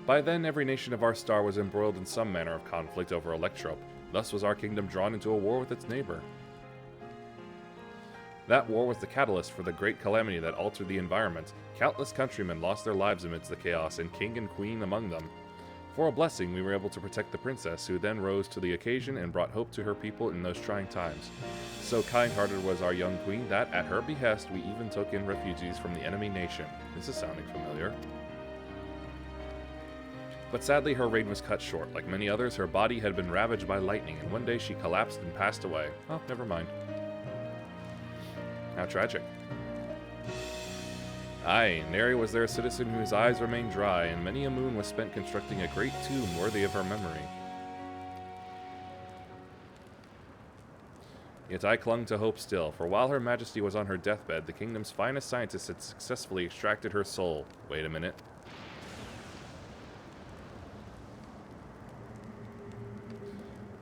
By then, every nation of our star was embroiled in some manner of conflict over Electrope. Thus was our kingdom drawn into a war with its neighbor. That war was the catalyst for the great calamity that altered the environment. Countless countrymen lost their lives amidst the chaos, and King and Queen among them. For a blessing, we were able to protect the princess, who then rose to the occasion and brought hope to her people in those trying times. So kind-hearted was our young queen that, at her behest, we even took in refugees from the enemy nation. This is sounding familiar. But sadly, her reign was cut short. Like many others, her body had been ravaged by lightning, and one day she collapsed and passed away. Oh, never mind. How tragic. Aye, nary was there a citizen whose eyes remained dry, and many a moon was spent constructing a great tomb worthy of her memory. Yet I clung to hope still, for while Her Majesty was on her deathbed, the kingdom's finest scientists had successfully extracted her soul. Wait a minute.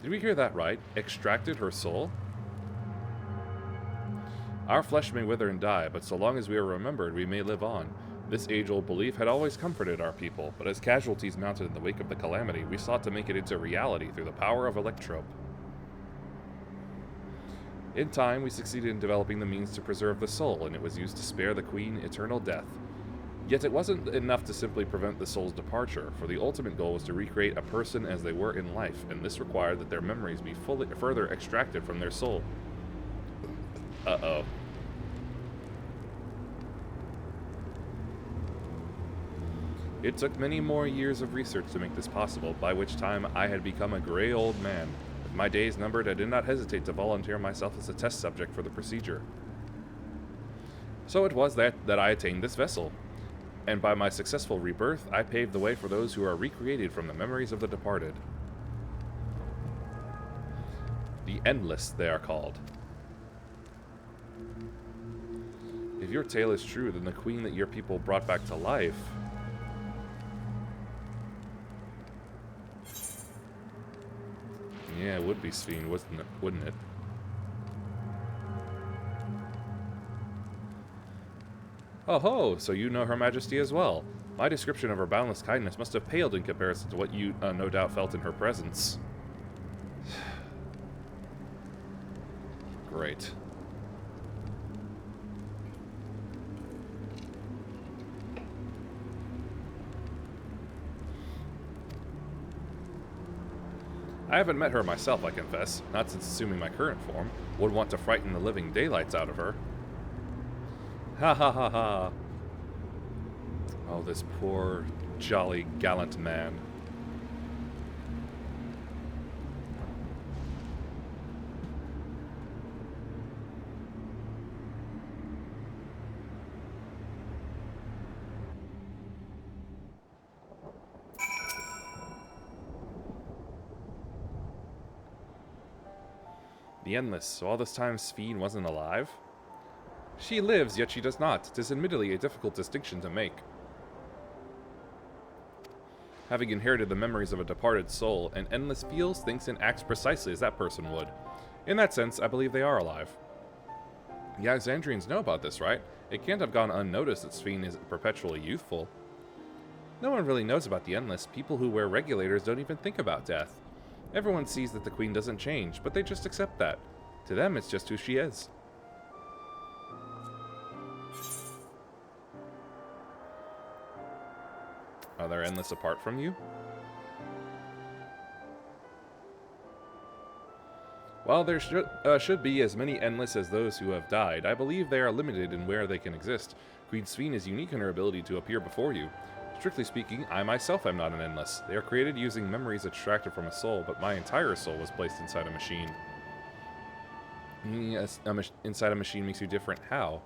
Did we hear that right? Extracted her soul? Our flesh may wither and die, but so long as we are remembered, we may live on. This age-old belief had always comforted our people, but as casualties mounted in the wake of the calamity, we sought to make it into reality through the power of Electrope. In time, we succeeded in developing the means to preserve the soul, and it was used to spare the Queen eternal death. Yet it wasn't enough to simply prevent the soul's departure, for the ultimate goal was to recreate a person as they were in life, and this required that their memories be further extracted from their soul. Uh-oh. It took many more years of research to make this possible, by which time I had become a gray old man. With my days numbered, I did not hesitate to volunteer myself as a test subject for the procedure. So it was that I attained this vessel, and by my successful rebirth, I paved the way for those who are recreated from the memories of the departed. The Endless, they are called. If your tale is true, then the queen that your people brought back to life... Yeah, it would be Sphene, wouldn't it? Oh ho, so you know Her Majesty as well. My description of her boundless kindness must have paled in comparison to what you no doubt felt in her presence. Great. I haven't met her myself, I confess, not since assuming my current form. Would want to frighten the living daylights out of her. Ha ha ha ha. Oh, this poor, jolly, gallant man. The Endless. So all this time Sphene wasn't alive? She lives, yet she does not. It is admittedly a difficult distinction to make. Having inherited the memories of a departed soul, an Endless feels, thinks, and acts precisely as that person would. In that sense, I believe they are alive. The Alexandrians know about this, right? It can't have gone unnoticed that Sphene is perpetually youthful. No one really knows about the Endless. People who wear regulators don't even think about death. Everyone sees that the Queen doesn't change, but they just accept that. To them, it's just who she is. Are there Endless apart from you? While there should be as many Endless as those who have died, I believe they are limited in where they can exist. Queen Sphene is unique in her ability to appear before you. Strictly speaking, I myself am not an Endless. They are created using memories extracted from a soul, but my entire soul was placed inside a machine. Yes, inside a machine makes you different. How?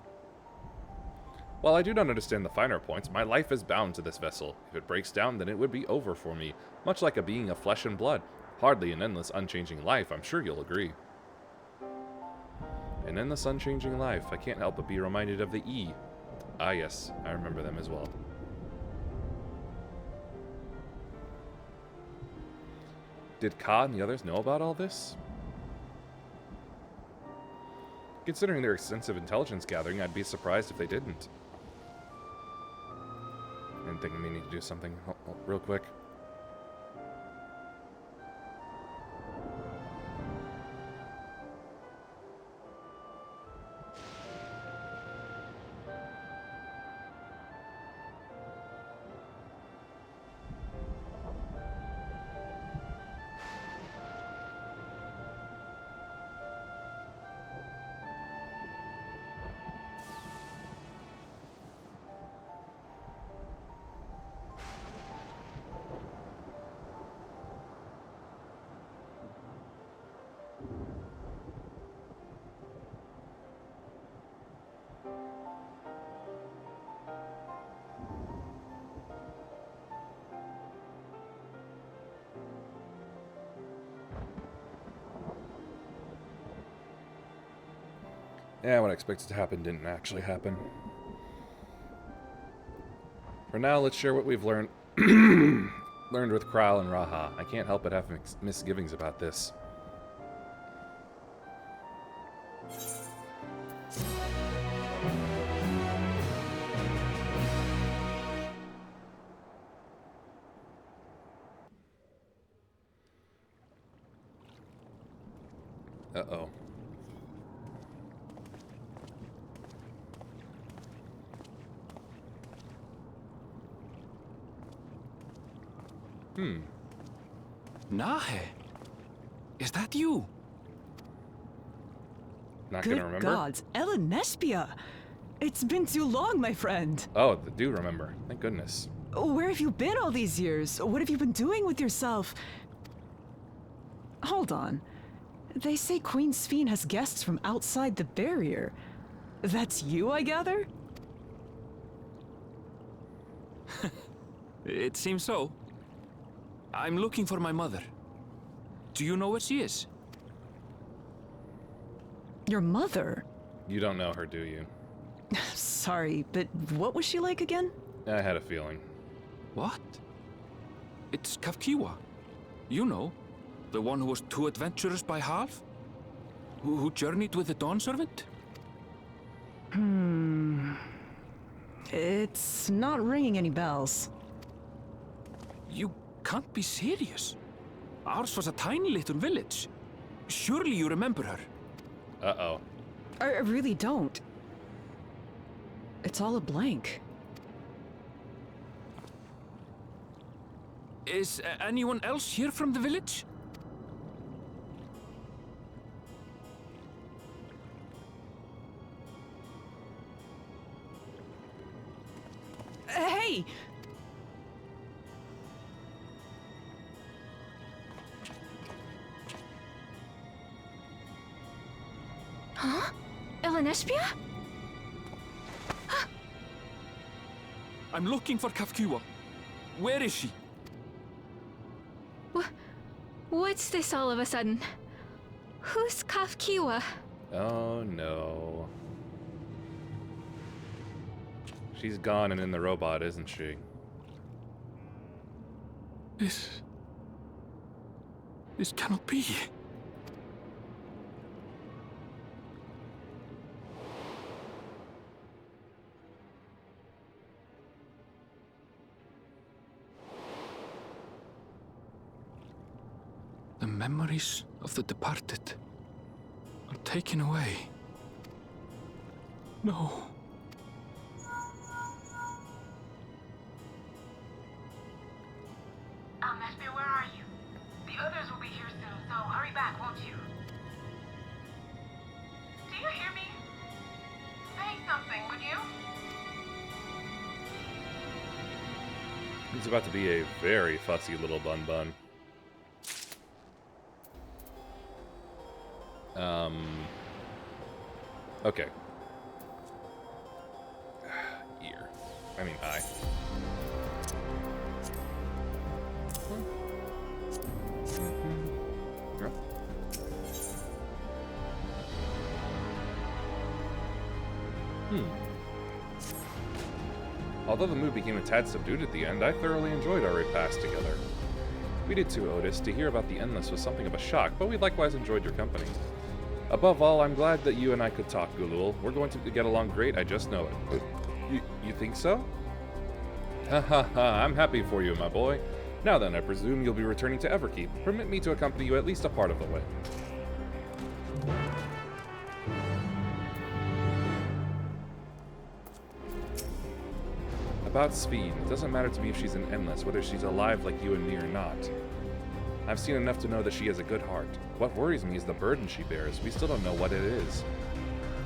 While I do not understand the finer points, my life is bound to this vessel. If it breaks down, then it would be over for me, much like a being of flesh and blood. Hardly an endless, unchanging life, I'm sure you'll agree. An endless, unchanging life. I can't help but be reminded of the E. Ah, yes, I remember them as well. Did Ka and the others know about all this? Considering their extensive intelligence gathering, I'd be surprised if they didn't. And thinking we need to do something real quick. Yeah, what I expected to happen didn't actually happen. For now, let's share what we've learned with Kral and Raha. I can't help but have misgivings about this. Uh-oh. Nahe, is that you? Not Good gonna remember? gods, Ellen Nespia! It's been too long, my friend. Oh, I do remember. Thank goodness. Where have you been all these years? What have you been doing with yourself? Hold on. They say Queen Sphene has guests from outside the barrier. That's you, I gather? It seems so. I'm looking for my mother. Do you know where she is? Your mother? You don't know her, do you? Sorry, but what was she like again? I had a feeling. What? It's Kafkiwa. You know, the one who was too adventurous by half? Who journeyed with the Dawn Servant? It's not ringing any bells. You can't be serious. Ours was a tiny little village. Surely you remember her. Uh-oh. I really don't. It's all a blank. Is anyone else here from the village? Hey! Huh? Ellen Nespia? I'm looking for Kafkiwa. Where is she? What's this all of a sudden? Who's Kafkiwa? Oh, no. She's gone and in the robot, isn't she? This cannot be. The memories of the departed are taken away. No. Meshbeer, where are you? The others will be here soon, so hurry back, won't you? Do you hear me? Say something, would you? He's about to be a very fussy little bun-bun. Okay. Ear. I mean, eye. Yep. Although the mood became a tad subdued at the end, I thoroughly enjoyed our repast together. We did too, Otis. To hear about the Endless was something of a shock, but we likewise enjoyed your company. Above all, I'm glad that you and I could talk, Gulul. We're going to get along great, I just know it. You think so? Ha ha ha, I'm happy for you, my boy. Now then, I presume you'll be returning to Everkeep. Permit me to accompany you at least a part of the way. About Sphene, it doesn't matter to me if she's an Endless, whether she's alive like you and me or not. I've seen enough to know that she has a good heart. What worries me is the burden she bears. We still don't know what it is.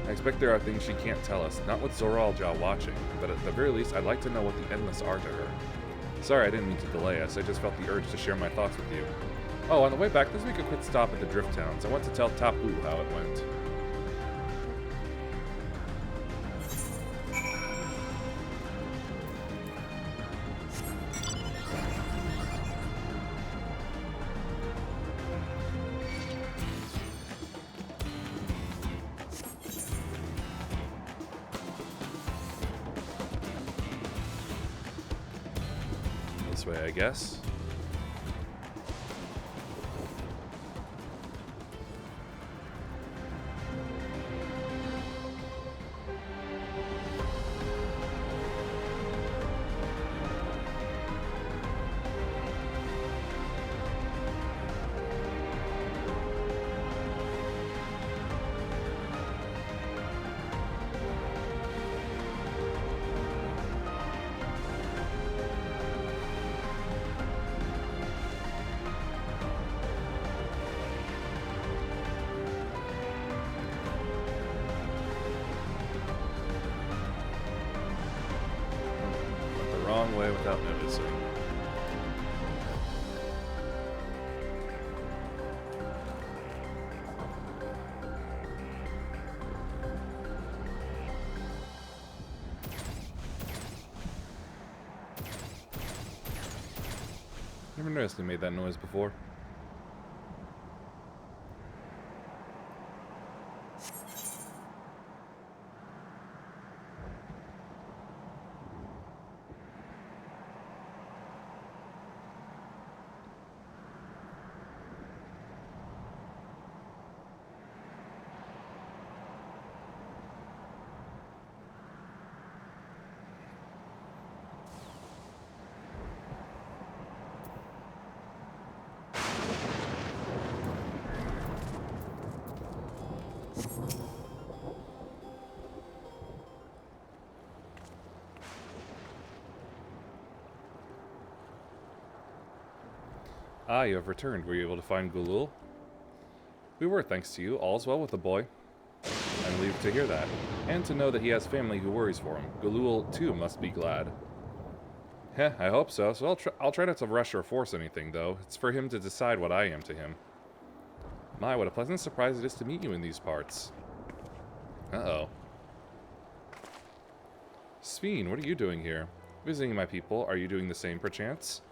I expect there are things she can't tell us, not with Zoraljaw watching, but at the very least, I'd like to know what the Endless are to her. Sorry, I didn't mean to delay us. I just felt the urge to share my thoughts with you. Oh, on the way back, let's make a quick stop at the Drift Towns. I want to tell Tapu how it went. Way, I guess. Wrong way without noticing. Never noticed they made that noise before. Ah, you have returned. Were you able to find Gulul? We were, thanks to you. All's well with the boy. I'm relieved to hear that. And to know that he has family who worries for him. Gulul, too, must be glad. Heh, I hope so. So I'll try not to rush or force anything, though. It's for him to decide what I am to him. My, what a pleasant surprise it is to meet you in these parts. Uh-oh. Sphene, what are you doing here? Visiting my people. Are you doing the same, perchance?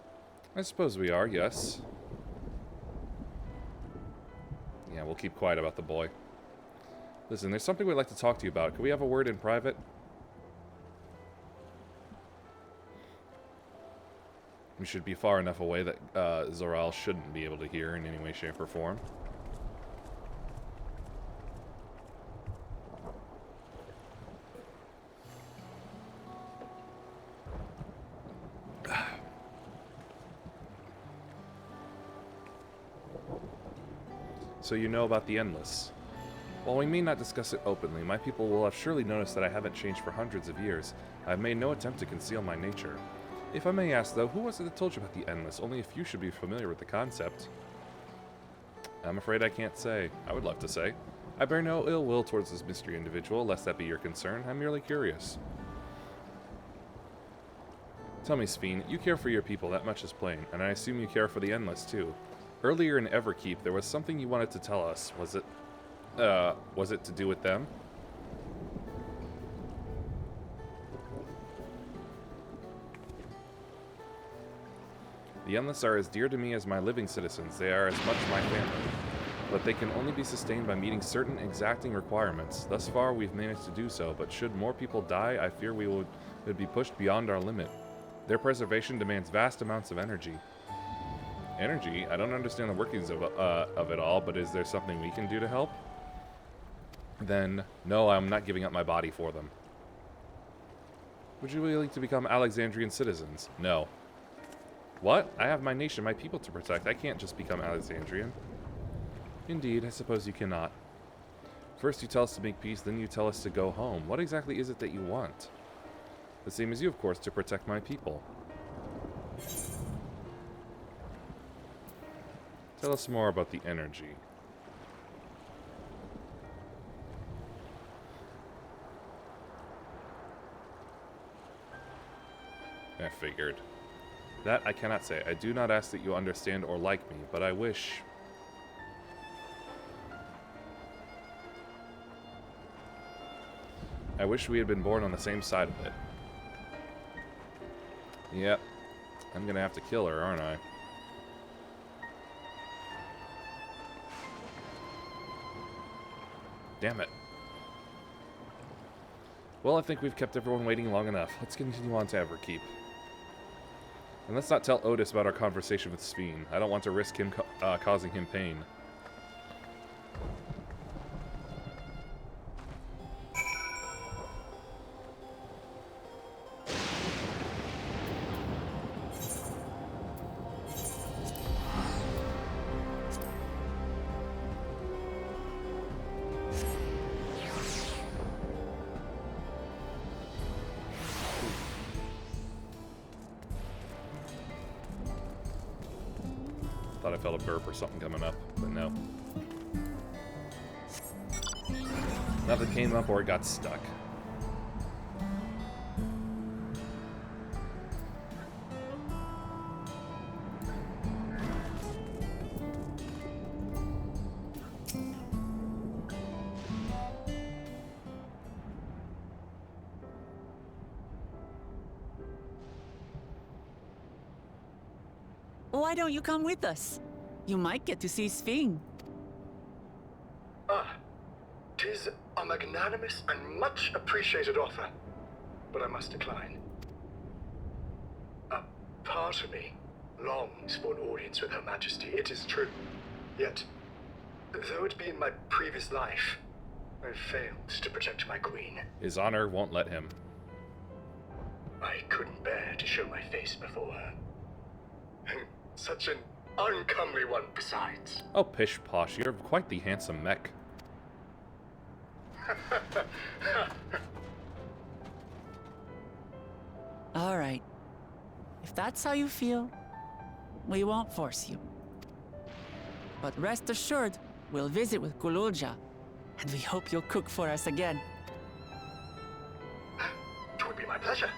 I suppose we are, yes. Yeah, we'll keep quiet about the boy. Listen, there's something we'd like to talk to you about. Could we have a word in private? We should be far enough away that Zoral shouldn't be able to hear in any way, shape, or form. So you know about the Endless. While we may not discuss it openly, my people will have surely noticed that I haven't changed for hundreds of years. I have made no attempt to conceal my nature. If I may ask, though, who was it that told you about the Endless? Only a few should be familiar with the concept. I'm afraid I can't say. I would love to say. I bear no ill will towards this mystery individual, lest that be your concern. I'm merely curious. Tell me, Sphene, you care for your people, that much is plain, and I assume you care for the Endless, too. Earlier in Everkeep, there was something you wanted to tell us. Was it to do with them? The Endless are as dear to me as my living citizens. They are as much my family. But they can only be sustained by meeting certain exacting requirements. Thus far, we've managed to do so, but should more people die, I fear we would be pushed beyond our limit. Their preservation demands vast amounts of energy. Energy? I don't understand the workings of it all, but is there something we can do to help? Then, no, I'm not giving up my body for them. Would you really like to become Alexandrian citizens? No. What? I have my nation, my people to protect. I can't just become Alexandrian. Indeed, I suppose you cannot. First you tell us to make peace, then you tell us to go home. What exactly is it that you want? The same as you, of course, to protect my people. Tell us more about the energy. I figured. That I cannot say. I do not ask that you understand or like me, but I wish... I wish we had been born on the same side of it. Yep. I'm gonna have to kill her, aren't I? Damn it. Well, I think we've kept everyone waiting long enough. Let's continue on to Everkeep. And let's not tell Otis about our conversation with Sphene. I don't want to risk him causing him pain. Thought I felt a burp or something coming up, but no. Nothing came up or it got stuck. Why don't you come with us? You might get to see Sphene. Ah, 'tis a magnanimous and much appreciated offer, but I must decline. A part of me longs for an audience with Her Majesty, it is true. Yet, though it be in my previous life, I failed to protect my queen. His honor won't let him. I couldn't bear to show my face before her. Such an uncomely one besides. Oh, pish posh, you're quite the handsome mech. All right. If that's how you feel, we won't force you. But rest assured, we'll visit with Kululja, and we hope you'll cook for us again. It would be my pleasure.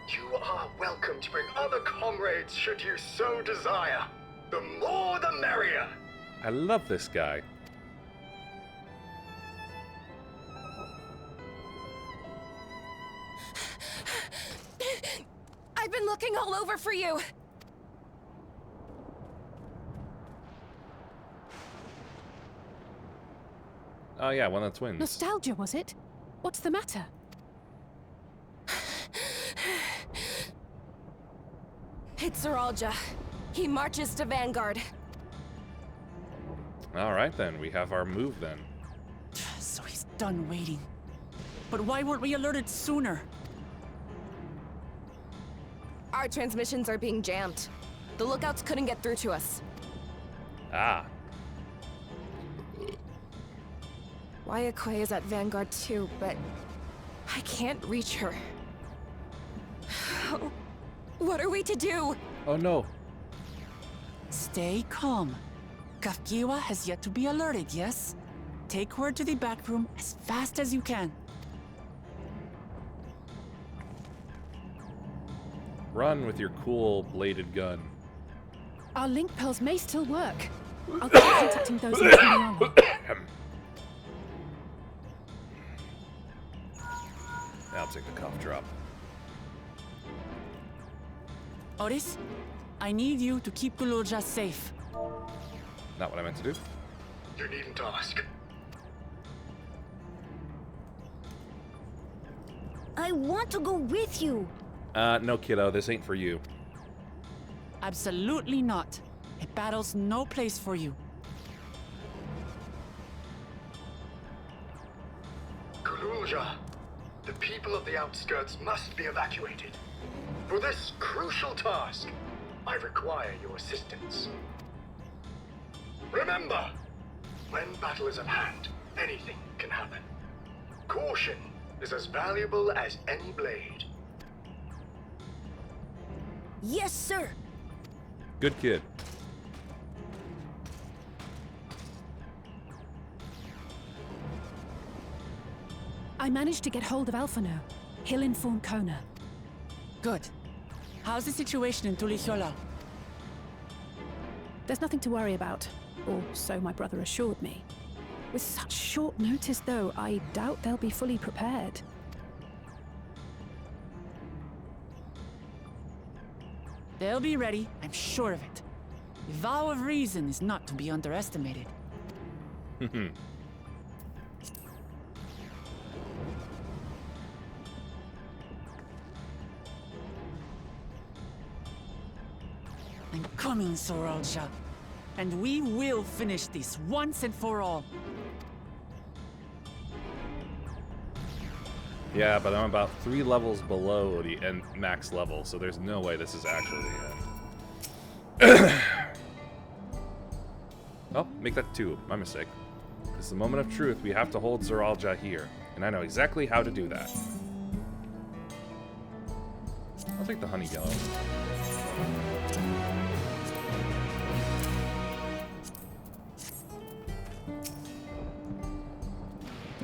You are welcome to bring other comrades should you so desire. The more the merrier. I love this guy. I've been looking all over for you. Oh yeah, one of the twins. Nostalgia, was it? What's the matter? It's Zeralja. He marches to Vanguard. Alright then, we have our move then. So he's done waiting. But why weren't we alerted sooner? Our transmissions are being jammed. The lookouts couldn't get through to us. Ah. Wayakwe is at Vanguard too, but I can't reach her. What are we to do? Oh no. Stay calm. Kafkiwa has yet to be alerted, yes? Take her to the back room as fast as you can. Run with your cool bladed gun. Our link pearls may still work. I'll keep contacting those in Tuniala. I'll take the cough drop. Otis, I need you to keep Kululja safe. Not what I meant to do. You needn't ask. I want to go with you. No, kiddo, this ain't for you. Absolutely not. A battle's no place for you. Kululja, the people of the outskirts must be evacuated. For this crucial task, I require your assistance. Remember, when battle is at hand, anything can happen. Caution is as valuable as any blade. Yes, sir. Good kid. I managed to get hold of Alphano. He'll inform Kona. Good. How's the situation in Tulihiola? There's nothing to worry about, or so my brother assured me. With such short notice, though, I doubt they'll be fully prepared. They'll be ready, I'm sure of it. The vow of reason is not to be underestimated. I'm coming, Soralja. And we will finish this once and for all. Yeah, but I'm about 3 levels below the end max level, so there's no way this is actually the end. Oh, make that 2. My mistake. It's the moment of truth. We have to hold Zoralja here, and I know exactly how to do that. I'll take the honey yellow.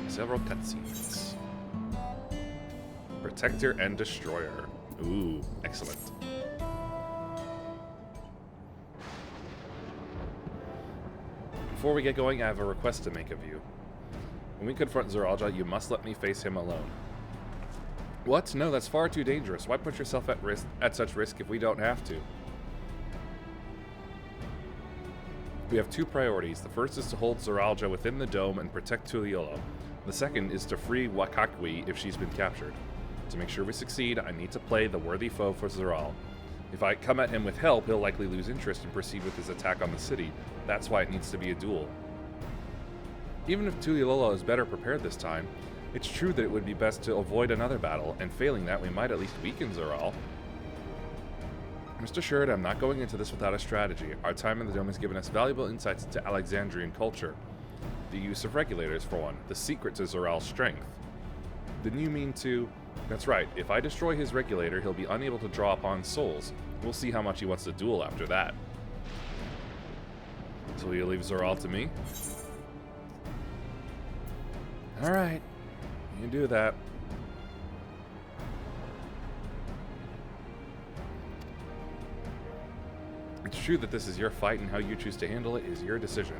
Several cutscenes. Protector and Destroyer. Ooh, excellent. Before we get going, I have a request to make of you. When we confront Zoralja, you must let me face him alone. What? No, that's far too dangerous. Why put yourself at such risk if we don't have to? We have 2 priorities. The first is to hold Zoralja within the dome and protect Tuliolo. The second is to free Wakakwi if she's been captured. To make sure we succeed, I need to play the worthy foe for Zoral. If I come at him with help, he'll likely lose interest and proceed with his attack on the city. That's why it needs to be a duel. Even if Tuliolo is better prepared this time, it's true that it would be best to avoid another battle, and failing that, we might at least weaken Zoral. Rest assured, I'm not going into this without a strategy. Our time in the dome has given us valuable insights into Alexandrian culture. The use of regulators, for one, the secret to Zoral's strength. Didn't you mean to... That's right, if I destroy his regulator, he'll be unable to draw upon souls. We'll see how much he wants to duel after that. So will you leave Zoral to me? Alright, you do that. It's true that this is your fight, and how you choose to handle it is your decision.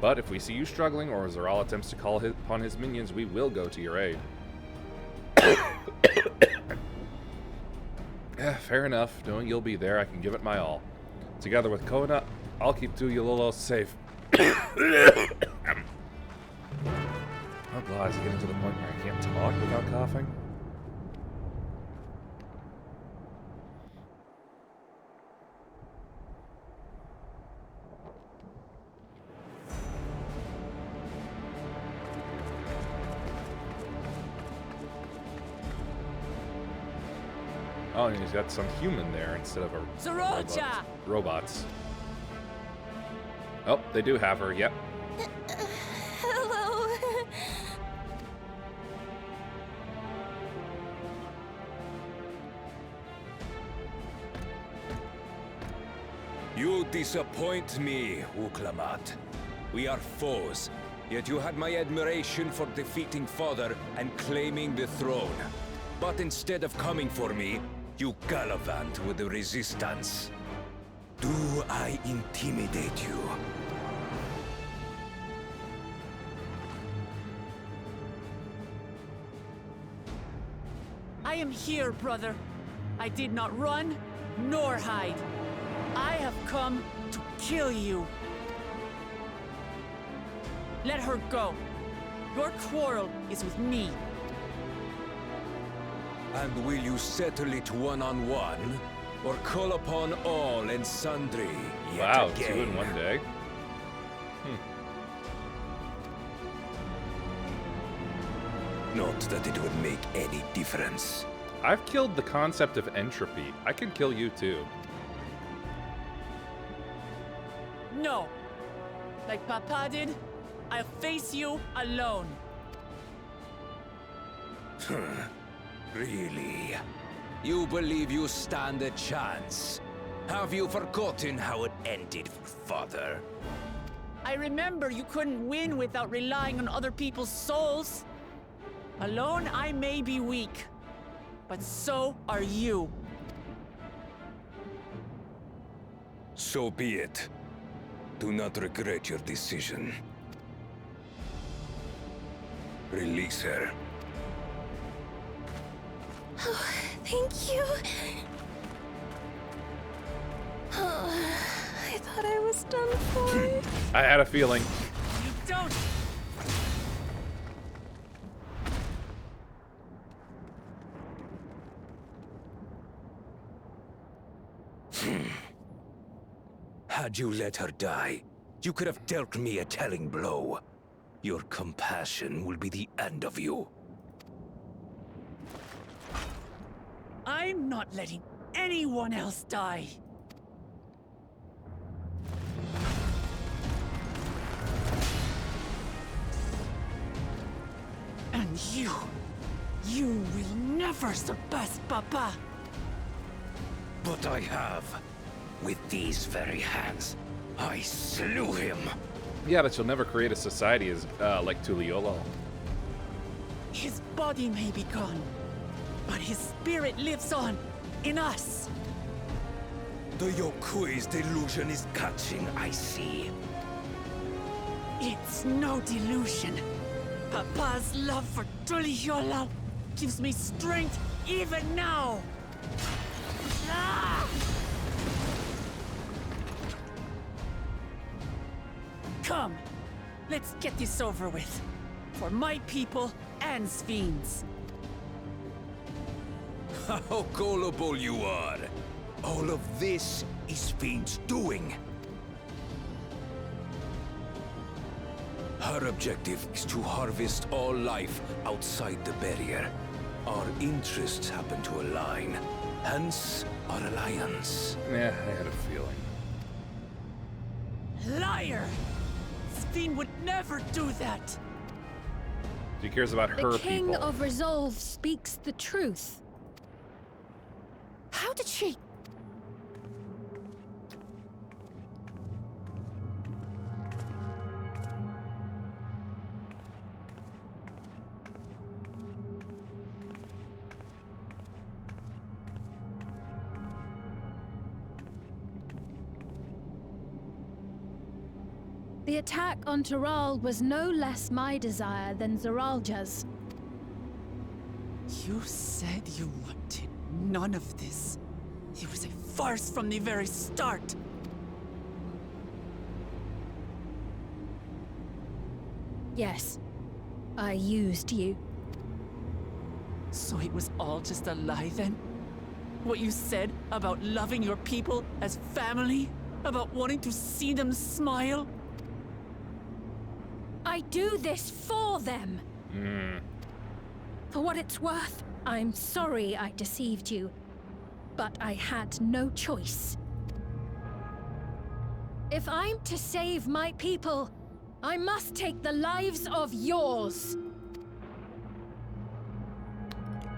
But if we see you struggling, or Zoral attempts to call upon his minions, we will go to your aid. Yeah, fair enough. Knowing you'll be there, I can give it my all. Together with Kona, I'll keep Tuliolo safe. Oh god, is it getting to the point where I can't talk without coughing? Oh, and he's got some human there instead of a robots. Oh, they do have her, yep. Hello. You disappoint me, Uklamat. We are foes, yet you had my admiration for defeating Father and claiming the throne. But instead of coming for me, you gallivant with the resistance. Do I intimidate you? I am here, brother. I did not run, nor hide. I have come to kill you. Let her go. Your quarrel is with me. And will you settle it one-on-one, or call upon all and sundry yet Wow, again? 2 in 1 day. Not that it would make any difference. I've killed the concept of entropy. I can kill you too. No. Like Papa did, I'll face you alone. Really? You believe you stand a chance? Have you forgotten how it ended for Father? I remember you couldn't win without relying on other people's souls. Alone, I may be weak, but so are you. So be it. Do not regret your decision. Release her. Oh, thank you. Oh, I thought I was done for. I had a feeling. You don't. Had you let her die, you could have dealt me a telling blow. Your compassion will be the end of you. I'm not letting anyone else die. And you will never surpass Papa. But I have. With these very hands, I slew him. Yeah, but you'll never create a society as like Tuliolo. His body may be gone, but his spirit lives on in us. The Yokui's delusion is catching, I see. It's no delusion. Papa's love for Tuliolo gives me strength even now. Ah! Come, let's get this over with. For my people and Sphines. How gullible you are. All of this is Fiend's doing. Her objective is to harvest all life outside the barrier. Our interests happen to align, hence our alliance. Yeah, I had a feeling. Liar! Sphine would never do that! She cares about her The King people. of Resolve speaks the truth. How did she... The attack on Taral was no less my desire than Zeralja's. You said you wanted none of this. It was a farce from the very start. Yes, I used you. So it was all just a lie then? What you said about loving your people as family? About wanting to see them smile? I do this for them. For what it's worth, I'm sorry I deceived you, but I had no choice. If I'm to save my people, I must take the lives of yours.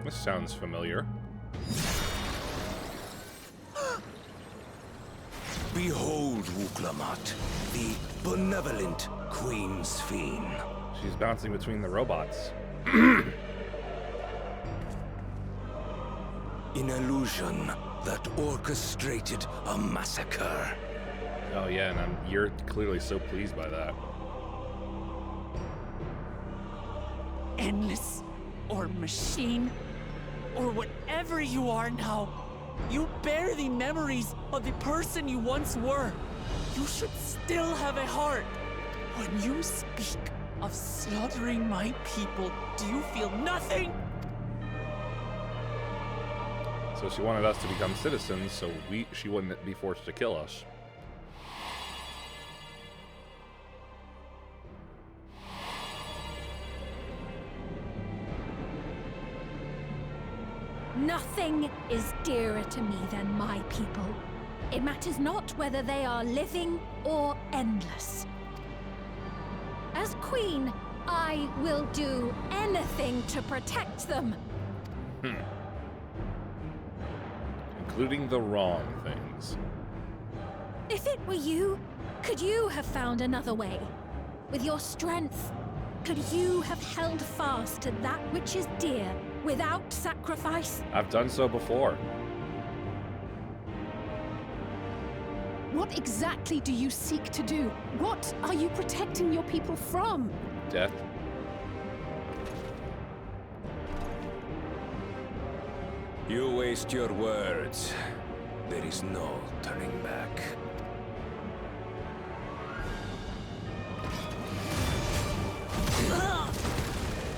This sounds familiar. Behold, Wuklamat, the benevolent Queen Sphene. She's bouncing between the robots. An illusion that orchestrated a massacre. Oh yeah, and you're clearly so pleased by that. Endless, or machine, or whatever you are now, you bear the memories of the person you once were. You should still have a heart. When you speak of slaughtering my people, do you feel nothing? So she wanted us to become citizens, so she wouldn't be forced to kill us. Nothing is dearer to me than my people. It matters not whether they are living or endless. As queen, I will do anything to protect them. Including the wrong things. If it were you, could you have found another way? With your strength, could you have held fast to that which is dear without sacrifice? I've done so before. What exactly do you seek to do? What are you protecting your people from? Death. You waste your words. There is no turning back.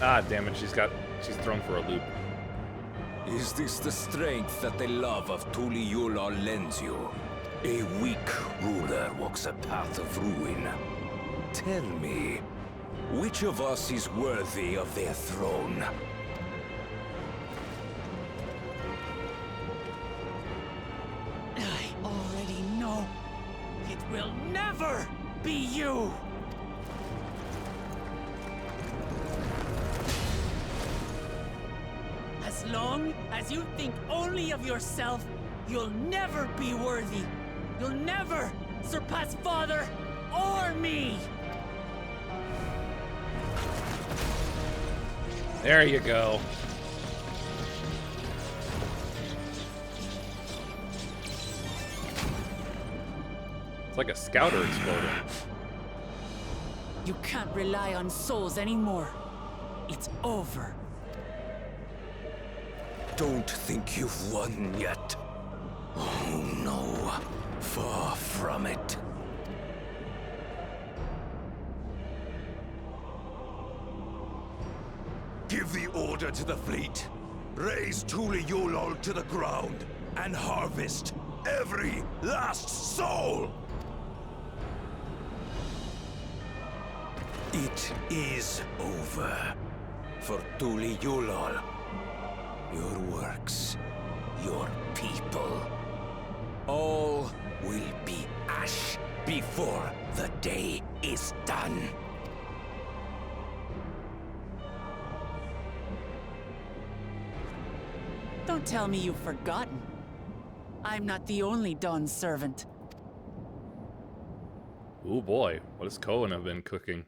Ah, damn it, she's thrown for a loop. Is this the strength that the love of Tuliyola lends you? A weak ruler walks a path of ruin. Tell me, which of us is worthy of their throne? I already know. It will never be you! As long as you think only of yourself, you'll never be worthy. You'll never surpass Father or me! There you go. It's like a scouter exploding. You can't rely on souls anymore. It's over. Don't think you've won yet. Oh no, far from it. Give the order to the fleet. Raise Tuliyola to the ground and harvest every last soul! It is over for Tuliyola. Your works, your people, all will be ash before the day is done. Don't tell me you've forgotten. I'm not the only Dawn's servant. Ooh boy, what does Cohen have been cooking?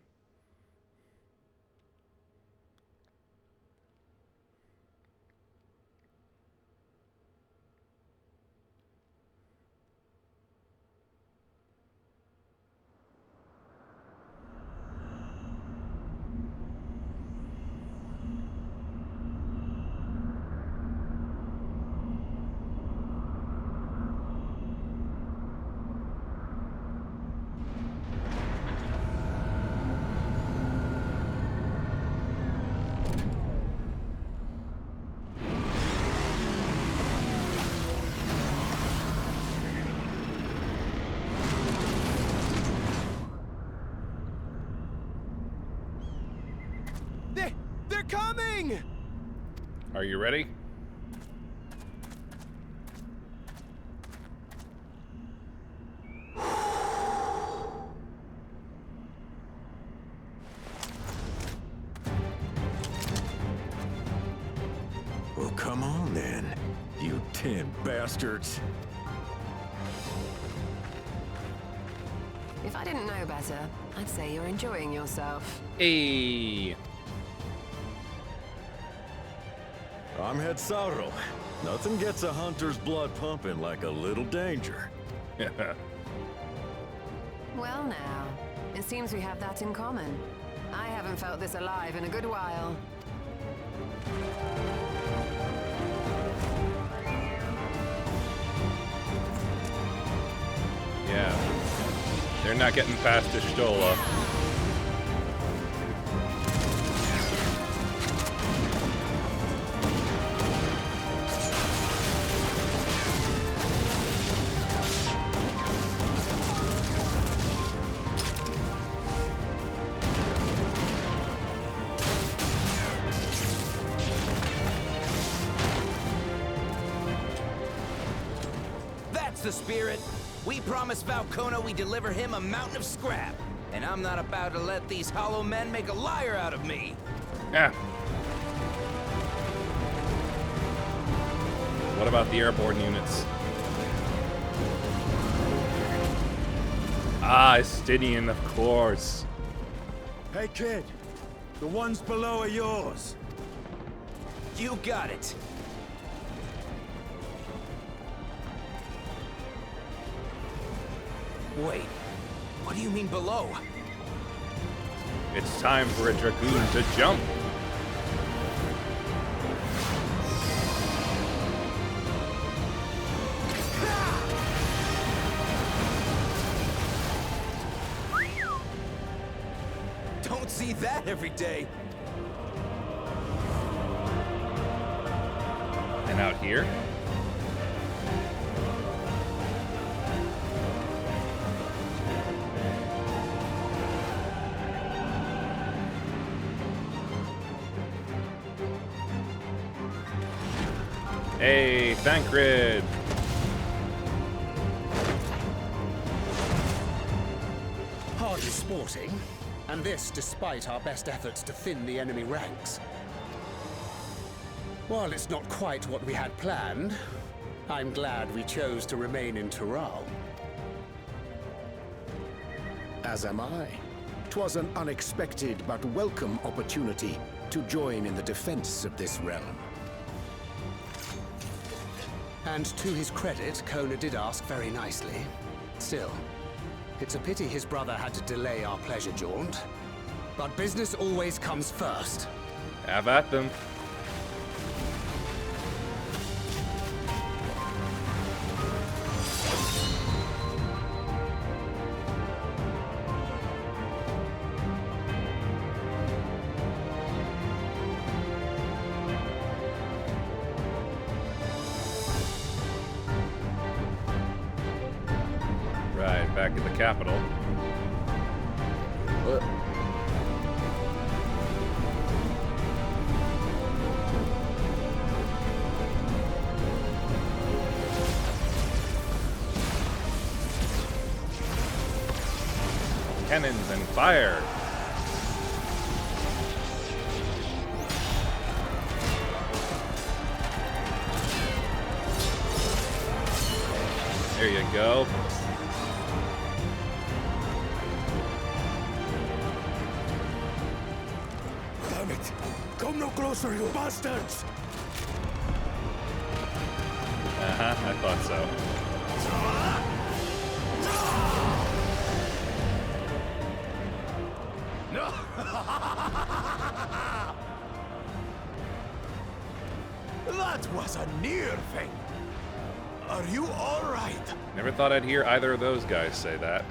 They're coming! Are you ready? Well, come on then, you tin bastards. I didn't know better, I'd say you're enjoying yourself. Hey. I'm Head Sauro. Nothing gets a hunter's blood pumping like a little danger. Well now, it seems we have that in common. I haven't felt this alive in a good while. Yeah. They're not getting past the Stola. That's the spirit. We promised Falcona we'd deliver him a mountain of scrap. And I'm not about to let these hollow men make a liar out of me. Yeah. What about the airborne units? Ah, Estidian, of course. Hey, kid. The ones below are yours. You got it. Wait, what do you mean below? It's time for a Dragoon to jump. Don't see that every day. And out here? Hey, Thancred! Hardly sporting, and this despite our best efforts to thin the enemy ranks. While it's not quite what we had planned, I'm glad we chose to remain in Tural. As am I. 'Twas an unexpected but welcome opportunity to join in the defense of this realm. And to his credit, Kona did ask very nicely. Still, it's a pity his brother had to delay our pleasure jaunt. But business always comes first. Have at them. Right, back in the capital. Cannons and fire. There you go. Damn it! Come no closer, you bastards! Uh-huh, I thought so. That was a near thing. Are you all right? Never thought I'd hear either of those guys say that.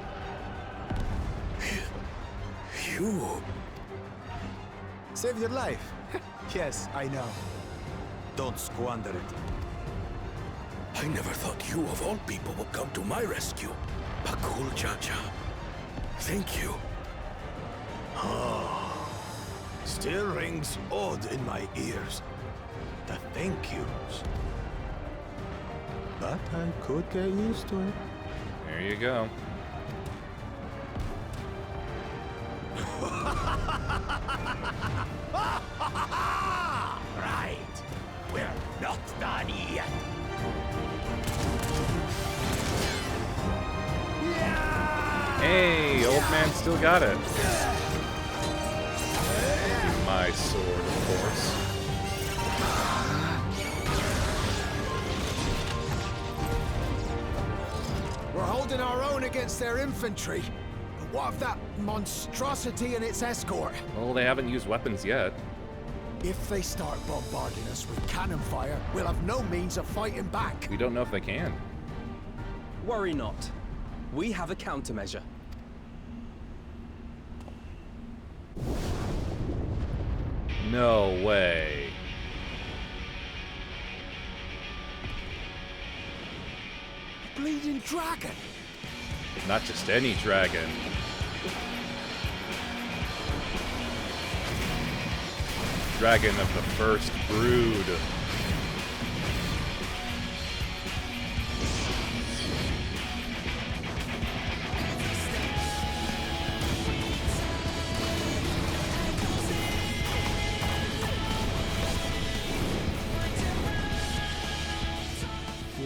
You... Saved your life. Yes, I know. Don't squander it. I never thought you of all people would come to my rescue. Pakul Chacha. Thank you. Ah, still rings odd in my ears. The thank yous. But I could get used to it. There you go. Right. We're not done yet. Hey, man still got it. My sword, of course. We're holding our own against their infantry. But what of that monstrosity and its escort? Well, they haven't used weapons yet. If they start bombarding us with cannon fire, we'll have no means of fighting back. We don't know if they can. Worry not. We have a countermeasure. No way. Bleeding dragon. Not just any dragon. Dragon of the first brood.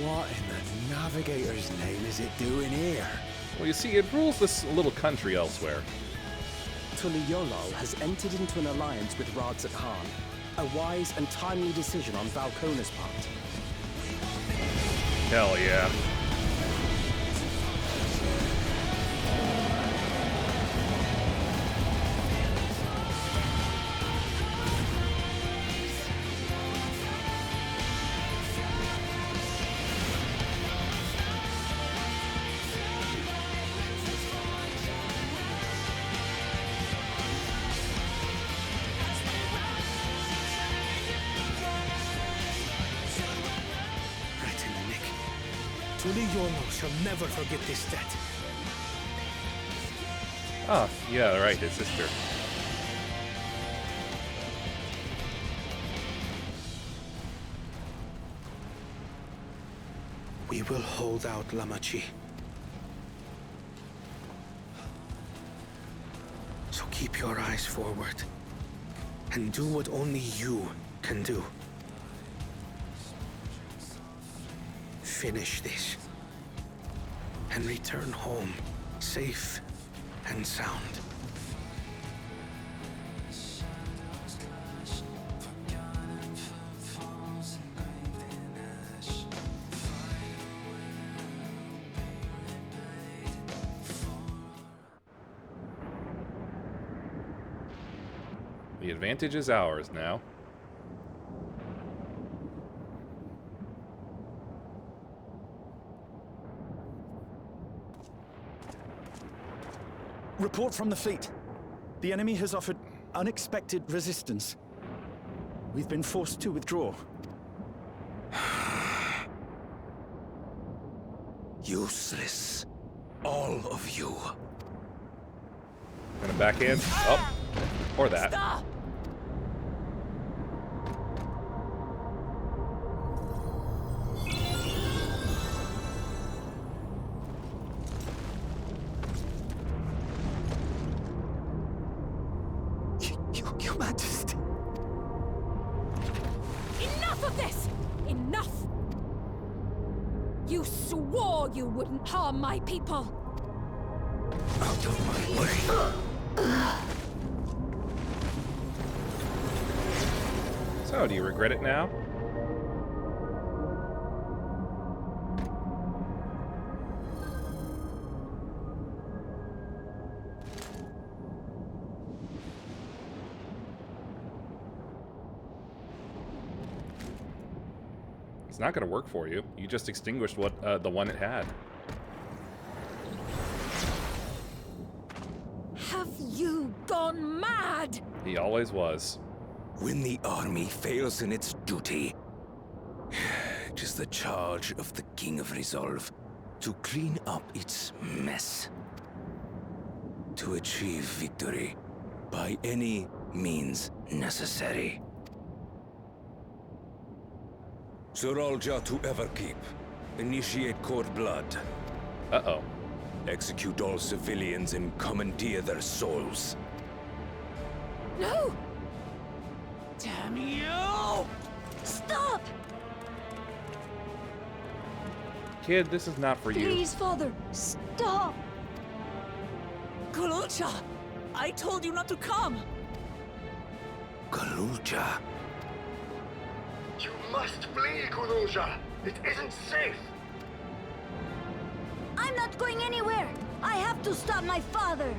What in the Navigator's name is it doing here? Well, you see, it rules this little country elsewhere. Tuliyollal has entered into an alliance with Radzat Khan. A wise and timely decision on Valkona's part. Hell yeah. Tuliyollal shall never forget this debt. Oh, yeah, right, his sister. We will hold out, Lamachi. So keep your eyes forward and do what only you can do. Finish this and return home safe and sound. The advantage is ours now. Report from the fleet. The enemy has offered unexpected resistance. We've been forced to withdraw. Useless. All of you. Gonna backhand? Oh. Or that. Stop! Your Majesty. Enough of this! Enough! You swore you wouldn't harm my people! Out of my way. So, do you regret it now? It's not going to work for you. You just extinguished what the one it had. Have you gone mad? He always was. When the army fails in its duty, it is the charge of the King of Resolve to clean up its mess. To achieve victory by any means necessary. Zoralja to Everkeep. Initiate court blood. Uh-oh. Execute all civilians and commandeer their souls. No! Damn you! Stop! Kid, this is not for you. Please, Father, stop! Kululcha! I told you not to come! Kululcha. You must flee, Kululja. It isn't safe. I'm not going anywhere. I have to stop my father.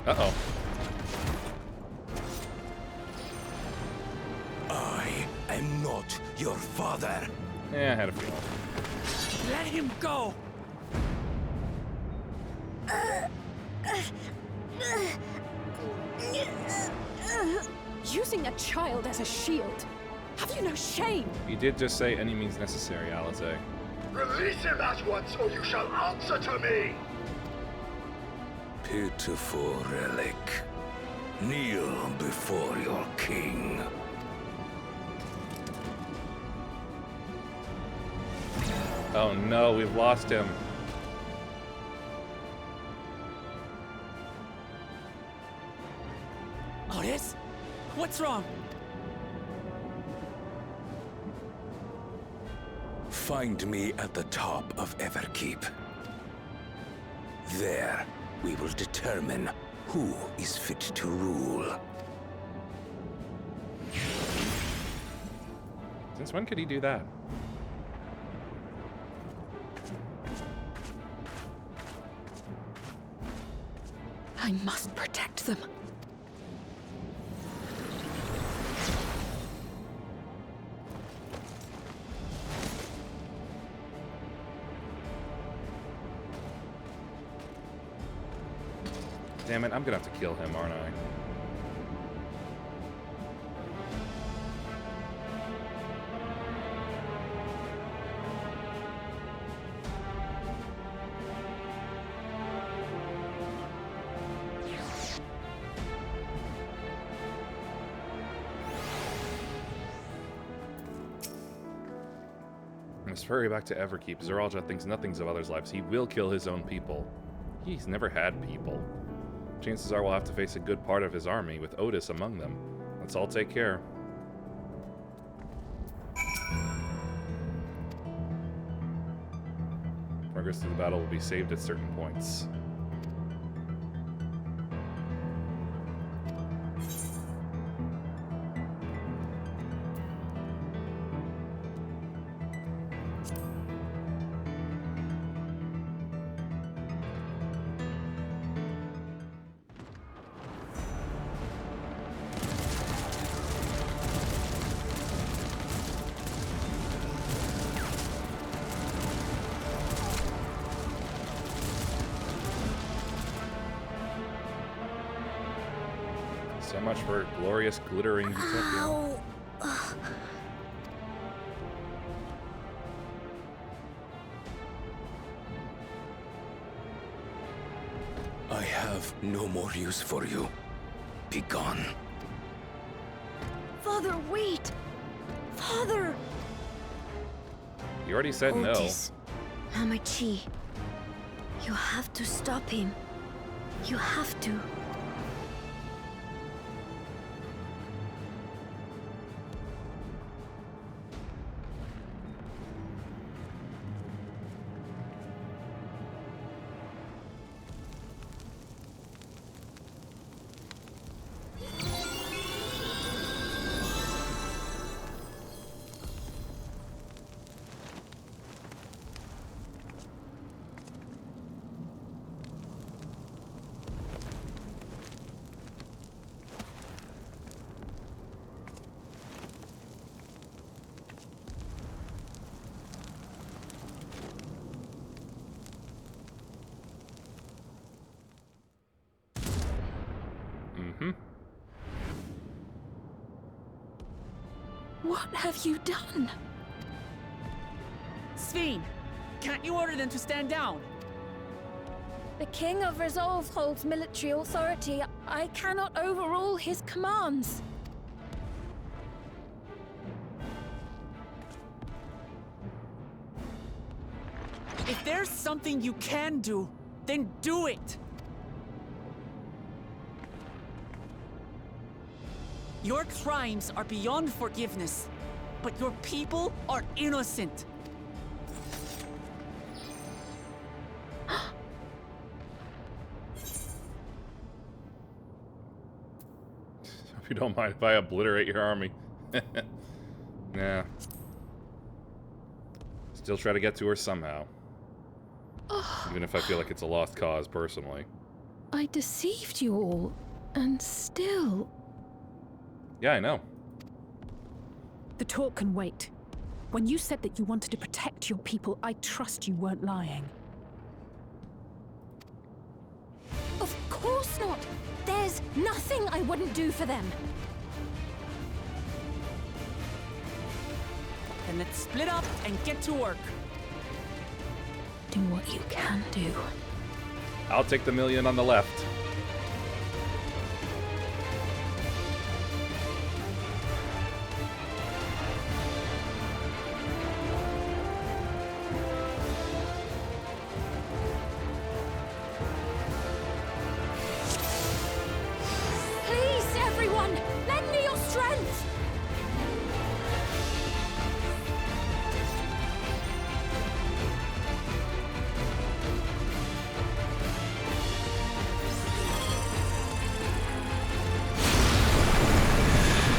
Uh-oh. I am not your father. Yeah, I had a feeling. Let him go! Using a child as a shield. Have you no shame? He did just say any means necessary, Alize. Release him at once, or you shall answer to me! Pitiful relic. Kneel before your king. Oh no, we've lost him. Otis? What's wrong? Find me at the top of Everkeep. There, we will determine who is fit to rule. Since when could he do that? I must protect them. Damn it, I'm gonna have to kill him, aren't I? Let's hurry back to Everkeep. Zeralja thinks nothing of others' lives. He will kill his own people. He's never had people. Chances are we'll have to face a good part of his army, with Otis among them. Let's all take care. Progress through the battle will be saved at certain points. So much for glorious glittering utopia. I have no more use for you. Be gone. Father, wait! Father! You already said Otis, Hamachi, you have to stop him. You have to. No. What have you done? Sveen, can't you order them to stand down? The King of Resolve holds military authority. I cannot overrule his commands. If there's something you can do, then do it! Your crimes are beyond forgiveness, but your people are innocent. you don't mind if I obliterate your army. Nah. Still try to get to her somehow. Even if I feel like it's a lost cause, personally. I deceived you all, and still... Yeah, I know. The talk can wait. When you said that you wanted to protect your people, I trust you weren't lying. Of course not! There's nothing I wouldn't do for them! Then let's split up and get to work. Do what you can do. I'll take the million on the left. Please, everyone! Lend me your strength!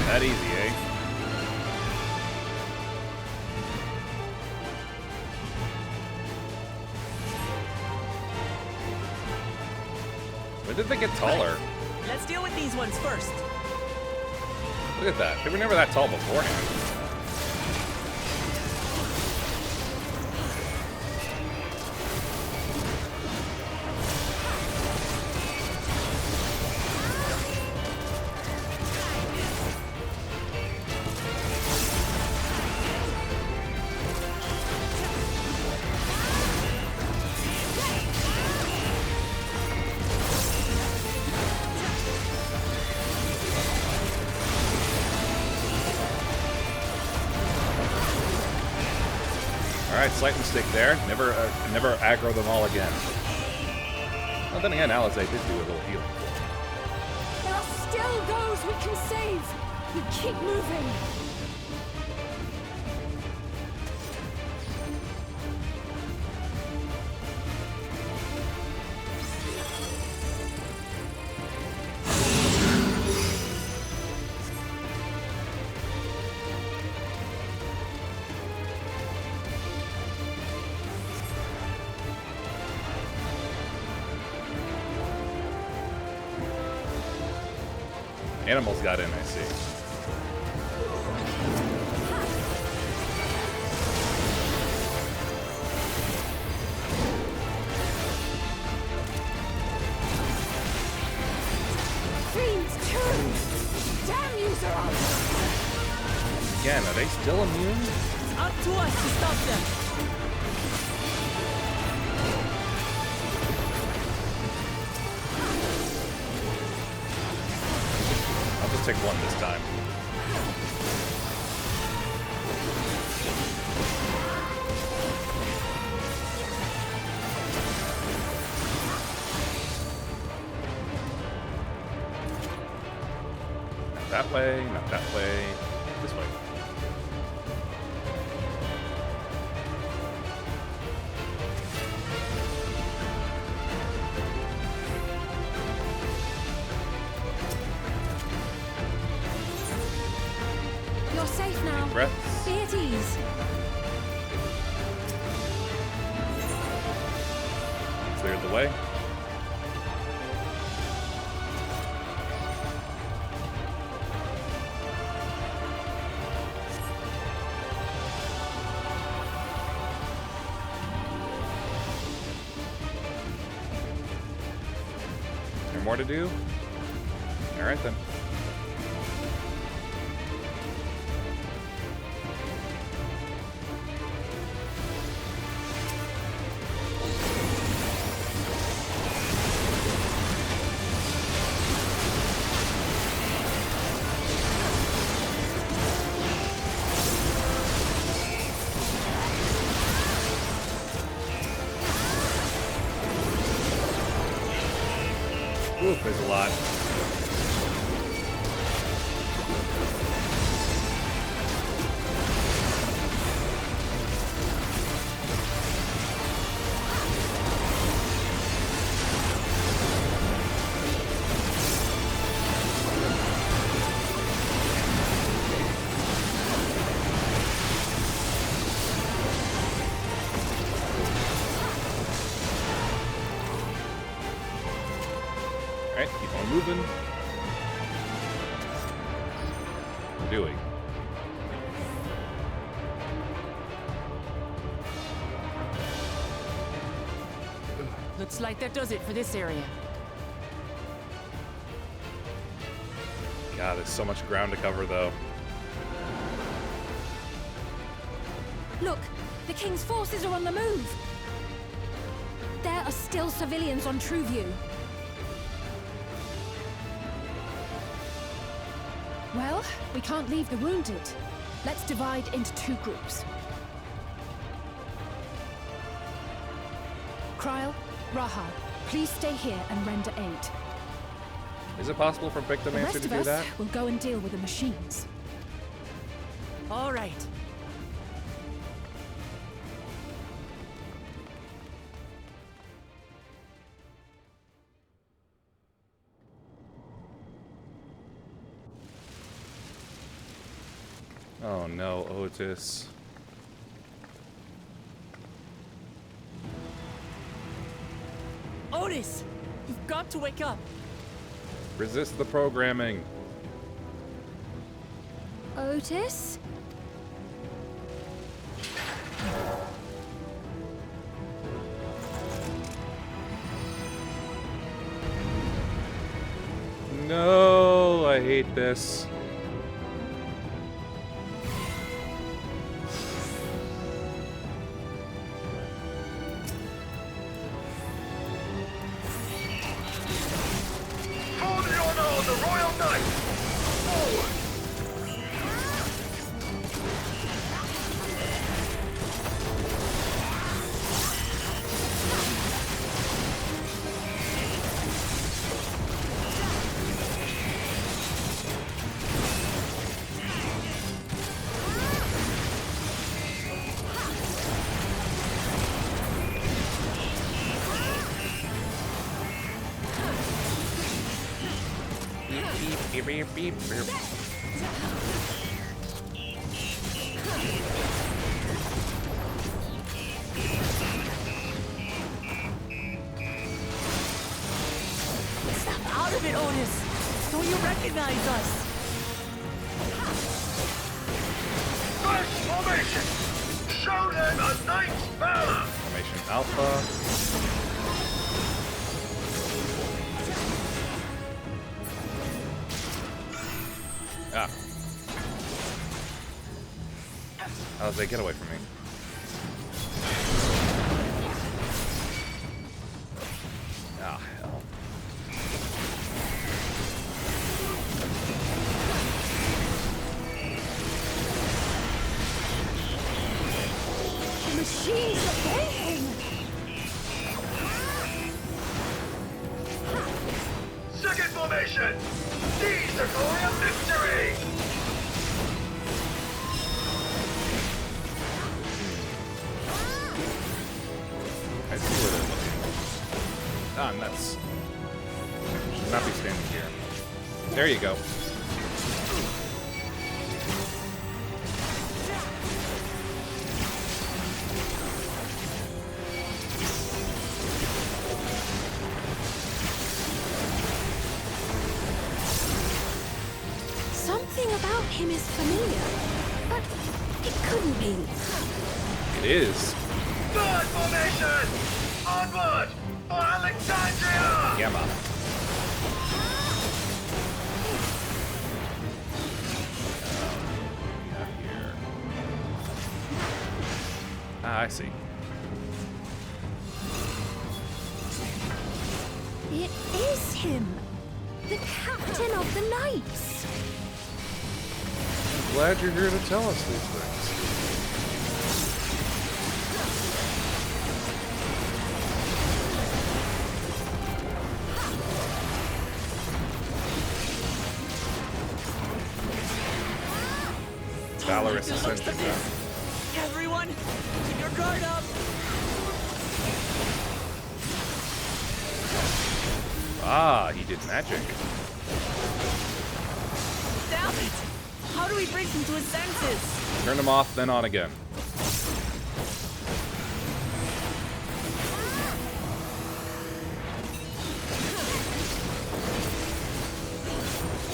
That easy, eh? When did they get taller? Let's deal with these ones first. Look at that. They were never that tall beforehand. Alright, slight mistake there. Never aggro them all again. Well, then again, Alizé did do a little healing. There are still those we can save! We keep moving! Animals got in, I see. Fiends turn! Damn you, Zeralt! Again, are they still immune? It's up to us to stop them. I'll just take one this time. Not that way, not that way. This way. You're safe now. Breaths. Be at ease. Cleared the way. Is there more to do? Alright then. Ooh, there's a lot. Alright, keep on moving. What are we doing? Looks like that does it for this area. God, there's so much ground to cover, though. Look, the King's forces are on the move. There are still civilians on TrueView. Well, we can't leave the wounded. Let's divide into 2 groups. Kryl, Raha, please stay here and render aid. Is it possible for The Victomancer rest to of do us that? will go and deal with the machines. All right. Oh no, Otis. Otis! You've got to wake up! Resist the programming. Otis? No, I hate this. For the honor of the Royal Knight! Forward! Beep, beep, beep, beep. Snap out of it, Otis! Don't you recognize us? First formation! Show them a knight's valor! Formation Alpha. Ah. How did they get away from me? Ah, hell. The machines obey him! Second formation! Seize the glory of victory! I see where they're looking. Ah, nuts. Should not be standing here. There you go. Something about him is familiar, but it couldn't be. It is. Third formation! Onward! For Alexandria! Gamma. Ah, I see. It is him! The captain of the knights! I'm glad you're here to tell us these things. Valorous ascension. Everyone, keep your guard up! Ah, he did magic. Damn it! How do we bring him to his senses? Turn him off, then on again.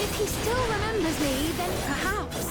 If he still remembers me, then perhaps.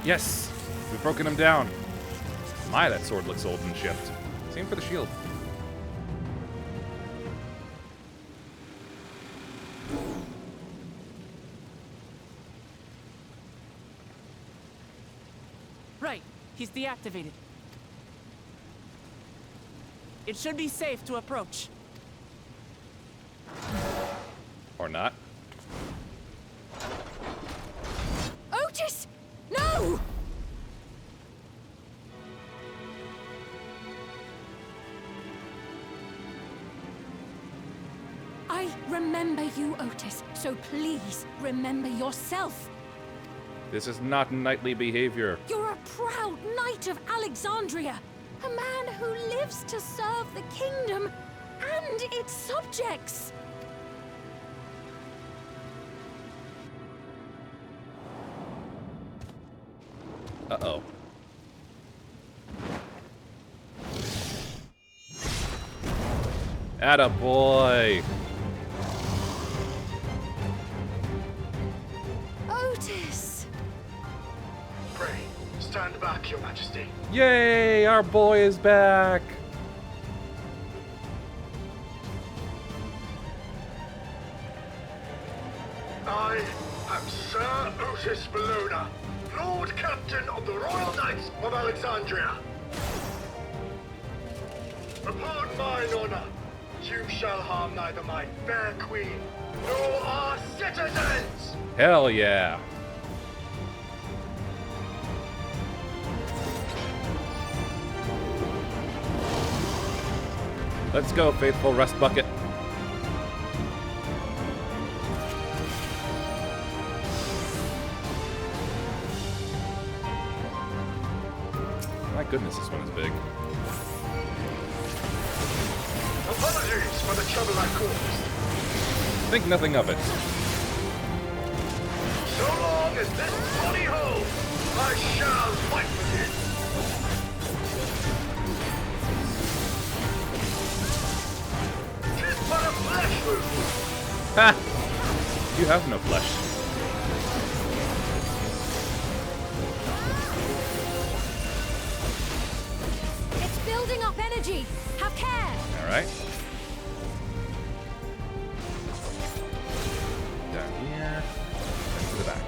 Yes! We've broken him down. My, that sword looks old and chipped. Same for the shield. Right. He's deactivated. It should be safe to approach. Or not. Otis! No! I remember you, Otis, so please remember yourself. This is not knightly behavior. You're a proud knight of Alexandria, a man who lives to serve the kingdom and its subjects. Uh-oh. Attaboy. Otis! Pray, stand back, Your Majesty. Yay! Our boy is back! I am Sir Otis Bologna, Lord Captain of the Royal Knights of Alexandria. Upon mine honor, you shall harm neither my fair queen nor our citizens! Hell yeah! Let's go, faithful Rust Bucket. My goodness, this one is big. Apologies for the trouble I caused. Think nothing of it. So long as this body holds, I shall fight with you. Tis but a flesh wound. Ha! You have no flesh. It's building up energy. Have care. All right. Down here. And to the back.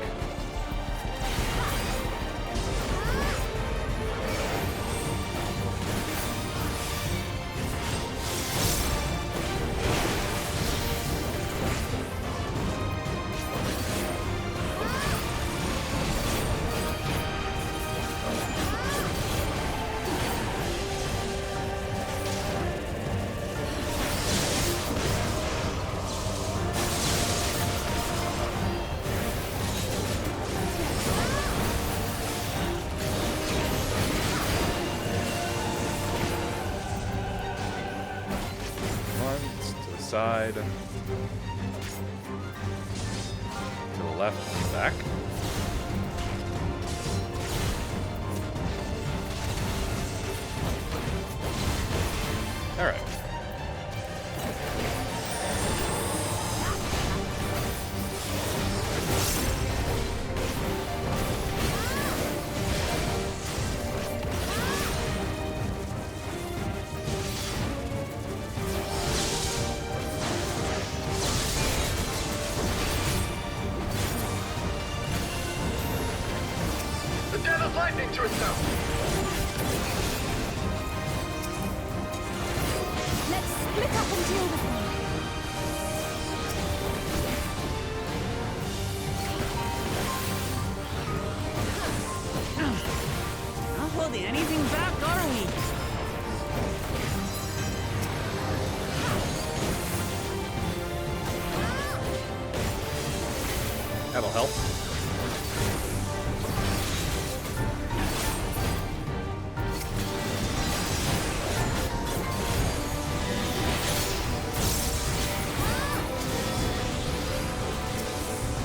Side, to the left and back. All right. does lightning to itself? Let's split up and deal with them. Not holding anything back, are we? That'll help.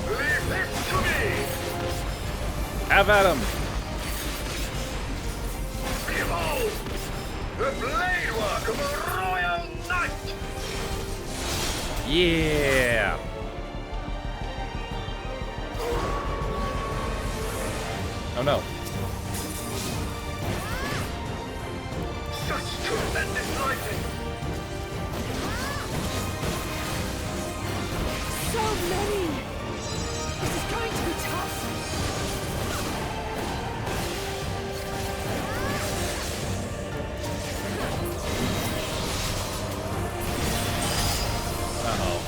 Leave this to me! Have at him. Behold! The blade work of a royal knight! Yeah. Oh no. Such tremendous lightning! So many! This is going to be tough. Uh-oh.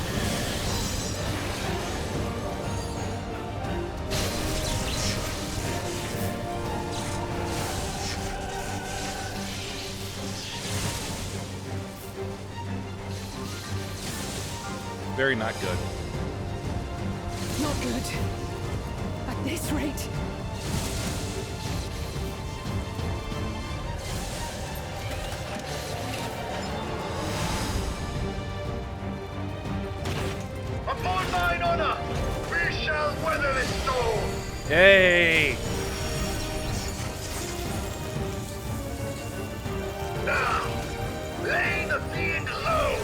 Very not good. Not good. At this rate. Upon thine honor, we shall weather this storm! Hey! Now, lay the fiend low!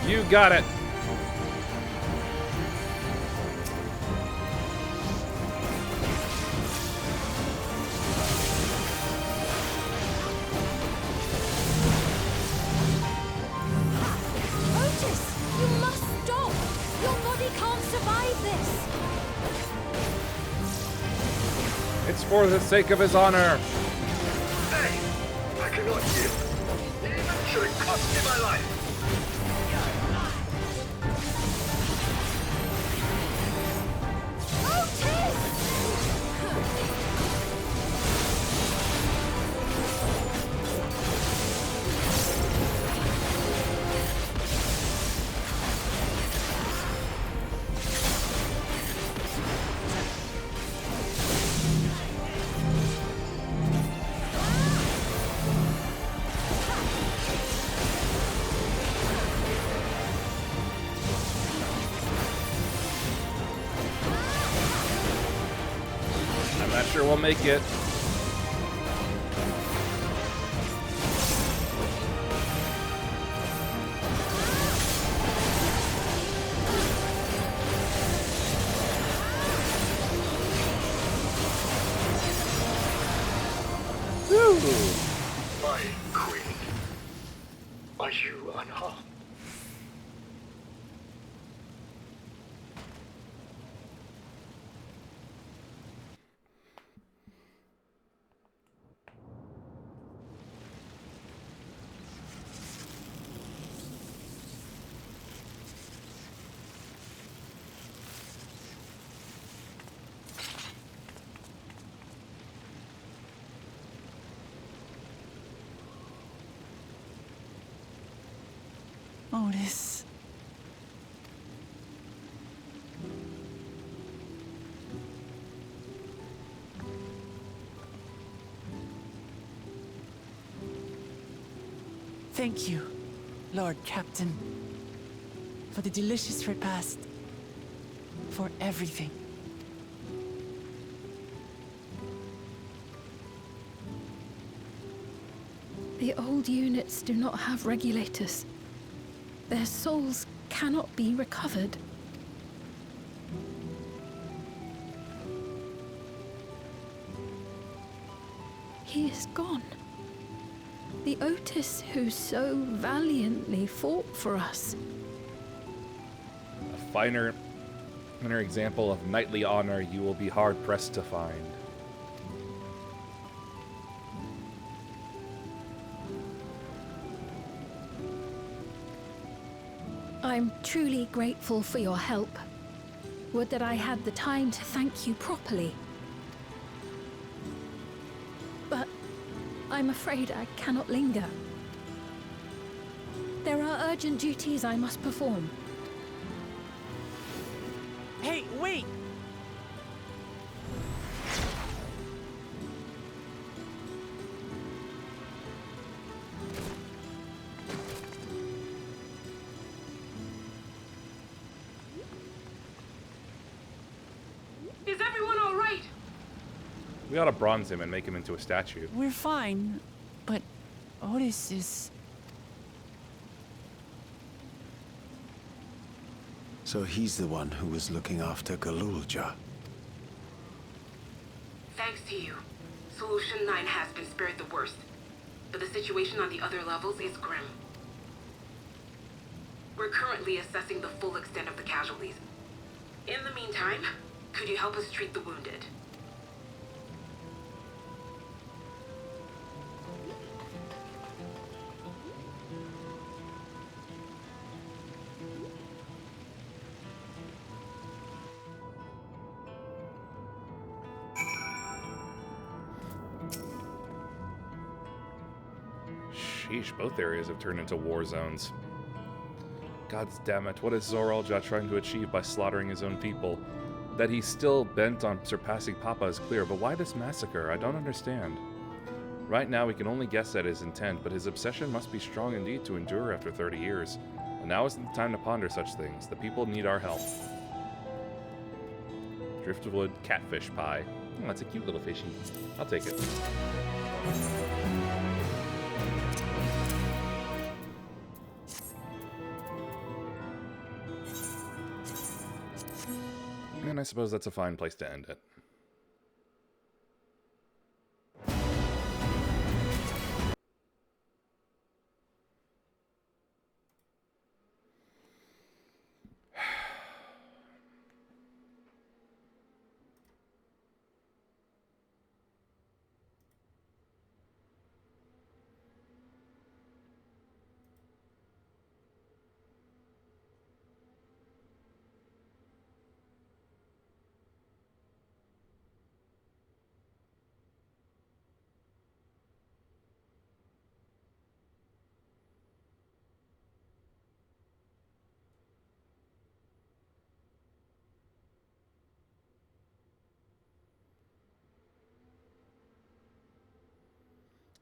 You got it. Otis, you must stop. Your body can't survive this. It's for the sake of his honor. Hey! I cannot yield, even should it cost me my life! I'm not sure we'll make it. My queen, are you unharmed? Otis. Thank you, Lord Captain, for the delicious repast, for everything. The old units do not have regulators. Their souls cannot be recovered. He is gone. The Otis who so valiantly fought for us. A finer Another example of knightly honor you will be hard-pressed to find. I'm truly grateful for your help. Would that I had the time to thank you properly. But I'm afraid I cannot linger. There are urgent duties I must perform. Hey, wait! Is everyone all right? We ought to bronze him and make him into a statue. We're fine, but Otis is... So he's the one who was looking after Galulja. Thanks to you, Solution 9 has been spared the worst. But the situation on the other levels is grim. We're currently assessing the full extent of the casualties. In the meantime, could you help us treat the wounded? Sheesh, both areas have turned into war zones. God damn it, what is Zoralja trying to achieve by slaughtering his own people? That he's still bent on surpassing Papa is clear, but why this massacre? I don't understand. Right now we can only guess at his intent, but his obsession must be strong indeed to endure after 30 years. And now isn't the time to ponder such things. The people need our help. Driftwood catfish pie. Oh, that's a cute little fishy. I'll take it. And I suppose that's a fine place to end it.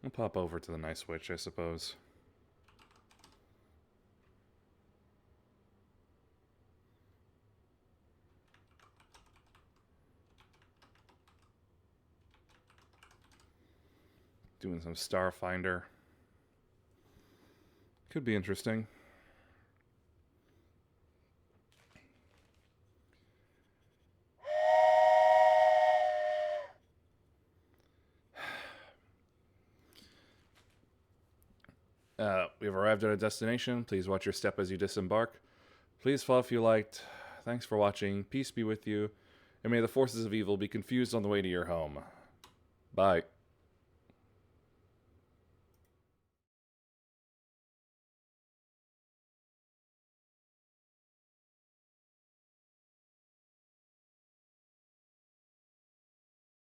We'll pop over to the night switch, I suppose. Doing some Starfinder. Could be interesting. We've arrived at our destination. Please watch your step as you disembark. Please follow if you liked. Thanks for watching. Peace be with you. And may the forces of evil be confused on the way to your home. Bye.